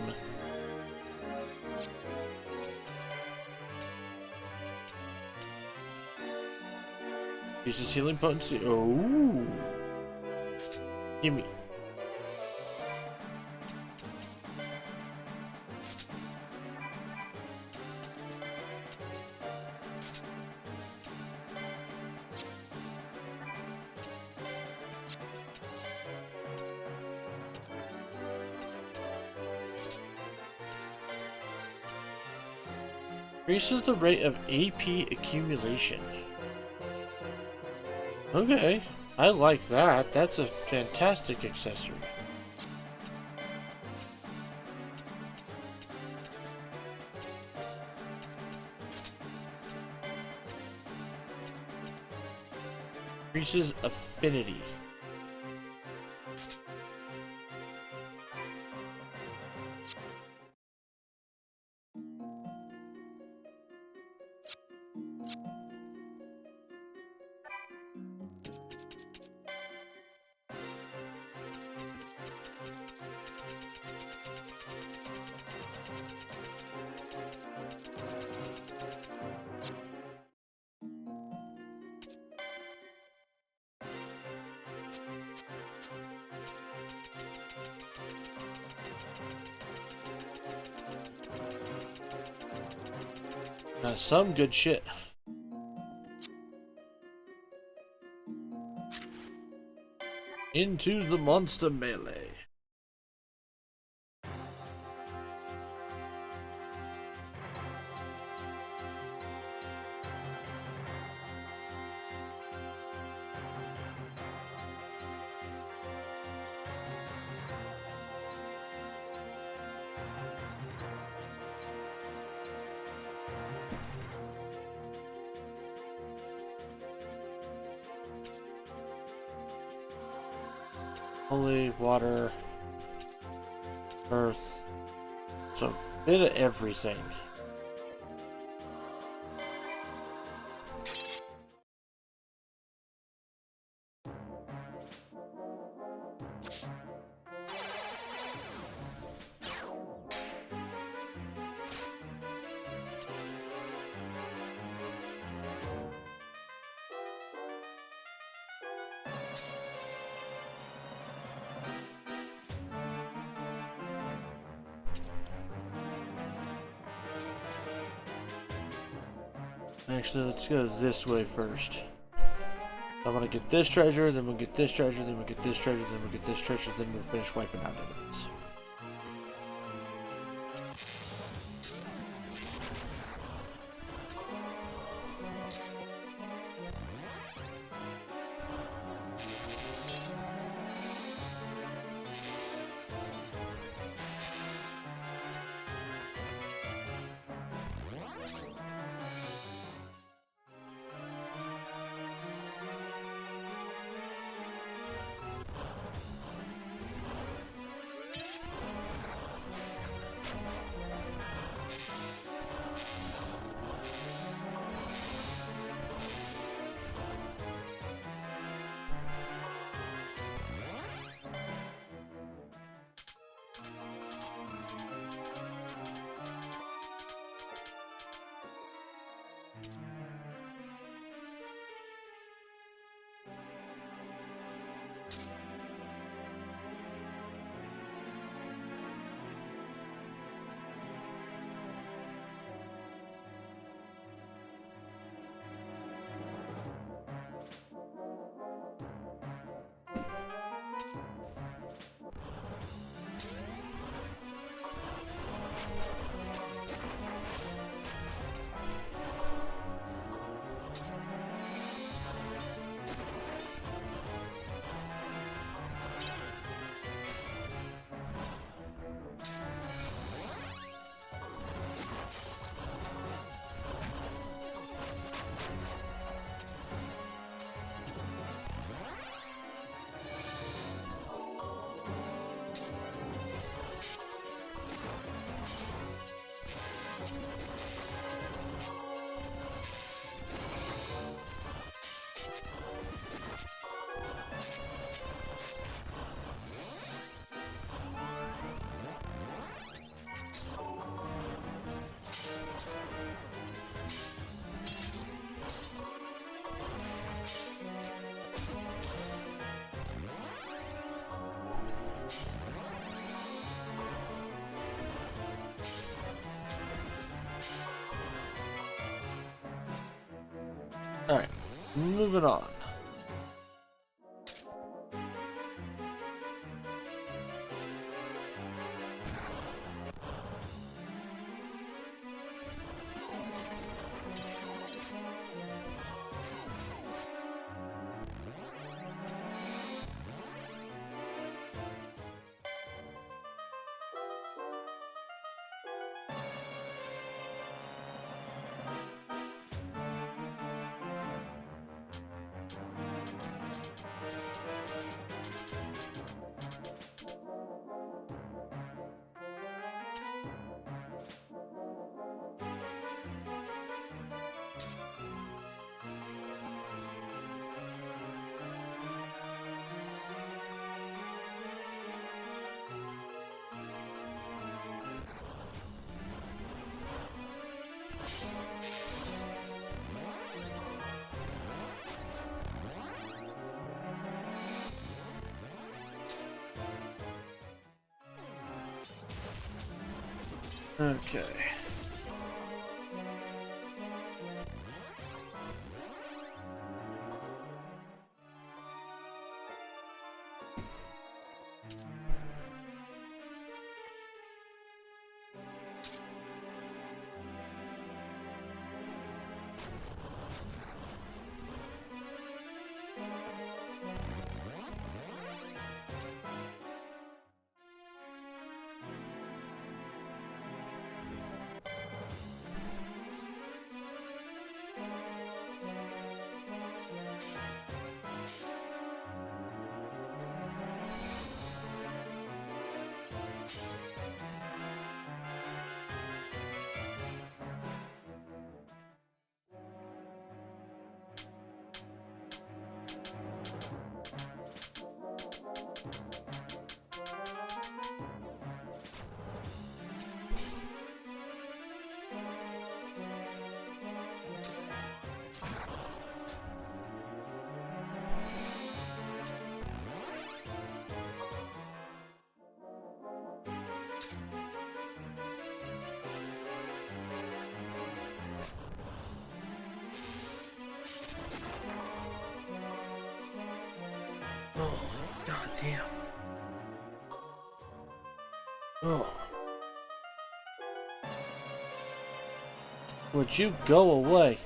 Uses healing potency. Oh. Gimme. Increases the rate of AP accumulation. Okay, I like that. That's a fantastic accessory. Increases affinity. Some good shit. Into the monster melee. Holy water, earth, so a bit of everything. Actually, let's go this way first. I want to get this treasure, then we'll get this treasure, then we'll get this treasure, then we'll get this treasure, then we'll finish wiping out enemies. Alright, moving on. Okay. Oh, god damn. Oh. Would you go away?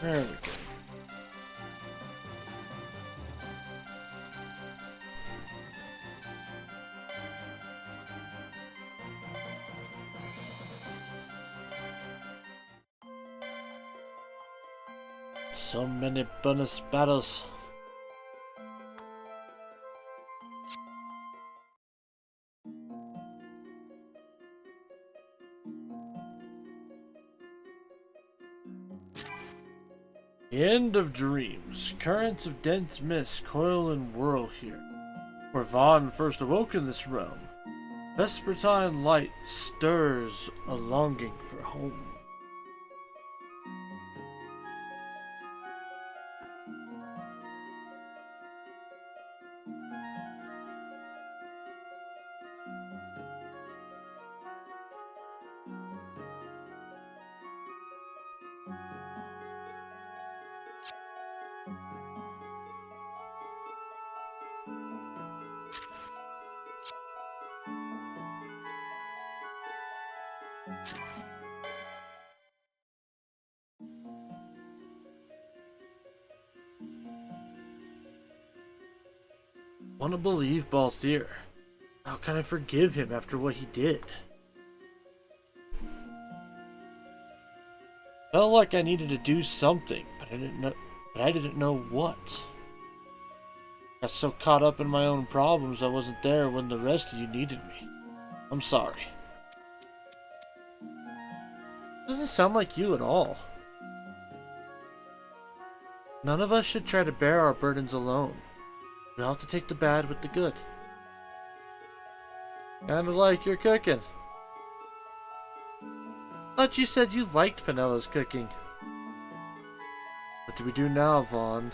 There we go. So many bonus battles. The end of dreams. Currents of dense mist coil and whirl here. Where Vaughn first awoke in this realm, vespertine light stirs a longing for home. want to believe Balthier. How can I forgive him after what he did? Felt like I needed to do something, but I didn't know what. Got so caught up in my own problems I wasn't there when the rest of you needed me. I'm sorry. Doesn't sound like you at all. None of us should try to bear our burdens alone. We have to take the bad with the good. Kinda like your cooking. Thought you said you liked Penella's cooking. What do we do now, Vaughn?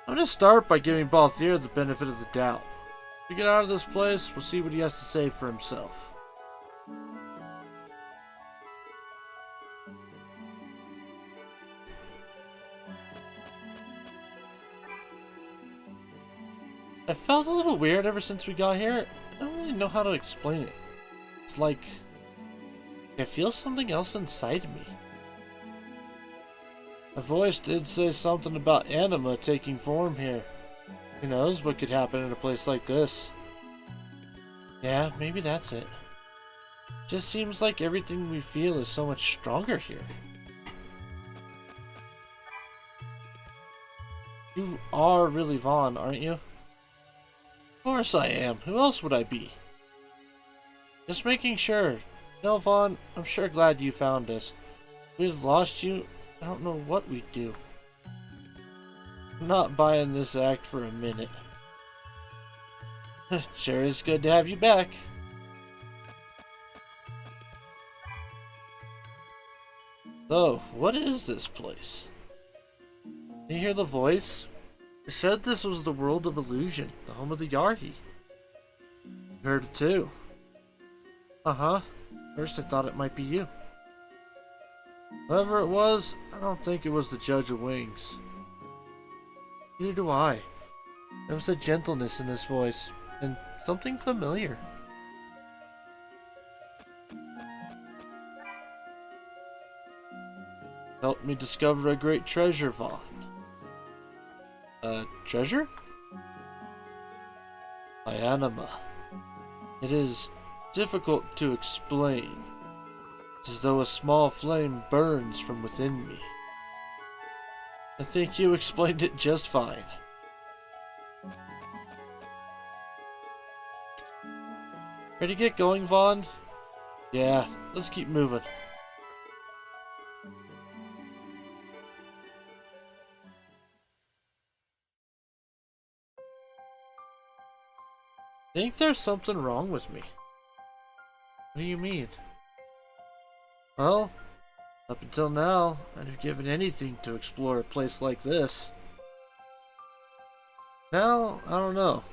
I'm gonna start by giving Balthier the benefit of the doubt. If we get out of this place, we'll see what he has to say for himself. I felt a little weird ever since we got here. I don't really know how to explain it. It's like I feel something else inside of me. My voice did say something about anima taking form here. Who knows what could happen in a place like this? Yeah, maybe that's it. Just seems like everything we feel is so much stronger here. You are really Vaughn, aren't you? Of course I am. Who else would I be? Just making sure. No, Vaughn, I'm sure glad you found us. If we'd lost you, I don't know what we'd do. I'm not buying this act for a minute. Sure is good to have you back. So, what is this place? Can you hear the voice? It said this was the world of illusion, the home of the Yarhi. You heard it too. Uh-huh. First I thought it might be you. Whoever it was, I don't think it was the Judge of Wings. Neither do I. There was a gentleness in his voice, and something familiar. Helped me discover a great treasure, Vaughn. Treasure? My anima. It is difficult to explain. It's as though a small flame burns from within me. I think you explained it just fine. Ready to get going, Vaughn? Yeah, let's keep moving. I think there's something wrong with me. What do you mean? Well, up until now, I'd have given anything to explore a place like this. Now, I don't know.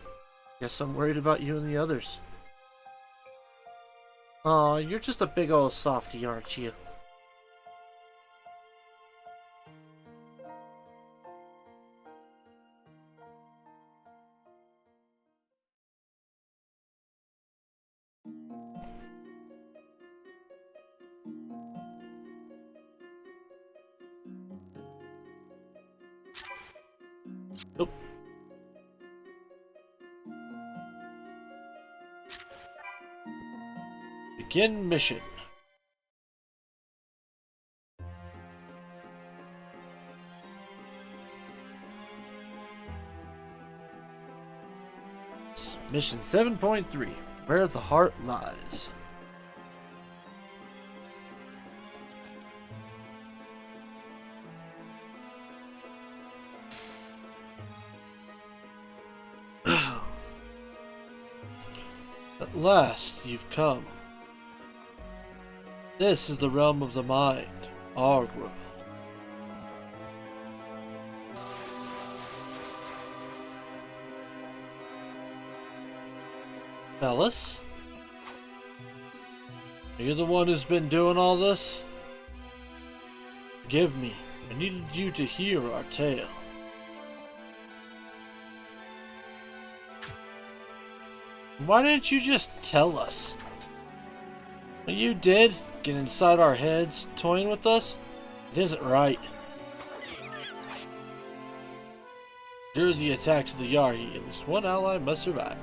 Guess I'm worried about you and the others. Aw, you're just a big old softy, aren't you? Nope. Begin mission. Mission 7.3. Where the heart lies. At last, you've come. This is the realm of the mind, our world. Bellis? Are you the one who's been doing all this? Forgive me, I needed you to hear our tale. Why didn't you just tell us? What you did, get inside our heads, toying with us, it isn't right. During the attacks of the Yahi, at least one ally must survive.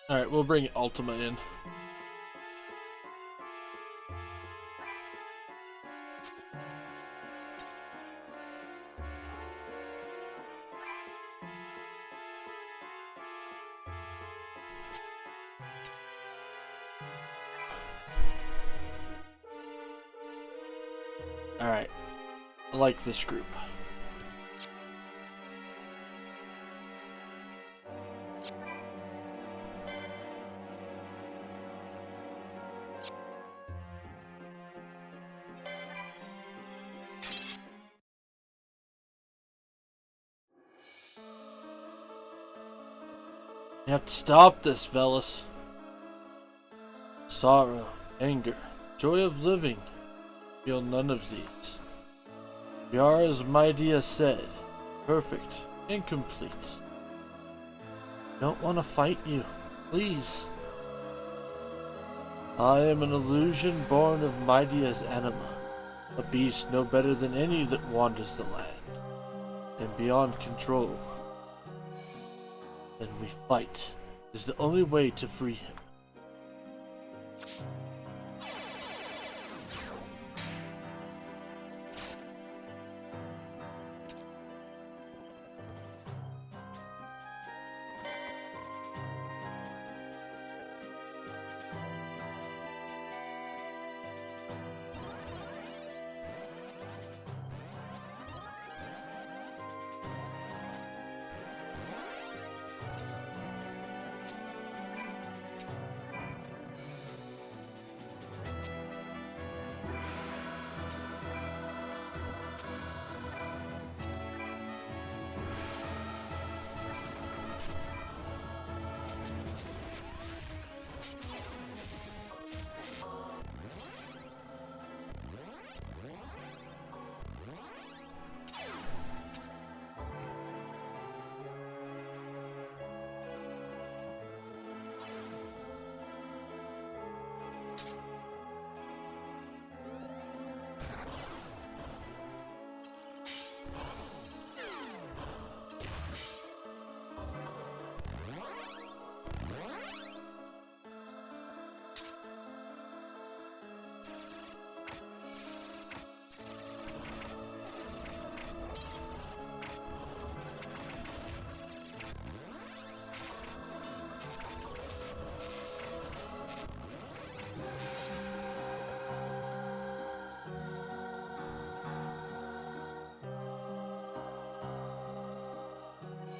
Alright, we'll bring Ultima in. Alright, I like this group. You have to stop this, Velis. Sorrow, anger, joy of living. Feel none of these. We are, as Mightia said, perfect, incomplete. Don't want to fight you, please. I am an illusion born of Mightia's anima, a beast no better than any that wanders the land, and beyond control. And we fight is the only way to free him.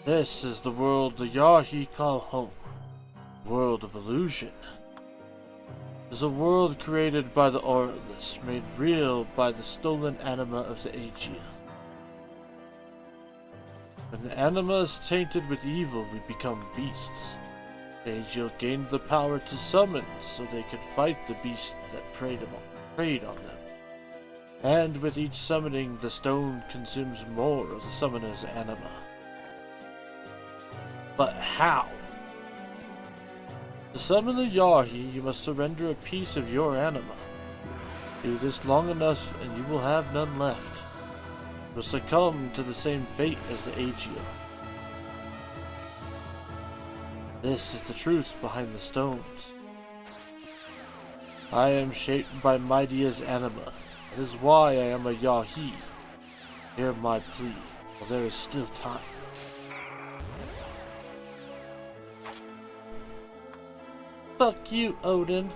This is the world the Yahi call home. World of illusion. It is a world created by the Auraless, made real by the stolen anima of the Aegea. When the anima is tainted with evil, we become beasts. The Aegea gained the power to summon so they could fight the beast that preyed on them. And with each summoning, the stone consumes more of the summoner's anima. But how? To summon the Yahi, you must surrender a piece of your anima. Do this long enough and you will have none left. You will succumb to the same fate as the Aegea. This is the truth behind the stones. I am shaped by Mightia's anima. That is why I am a Yahi. Hear my plea, while there is still time. Fuck you, Odin.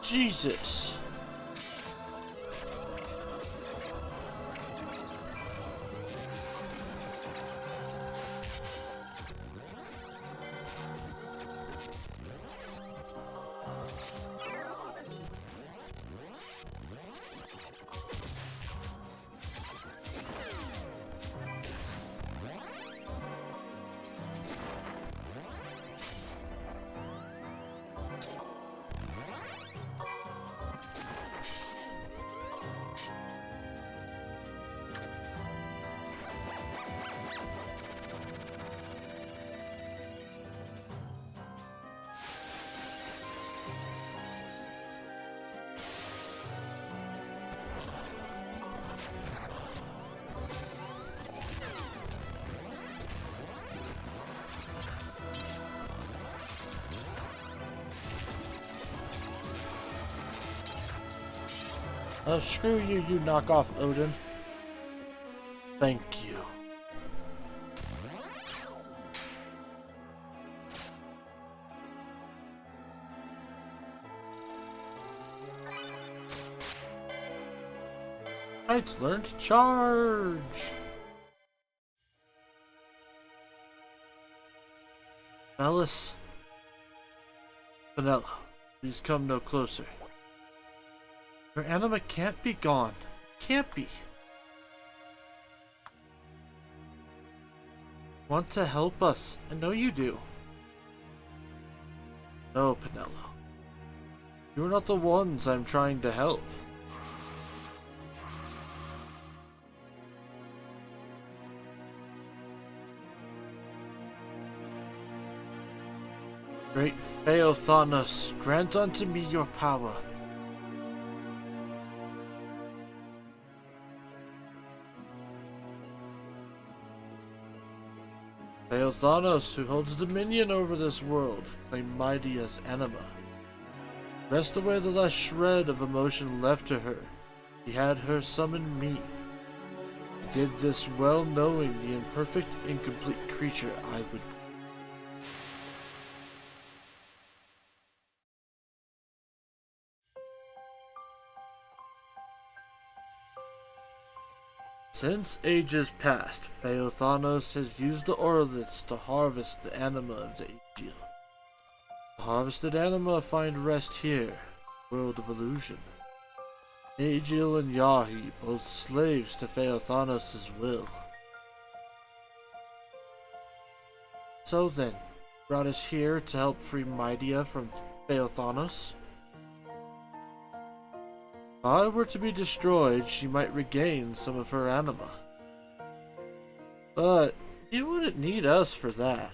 Jesus. Oh, screw you, you knockoff Odin. Thank you. Knights learn to charge! Alice. Vanilla, please come no closer. Your anima can't be gone. Can't be. Want to help us? I know you do. No, Penello. You're not the ones I'm trying to help. Great Phaothanos, grant unto me your power. Phaothanos, who holds dominion over this world, claimed Mightia's anima. Wrest away the last shred of emotion left to her. He had her summon me. He did this well knowing the imperfect, incomplete creature I would be. Since ages past, Phaothanos has used the Orliths to harvest the anima of the Aegeal. The harvested anima find rest here, world of illusion. Aegeal and Yahi, both slaves to Phaothanos' will. So then, brought us here to help free Mightia from Phaothanos? If I were to be destroyed, she might regain some of her anima. But you wouldn't need us for that.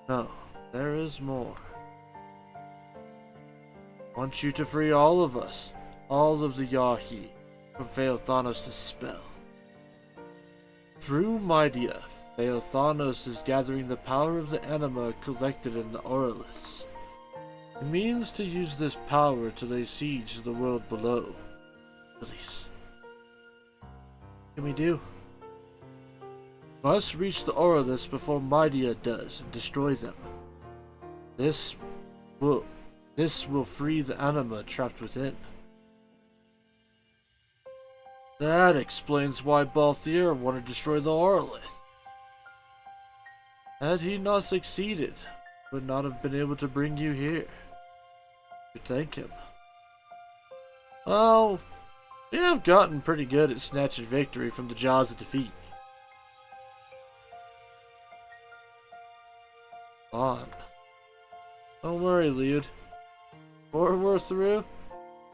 No, there is more. I want you to free all of us, all of the Yahi, from Phaothanos' spell. Through Mightia, Phaothanos is gathering the power of the anima collected in the Orliths. He means to use this power to lay siege to the world below. Release. What can we do? Must reach the Orliths before Mightia does and destroy them. This will free the anima trapped within. That explains why Balthier wanted to destroy the Orlith. Had he not succeeded, would not have been able to bring you here. You thank him. Well, we have gotten pretty good at snatching victory from the jaws of defeat. On. Don't worry, Lude. Before we're through,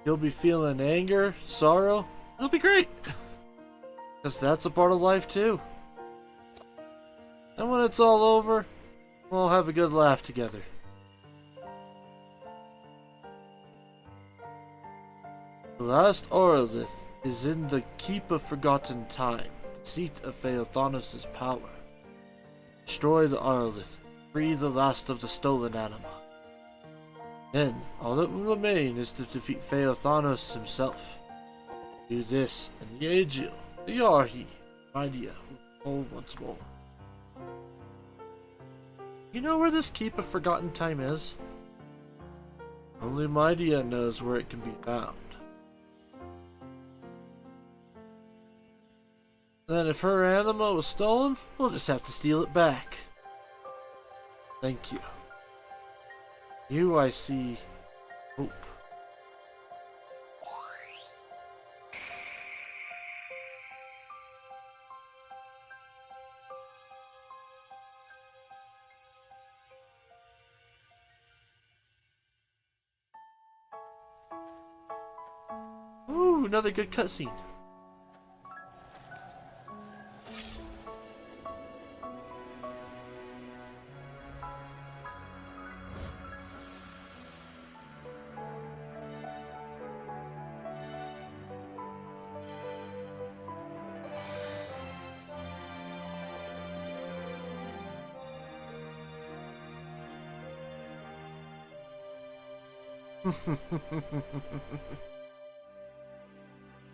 you'll be feeling anger, sorrow. It'll be great. Because that's a part of life too. And when it's all over, we'll have a good laugh together. The last Orlith is in the Keep of Forgotten Time, the seat of Phaothanos' power. Destroy the Orlith, free the last of the stolen anima. Then, all that will remain is to defeat Phaothanos himself. Do this, and the Aegeal, the Yahi, Mightia will hold once more. You know where this Keep of Forgotten Time is? Only Mightia knows where it can be found. Then if her anima was stolen, we'll just have to steal it back. Thank you. You, I see hope. Ooh, another good cutscene.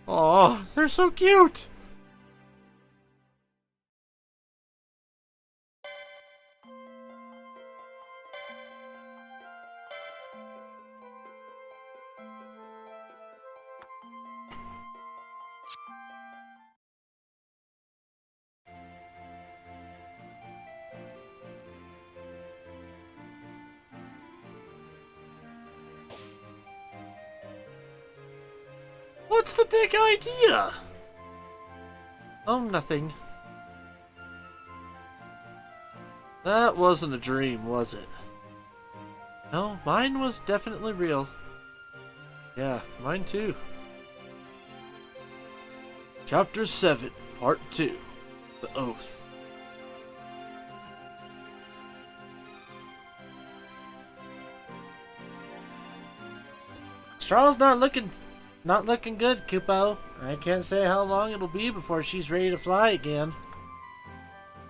Aw, they're so cute! What's the big idea? Oh, nothing. That wasn't a dream, was it? No, mine was definitely real. Yeah, mine too. Chapter 7, Part 2. The Oath. Straw's not looking good, Kupo. I can't say how long it'll be before she's ready to fly again.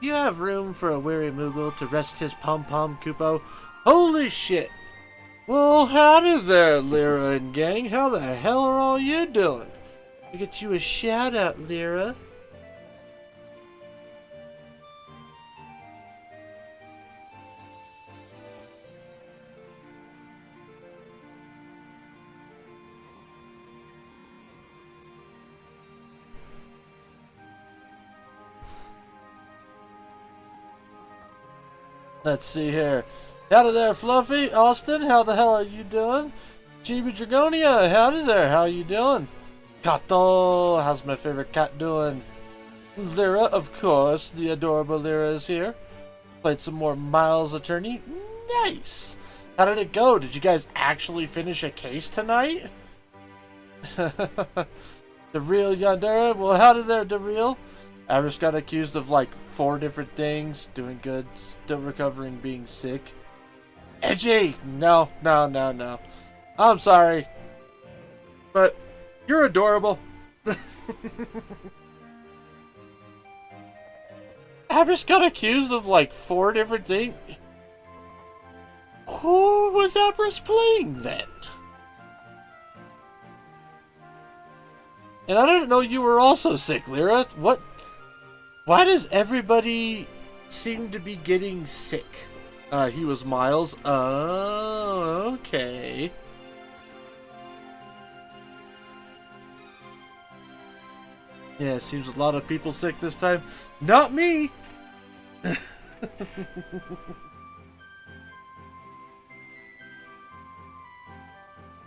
You have room for a weary Moogle to rest his pom-pom, Kupo. Holy shit! Well, howdy there, Lyra and gang. How the hell are all you doing? We get you a shout-out, Lyra. Let's see here. Howdy there, Fluffy. Austin, how the hell are you doing? Chibi Dragonia, howdy there. How you doing? Kato, how's my favorite cat doing? Lyra, of course. The adorable Lyra is here. Played some more Miles Attorney. Nice. How did it go? Did you guys actually finish a case tonight? The real Yandere. Well, howdy there, the real. I just got accused of like 4 different things. Doing good. Still recovering being sick. Edgy! No. I'm sorry. But you're adorable. I just got accused of like 4 different things. Who was Abras playing then? And I didn't know you were also sick, Lyra. What? Why does everybody seem to be getting sick? He was Miles. Oh, okay. Yeah, seems a lot of people sick this time. Not me! The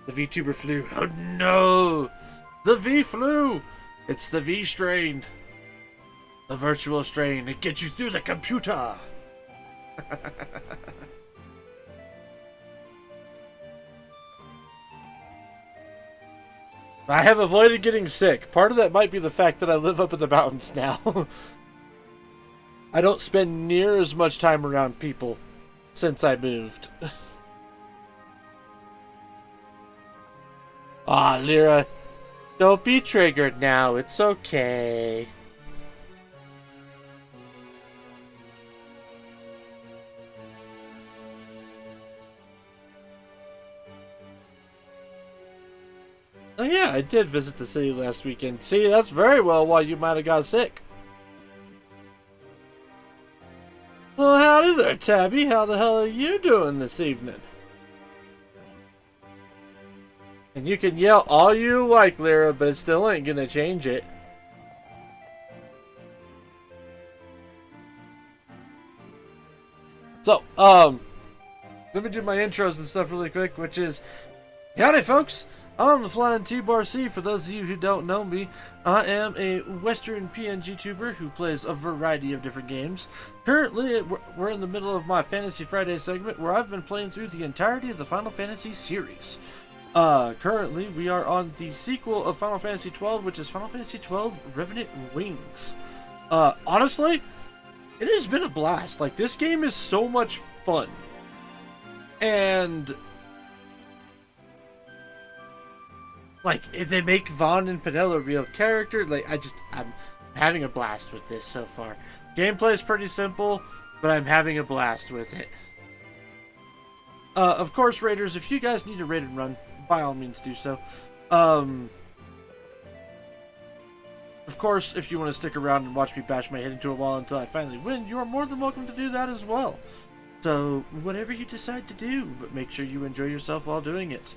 VTuber flu. Oh no! The V flu! It's the V strain. The virtual strain. It gets you through the computer! I have avoided getting sick. Part of that might be the fact that I live up in the mountains now. I don't spend near as much time around people since I moved. Ah, Lyra. Don't be triggered now. It's okay. Oh yeah, I did visit the city last weekend. See, that's very well why you might have got sick. Well, howdy there, Tabby. How the hell are you doing this evening? And you can yell all you like, Lyra, but it still ain't gonna change it. So, let me do my intros and stuff really quick, which is, howdy folks, I'm the Flying T-Bar C. For those of you who don't know me, I am a Western PNG tuber who plays a variety of different games. Currently, we're in the middle of my Fantasy Friday segment where I've been playing through the entirety of the Final Fantasy series. Currently, we are on the sequel of Final Fantasy XII, which is Final Fantasy XII Revenant Wings. Honestly, it has been a blast. Like, this game is so much fun. And, like, if they make Vaughn and Penelo a real character, like, I'm having a blast with this so far. Gameplay is pretty simple, but I'm having a blast with it. Of course, Raiders, if you guys need a raid and run, by all means do so. Of course, if you want to stick around and watch me bash my head into a wall until I finally win, you are more than welcome to do that as well. So, whatever you decide to do, but make sure you enjoy yourself while doing it.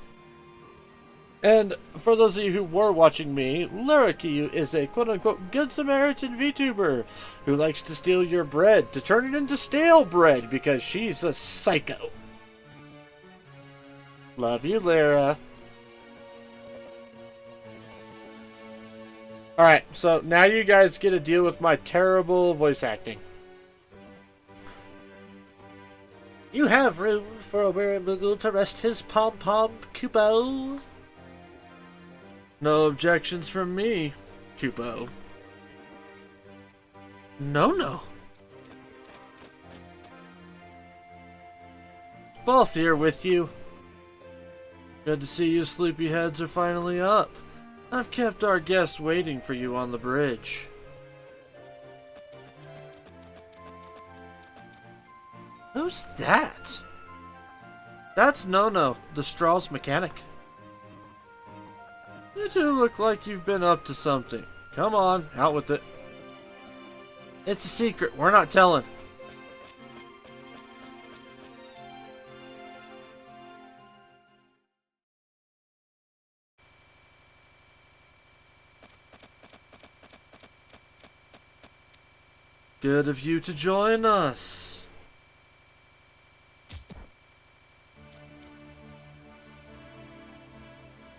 And for those of you who were watching me, Lyra is a quote-unquote Good Samaritan VTuber who likes to steal your bread to turn it into stale bread because she's a psycho. Love you, Lyra. Alright, so now you guys get to deal with my terrible voice acting. You have room for a Weremugle to rest his pom-pom, Kupo. No objections from me, Kupo. No. Both here with you. Good to see you sleepyheads are finally up. I've kept our guest waiting for you on the bridge. Who's that? That's No-No, the Strauss mechanic. You two look like you've been up to something. Come on, out with it. It's a secret, we're not telling. Good of you to join us.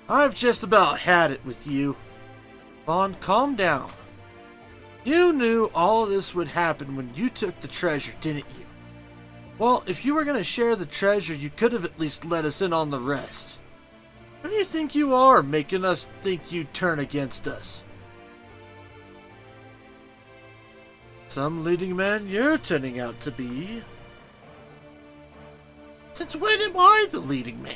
I've just about had it with you. Vaughn, calm down. You knew all of this would happen when you took the treasure, didn't you? Well, if you were going to share the treasure, you could have at least let us in on the rest. Who do you think you are, making us think you'd turn against us? Some leading man you're turning out to be. Since when am I the leading man?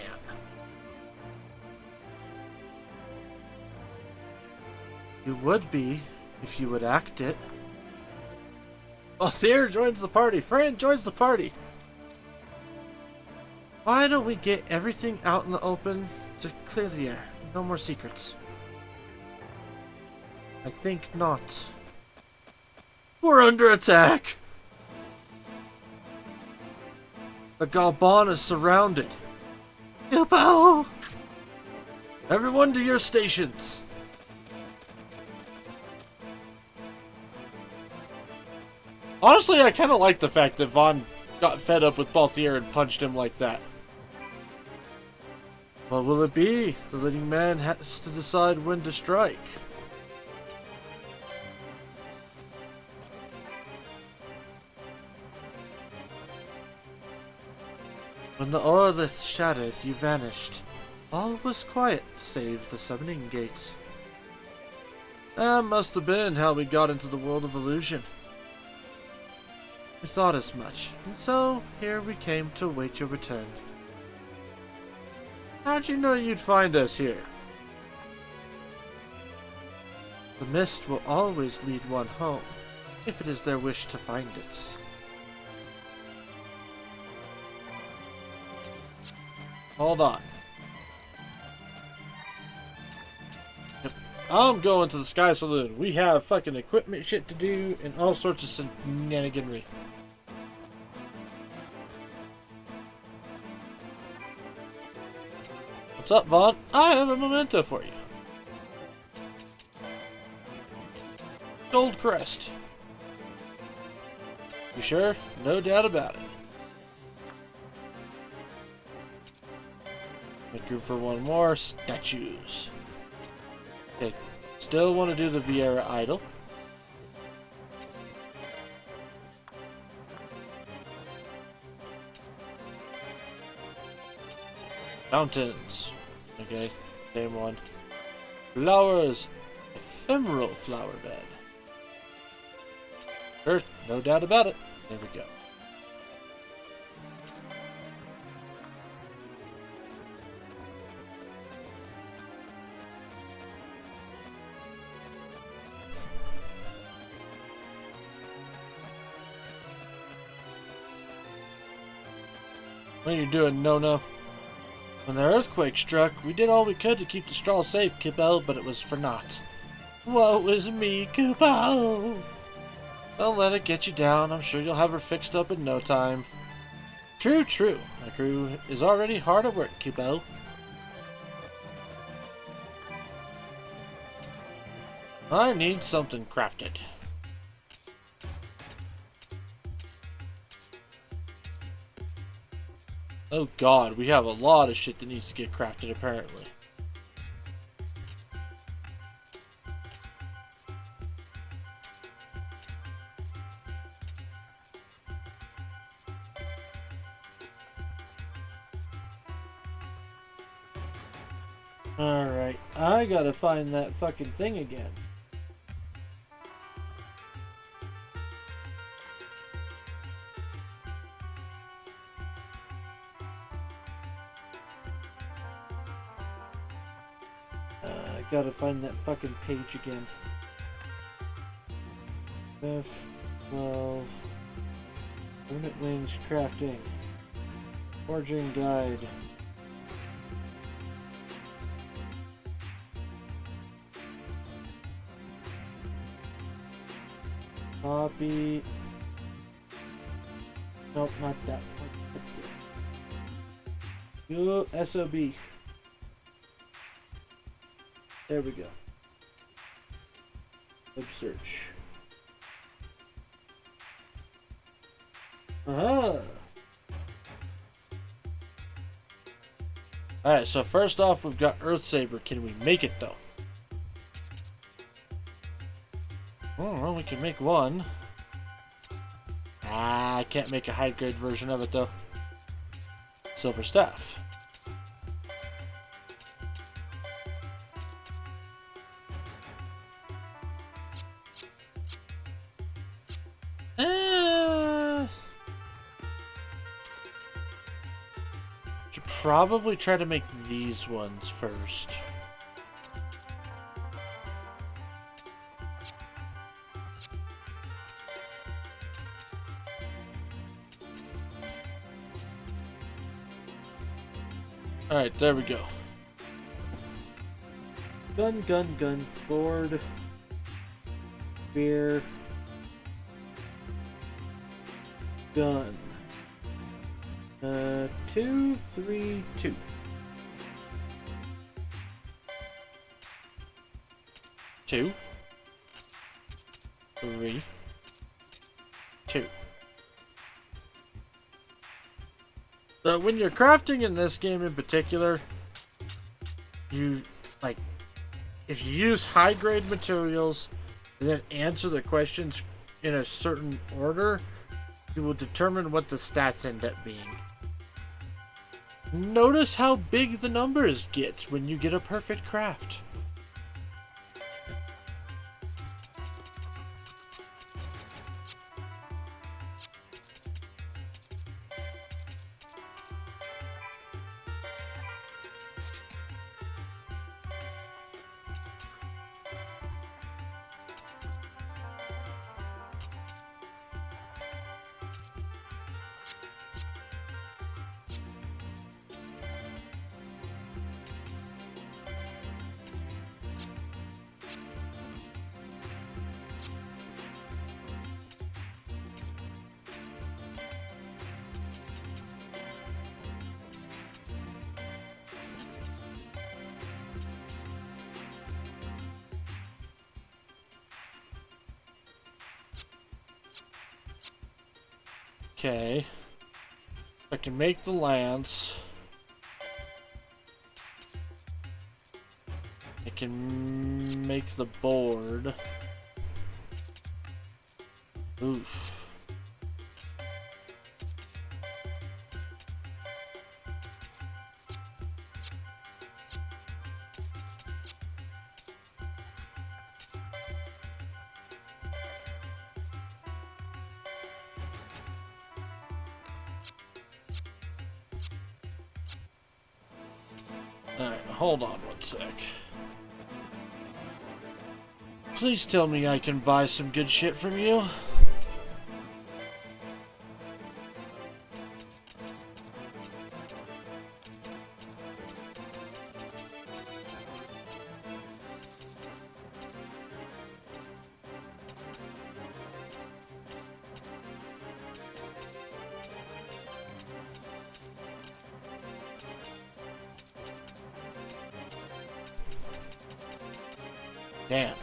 You would be, if you would act it. Althea joins the party. Fran joins the party. Why don't we get everything out in the open to clear the air? No more secrets. I think not. We're under attack! The Galban is surrounded. Kupo! Everyone to your stations! Honestly, I kind of like the fact that Vaughn got fed up with Balthier and punched him like that. What will it be? The leading man has to decide when to strike. When the Orlith shattered, you vanished. All was quiet, save the summoning gate. That must have been how we got into the world of illusion. We thought as much, and so here we came to await your return. How'd you know you'd find us here? The mist will always lead one home, if it is their wish to find it. Hold on. Yep. I'm going to the Sky Saloon. We have fucking equipment shit to do and all sorts of shenaniganry. What's up, Vaughn? I have a memento for you. Gold crest. You sure? No doubt about it. Make room for one more. Statues. Okay. Still want to do the Vieira idol. Fountains. Okay. Same one. Flowers. Ephemeral flower bed. Sure. No doubt about it. There we go. What are you doing, No-No? When the earthquake struck, we did all we could to keep the straw safe, Kippo, but it was for naught. Woe is me, Kippo! Don't let it get you down. I'm sure you'll have her fixed up in no time. True, true. My crew is already hard at work, Kippo. I need something crafted. Oh god, we have a lot of shit that needs to get crafted apparently. Alright, I gotta find that fucking thing again. Gotta find that fucking page again. F12. Unit range crafting. Forging guide. Copy. Nope, not that one. Go SOB. There we go. Web search. Alright, so first off, we've got Earth Saber. Can we make it though? Well, we can make one. I can't make a high grade version of it though. Silver Staff. Should probably try to make these ones first. Alright, there we go. Gun, board, spear, gun. 2, 3, 2. Two, 3, 2. So when you're crafting in this game in particular, you like if you use high grade materials and then answer the questions in a certain order, you will determine what the stats end up being. Notice how big the numbers get when you get a perfect craft. Okay. I can make the lance. I can make the board. Oof. Alright, hold on one sec. Please tell me I can buy some good shit from you. Damn.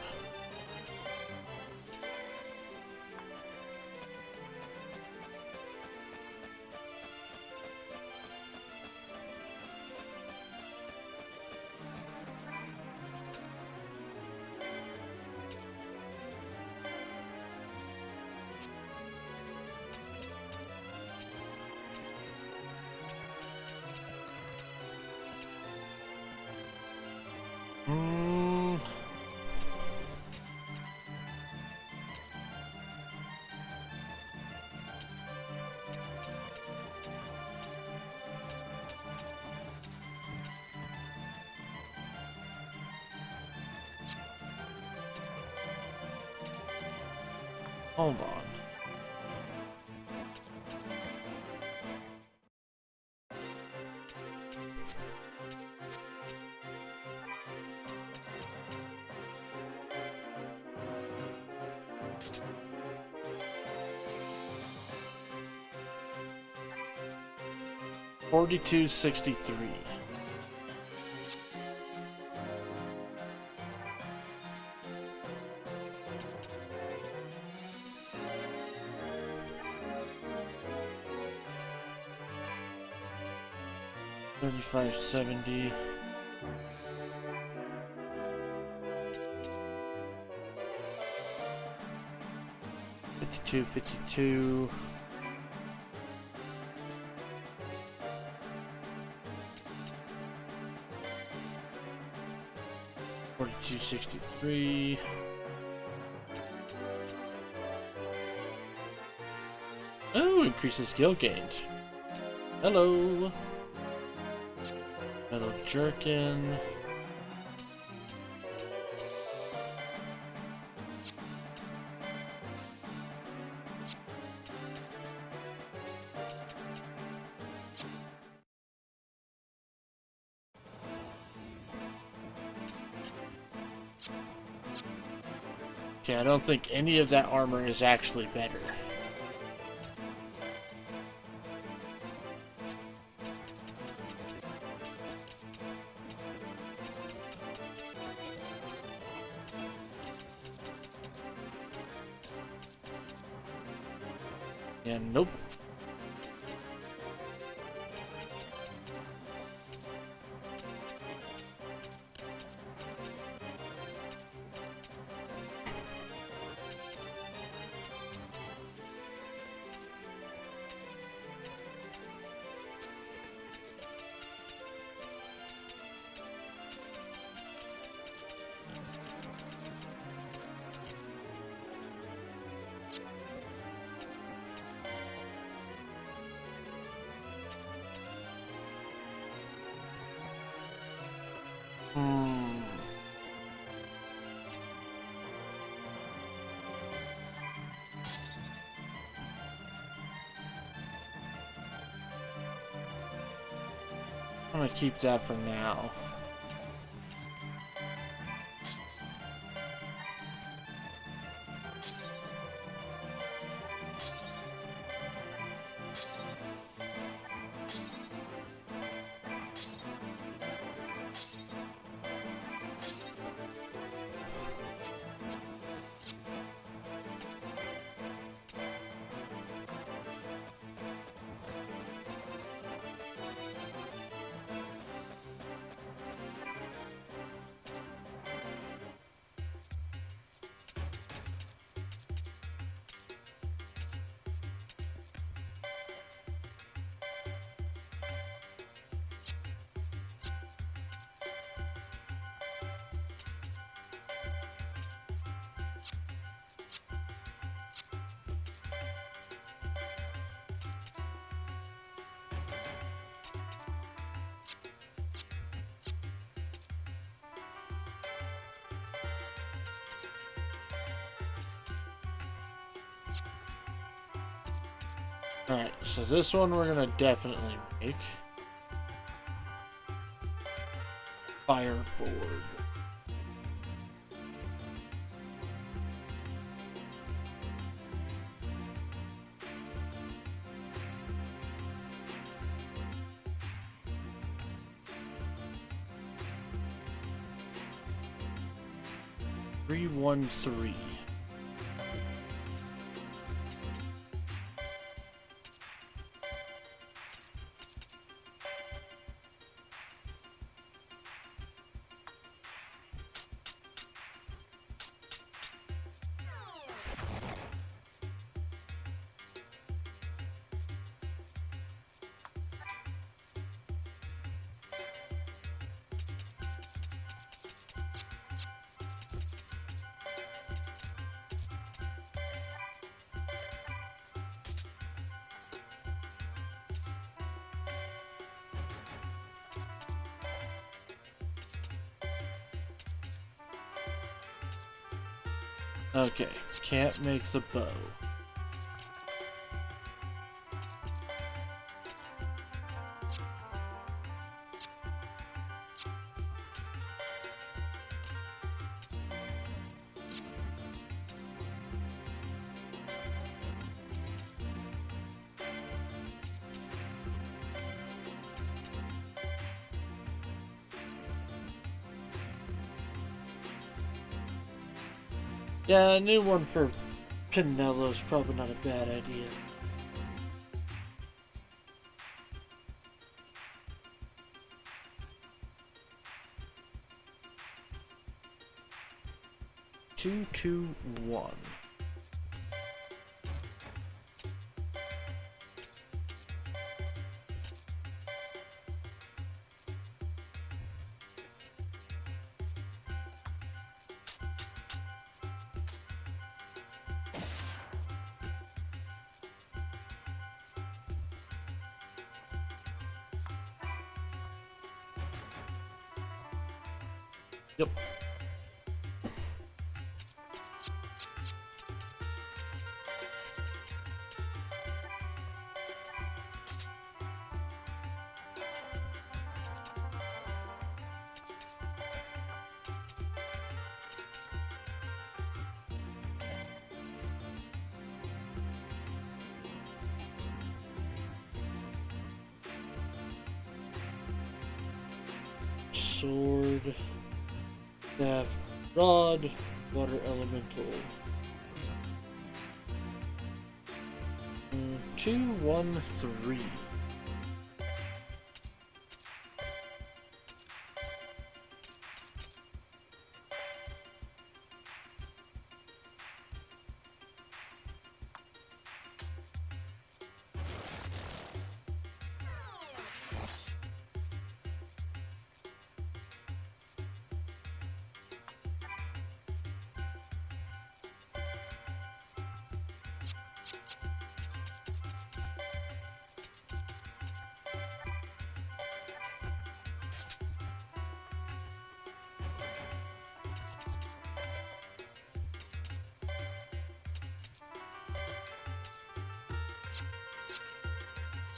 Hmm. Hold on. $42.63. $35.70. $52.52. $42.63. Oh, increases skill gained. Hello. Metal jerkin. Okay, I don't think any of that armor is actually better. Yeah, nope. I'm gonna keep that for now. Alright, so this one we're gonna definitely make. Fireboard. Three, 1, 3. Okay, can't make the bow. Yeah, a new one for Pinello's probably not a bad idea. Two, 2, 1. Yep. Sword, staff, rod, water elemental. 2, 1, 3.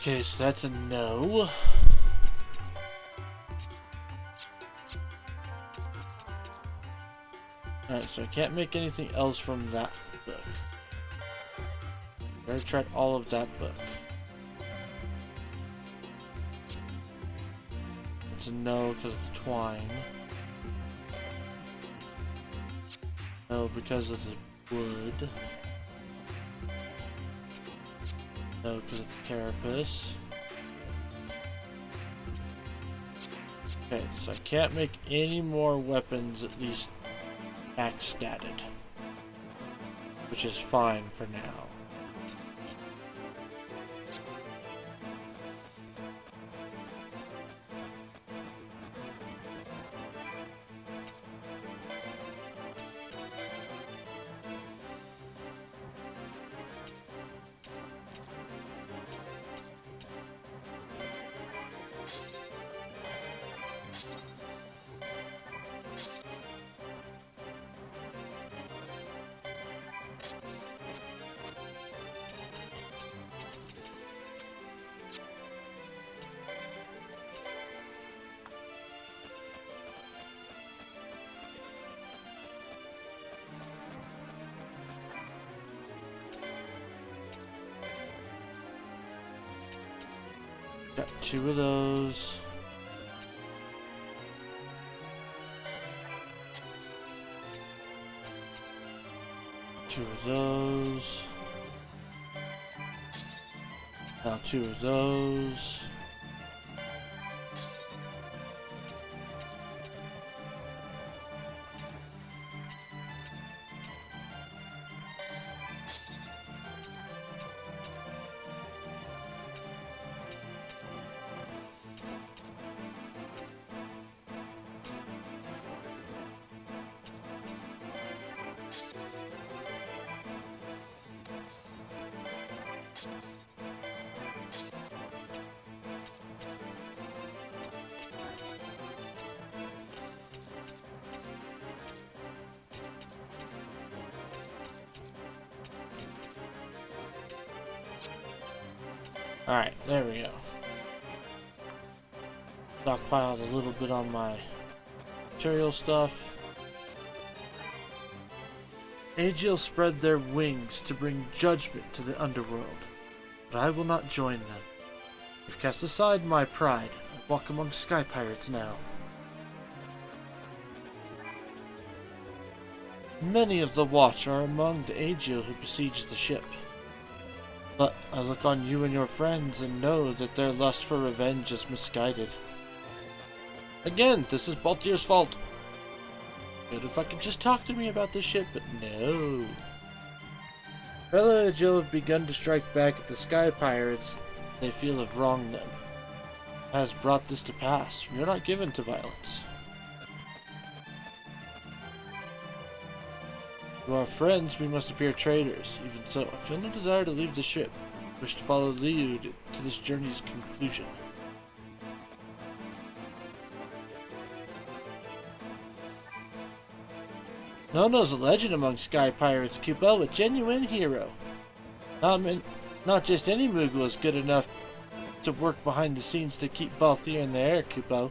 Okay, so that's a no. Alright, so I can't make anything else from that book. I already tried all of that book. It's a no because of the twine. No because of the wood. No because of the carapace. Okay, so I can't make any more weapons, at least max statted. Which is fine for now. Got 2 of those. Two of those. Now 2 of those. Alright, there we go. Stockpiled a little bit on my material stuff. Aegil spread their wings to bring judgment to the underworld, but I will not join them. I've cast aside my pride and walk among sky pirates now. Many of the watch are among the Aegil who besieges the ship. But I look on you and your friends and know that their lust for revenge is misguided. Again, this is Baltier's fault. Good if I could just talk to me about this ship, but no. Fellow Aegil have begun to strike back at the sky pirates they feel have wronged them. Has brought this to pass. We are not given to violence. To our friends, we must appear traitors. Even so, I feel no desire to leave the ship. I wish to follow Liu to this journey's conclusion. Nono's a legend among sky pirates, Kupo, a genuine hero. Not just any Moogle is good enough to work behind the scenes to keep Balthier in the air, Kupo.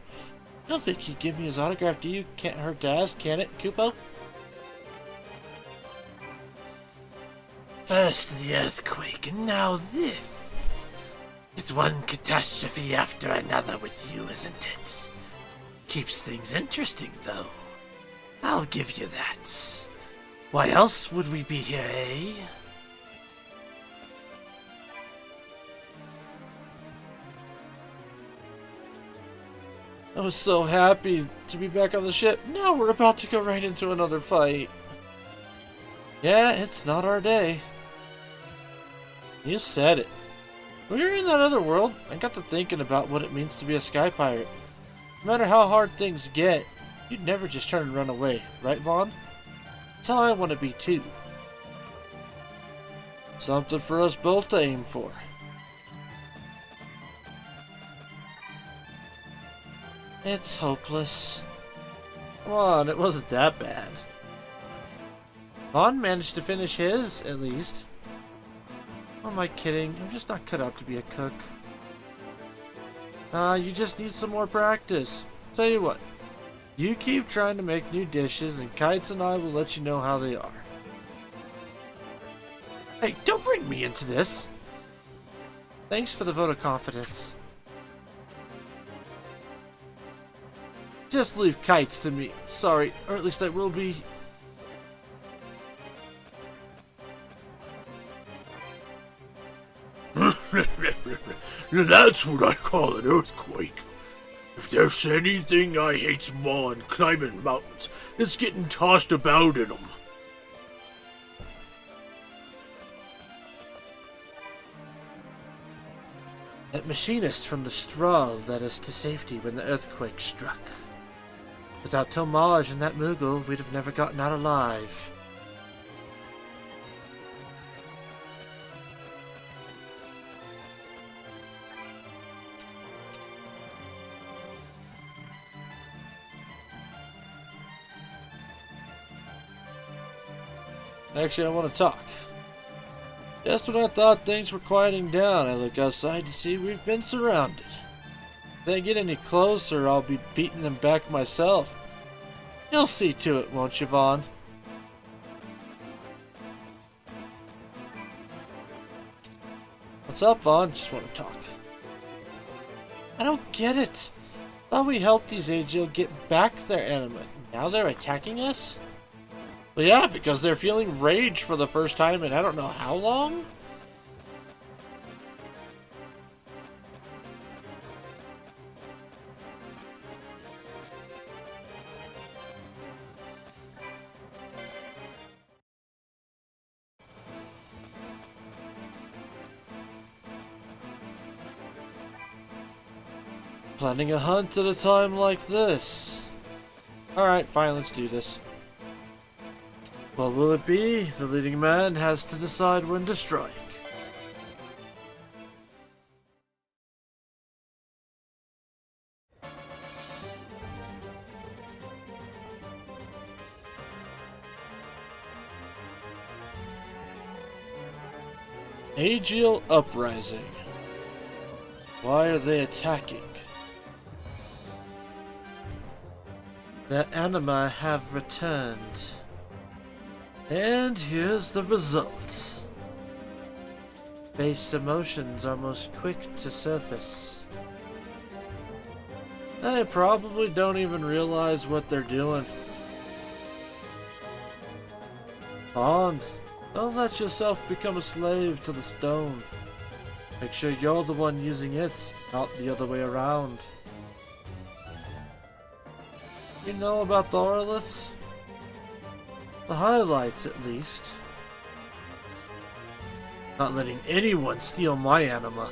I don't think he'd give me his autograph, do you? Can't hurt to ask, can it, Kupo? First the earthquake, and now this. It's one catastrophe after another with you, isn't it? Keeps things interesting, though. I'll give you that. Why else would we be here, eh? I was so happy to be back on the ship. Now we're about to go right into another fight. Yeah, it's not our day. You said it. When we were in that other world, I got to thinking about what it means to be a sky pirate. No matter how hard things get, you'd never just turn and run away, right, Vaughn? That's how I want to be too. Something for us both to aim for. It's hopeless. Come on, it wasn't that bad. Vaughn managed to finish his, at least. Or am I kidding? I'm just not cut out to be a cook. You just need some more practice. Tell you what, you keep trying to make new dishes and Kites and I will let you know how they are. Hey, don't bring me into this! Thanks for the vote of confidence. Just leave Kites to me. Sorry, or at least I will be. That's what I call an earthquake. If there's anything I hate's more than climbing mountains, it's getting tossed about in them. That machinist from the straw led us to safety when the earthquake struck. Without Tomaj and that Moogle, we'd have never gotten out alive. Actually, I want to talk. Just when I thought things were quieting down, I look outside to see we've been surrounded. If they get any closer, I'll be beating them back myself. You'll see to it, won't you, Vaughn? What's up, Vaughn? Just want to talk. I don't get it. Thought we helped these AGL get back their anima. Now they're attacking us? Well, yeah, because they're feeling rage for the first time in I don't know how long? Planning a hunt at a time like this. Alright, fine, let's do this. What will it be? The leading man has to decide when to strike. Aegeal Uprising. Why are they attacking? The anima have returned. And here's the result. Base emotions are most quick to surface. They probably don't even realize what they're doing. On. Don't let yourself become a slave to the stone. Make sure you're the one using it, not the other way around. You know about the Orliths? The highlights, at least. Not letting anyone steal my anima.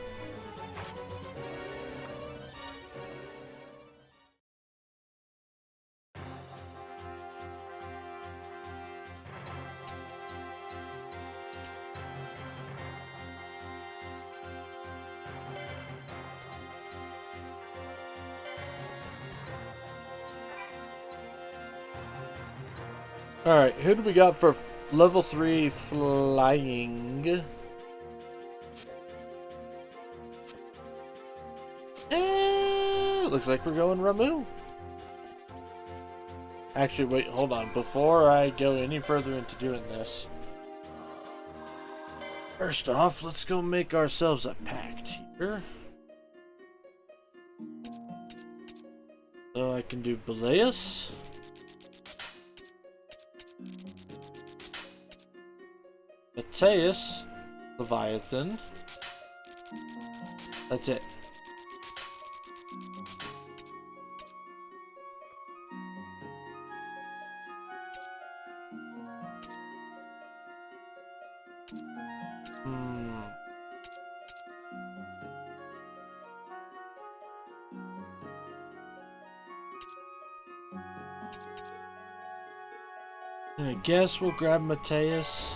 Alright, who do we got for level 3 flying? Looks like we're going Ramu. Actually, wait, hold on. Before I go any further into doing this, first off, let's go make ourselves a pact here. So I can do Beleus. Mateus, Leviathan. That's it. I guess we'll grab Mateus.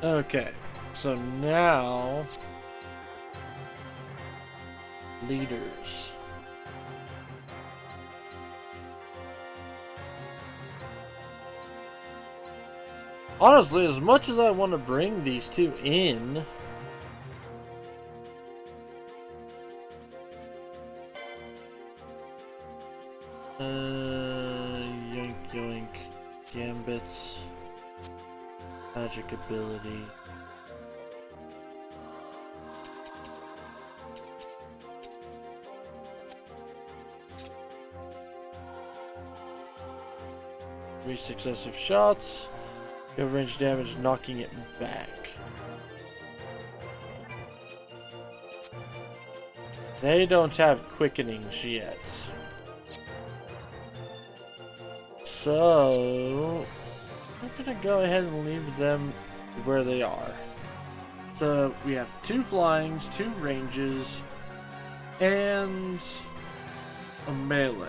Okay, so now leaders. Honestly, as much as I want to bring these two in, yoink yoink, gambits, magic ability. Three successive shots. You have range damage, knocking it back. They don't have quickenings yet. So I'm gonna go ahead and leave them where they are. So we have 2 flyings, 2 ranges, and a melee.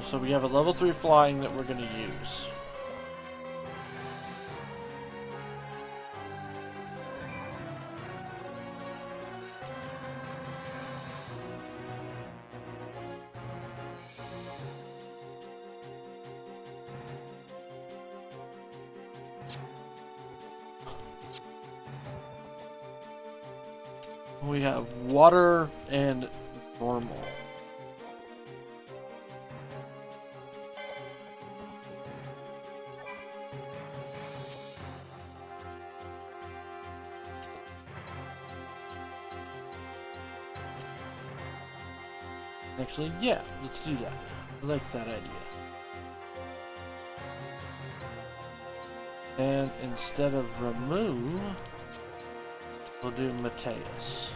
So we have a level 3 flying that we're going to use. We have water and normal. Actually, yeah, let's do that. I like that idea. And instead of remove, we'll do Mateus.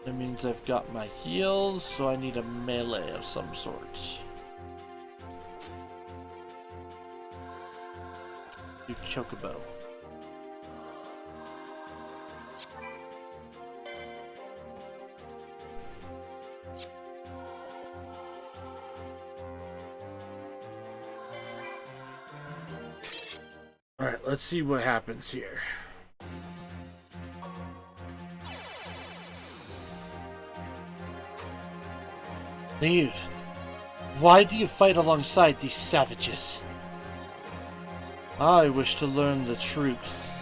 That means I've got my heals, so I need a melee of some sort. Do Chocobo. Alright, let's see what happens here. Dude, why do you fight alongside these savages? I wish to learn the truth.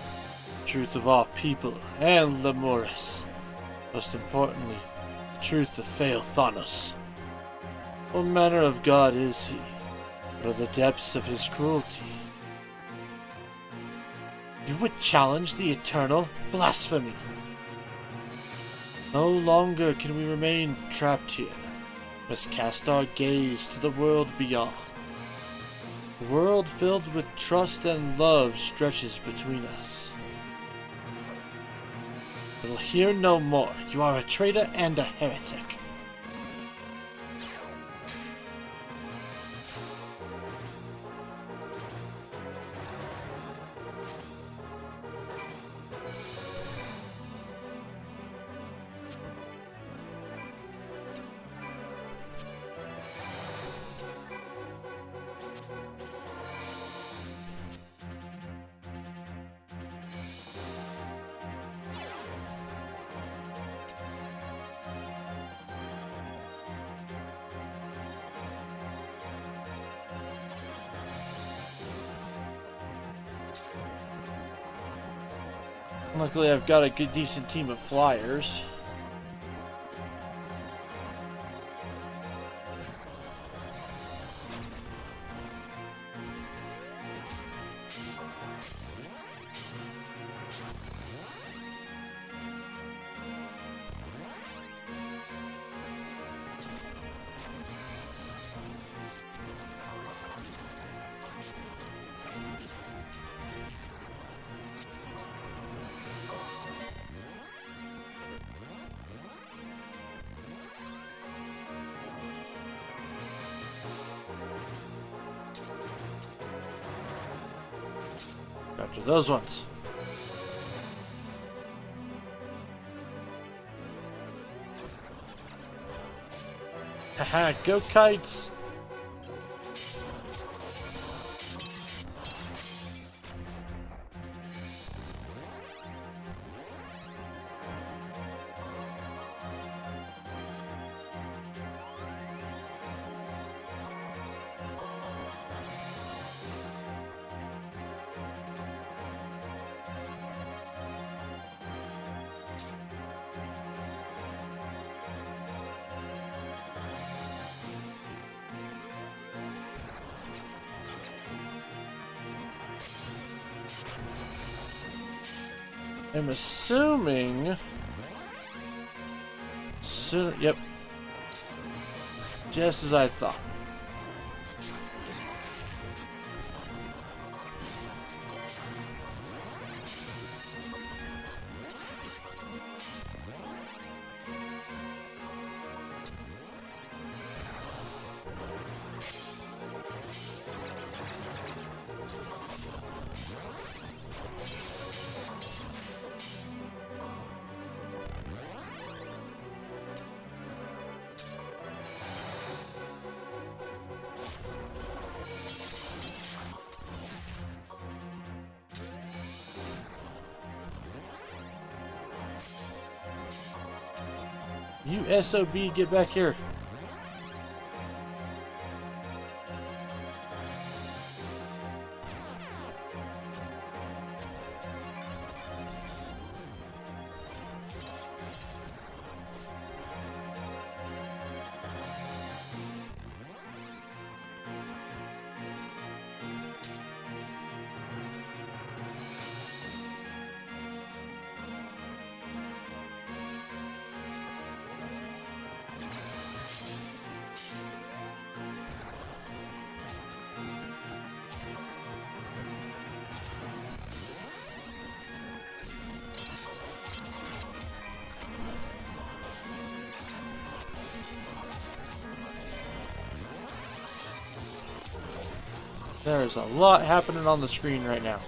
The truth of our people and Lemuris. Most importantly, the truth of Fail Thanos. What manner of god is he? What are the depths of his cruelty? You would challenge the eternal blasphemy. No longer can we remain trapped here. We must cast our gaze to the world beyond. A world filled with trust and love stretches between us. I will hear no more. You are a traitor and a heretic. Luckily, I've got a good, decent team of flyers. After those ones. Haha, go kites! I'm assuming... Yep. Just as I thought. You SOB, get back here. There's a lot happening on the screen right now.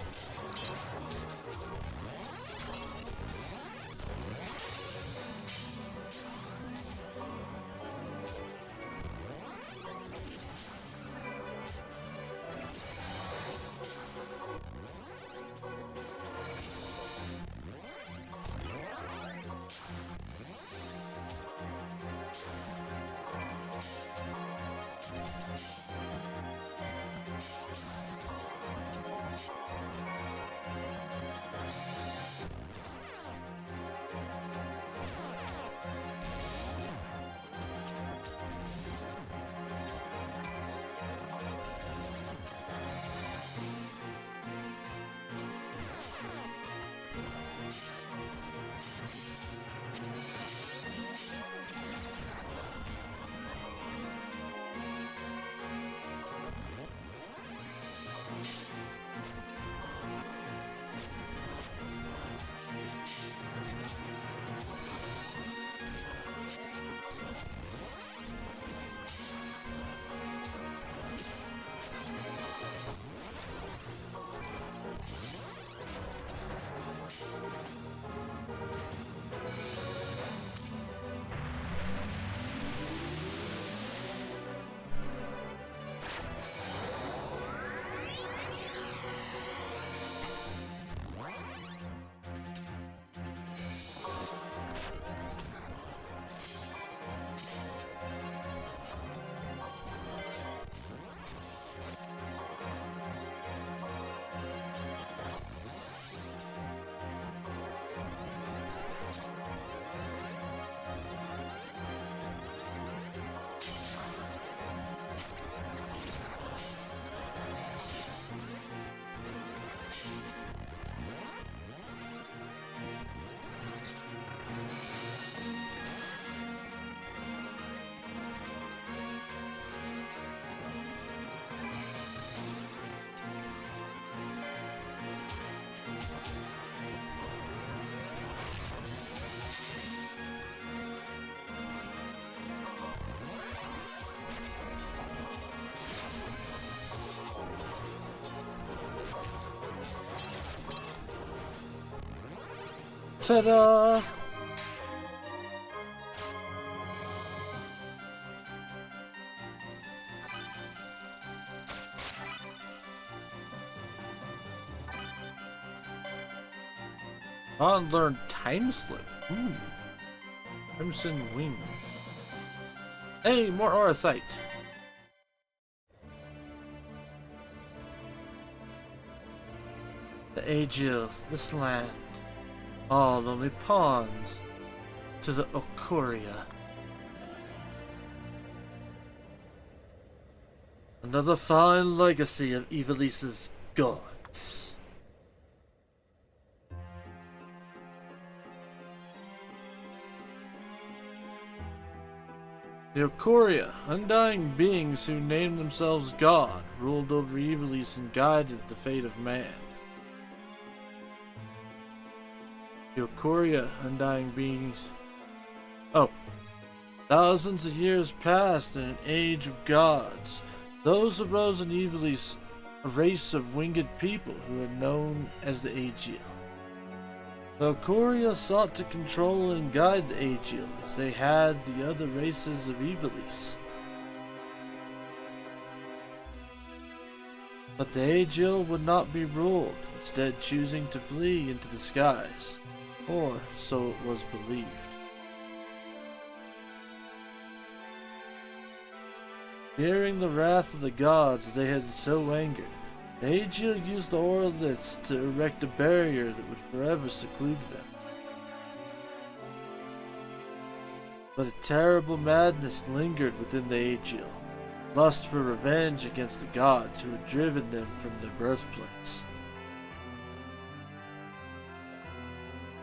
Ta-da! Unlearned time slip. Ooh. Crimson wing. Hey, more aura sight. The Aegil, this land. All only pawns to the Ocoria. Another fine legacy of Ivalice's gods. The Ocoria, undying beings who named themselves God, ruled over Ivalice and guided the fate of man. The Ocoria, undying beings. Oh. Thousands of years passed in an age of gods. Those arose in Ivalice, a race of winged people who are known as the Aegil. The Ocoria sought to control and guide the Aegil as they had the other races of Ivalice. But the Aegil would not be ruled, instead choosing to flee into the skies. Or so it was believed. Fearing the wrath of the gods they had so angered, the Aegil used the Auralists to erect a barrier that would forever seclude them. But a terrible madness lingered within the Aegil, lust for revenge against the gods who had driven them from their birthplace.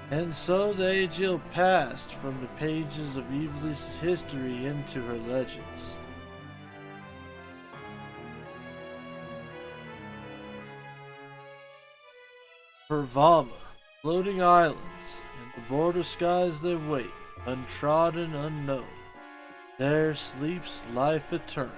And so the Aegil passed from the pages of Ivalice's history into her legends. For Valma, floating islands, and the border skies they wait, untrodden, unknown. There sleeps life eternal.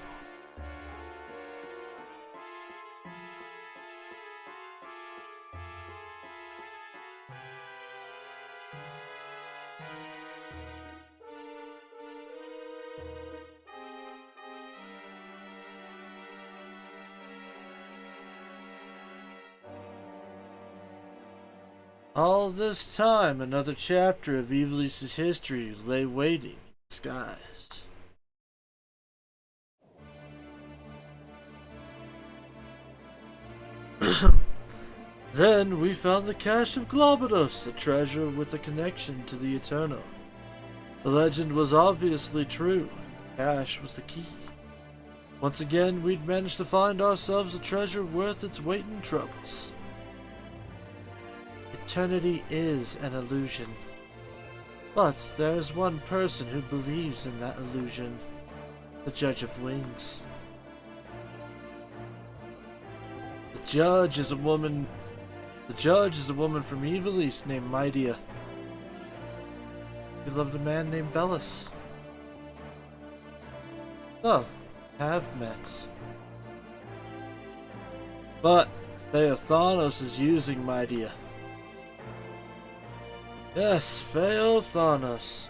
All this time, another chapter of Evilise' history lay waiting in the skies. Then we found the cache of Globados, a treasure with a connection to the Eternal. The legend was obviously true, and the cache was the key. Once again, we'd managed to find ourselves a treasure worth its weight in troubles. Eternity is an illusion. But there is one person who believes in that illusion. The Judge of Wings. The judge is a woman from Evilise named Mydia. We loved a man named Velis. So, have met. But Theothanos is using Mydia. Yes, Theothanos.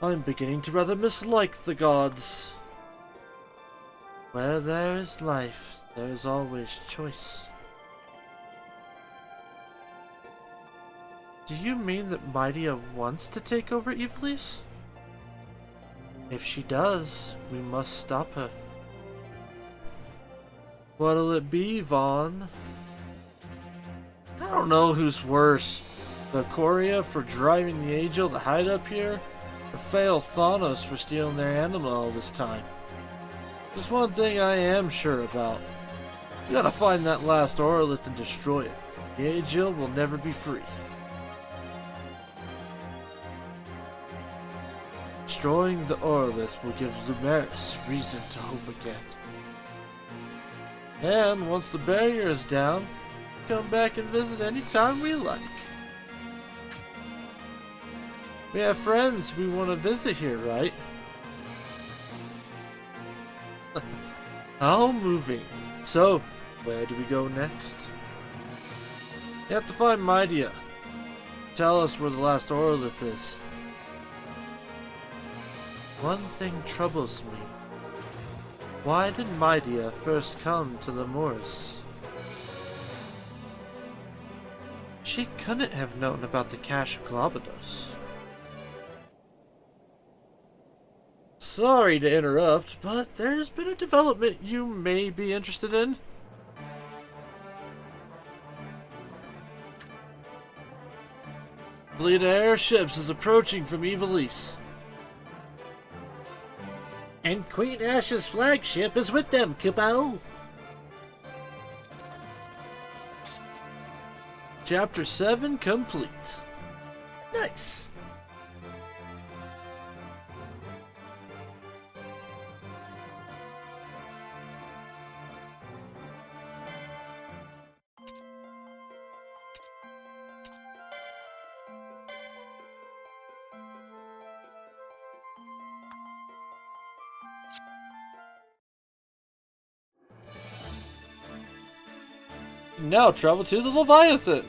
I'm beginning to rather mislike the gods. Where there is life, there is always choice. Do you mean that Mydia wants to take over Evilise? If she does, we must stop her. What'll it be, Vaughn? I don't know who's worse. The Coria for driving the Angel to hide up here, or Theothanos for stealing their animal all this time. There's one thing I am sure about. We gotta find that last Orlith and destroy it. The Angel will never be free. Destroying the Orlith will give Lumeris reason to hope again. And once the barrier is down, come back and visit anytime we like. We have friends we want to visit here, right? How moving. So, where do we go next? You have to find Mydia. Tell us where the last Orlith is. One thing troubles me. Why did Mydia first come to Lemuris? She couldn't have known about the cache of Globados. Sorry to interrupt, but there's been a development you may be interested in. Fleet of airships is approaching from Evilise. And Queen Ash's flagship is with them, Kibble. Chapter 7 complete. Nice. Now travel to the Leviathan.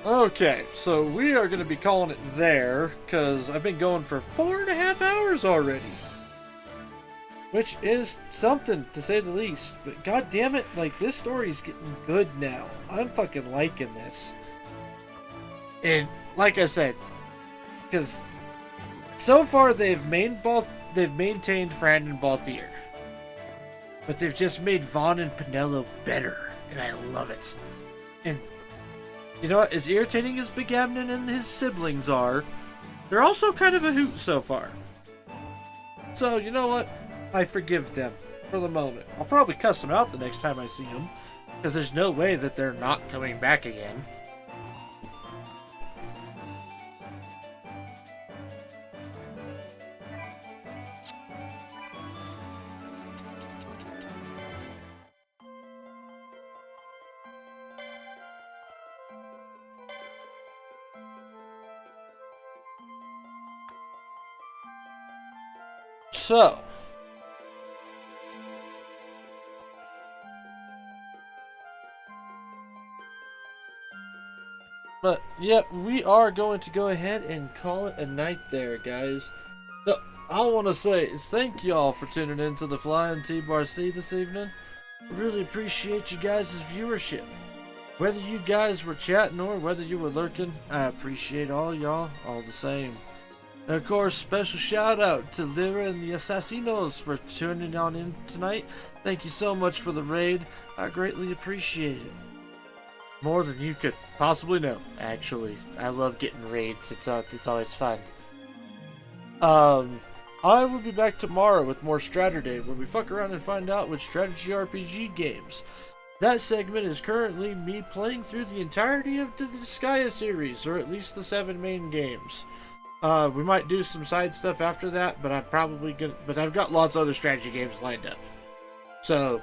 Okay, so we are going to be calling it there, because I've been going for 4.5 hours already. Which is something, to say the least. But god damn it, like, this story's getting good now. I'm fucking liking this. And, like I said, because so far they've maintained Fran and Balthier. But they've just made Vaughn and Pinello better, and I love it. And you know what? As irritating as Big Abnon and his siblings are, they're also kind of a hoot so far. So, you know what? I forgive them for the moment. I'll probably cuss them out the next time I see them, because there's no way that they're not coming back again. So, But yep, we are going to go ahead and call it a night there, guys. So I want to say thank y'all for tuning in to the Flying T-Bar C this evening. I really appreciate you guys' viewership. Whether you guys were chatting or whether you were lurking, I appreciate all y'all all the same. And of course, special shout out to Lyra and the Assassinos for tuning on in tonight. Thank you so much for the raid. I greatly appreciate it. More than you could possibly know, actually. I love getting raids. It's always fun. I will be back tomorrow with more Straturday, where we fuck around and find out which strategy RPG games. That segment is currently me playing through the entirety of the Disgaea series, or at least the 7 main games. We might do some side stuff after that, but I've got lots of other strategy games lined up. So,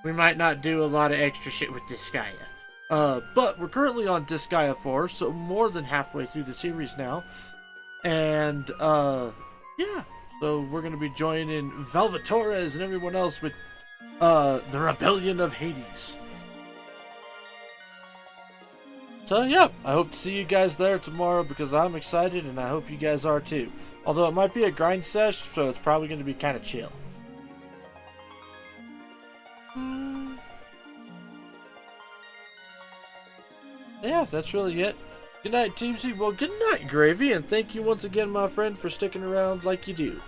we might not do a lot of extra shit with Disgaea. But we're currently on Disgaea 4, so more than halfway through the series now. And, yeah. So we're going to be joining Valvatores and everyone else with, the Rebellion of Hades. So, yeah, I hope to see you guys there tomorrow because I'm excited and I hope you guys are too. Although it might be a grind sesh, so it's probably going to be kind of chill. Yeah, that's really it. Good night, Teamsy. Well, good night, Gravy, and thank you once again, my friend, for sticking around like you do.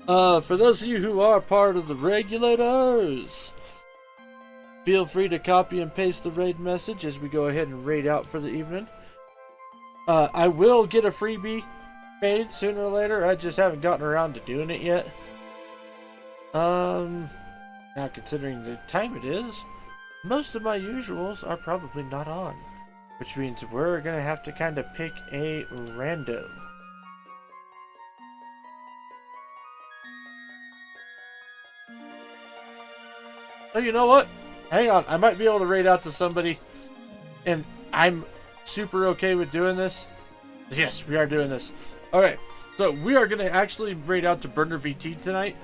For those of you who are part of the regulators, feel free to copy and paste the raid message as we go ahead and raid out for the evening. I will get a freebie paid sooner or later. I just haven't gotten around to doing it yet. Now considering the time it is, most of my usuals are probably not on. Which means we're going to have to kind of pick a rando. Oh, you know what? Hang on. I might be able to raid out to somebody. And I'm super okay with doing this. Yes, we are doing this. Okay. So we are going to actually raid out to Burner VT tonight.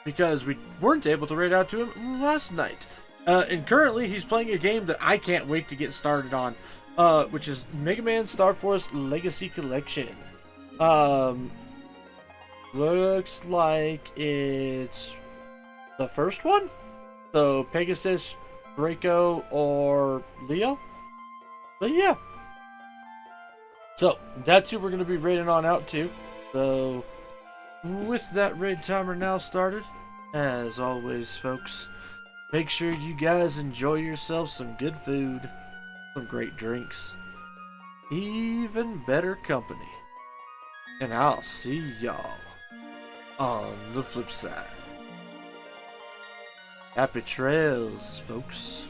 Because we weren't able to raid out to him last night. And currently he's playing a game that I can't wait to get started on, which is Mega Man Star Force Legacy Collection. Looks like it's the first one? So Pegasus, Draco, or Leo? But yeah. So that's who we're going to be raiding on out to. So with that raid timer now started, as always, folks, make sure you guys enjoy yourselves some good food, some great drinks, even better company. And I'll see y'all on the flip side. Happy trails, folks.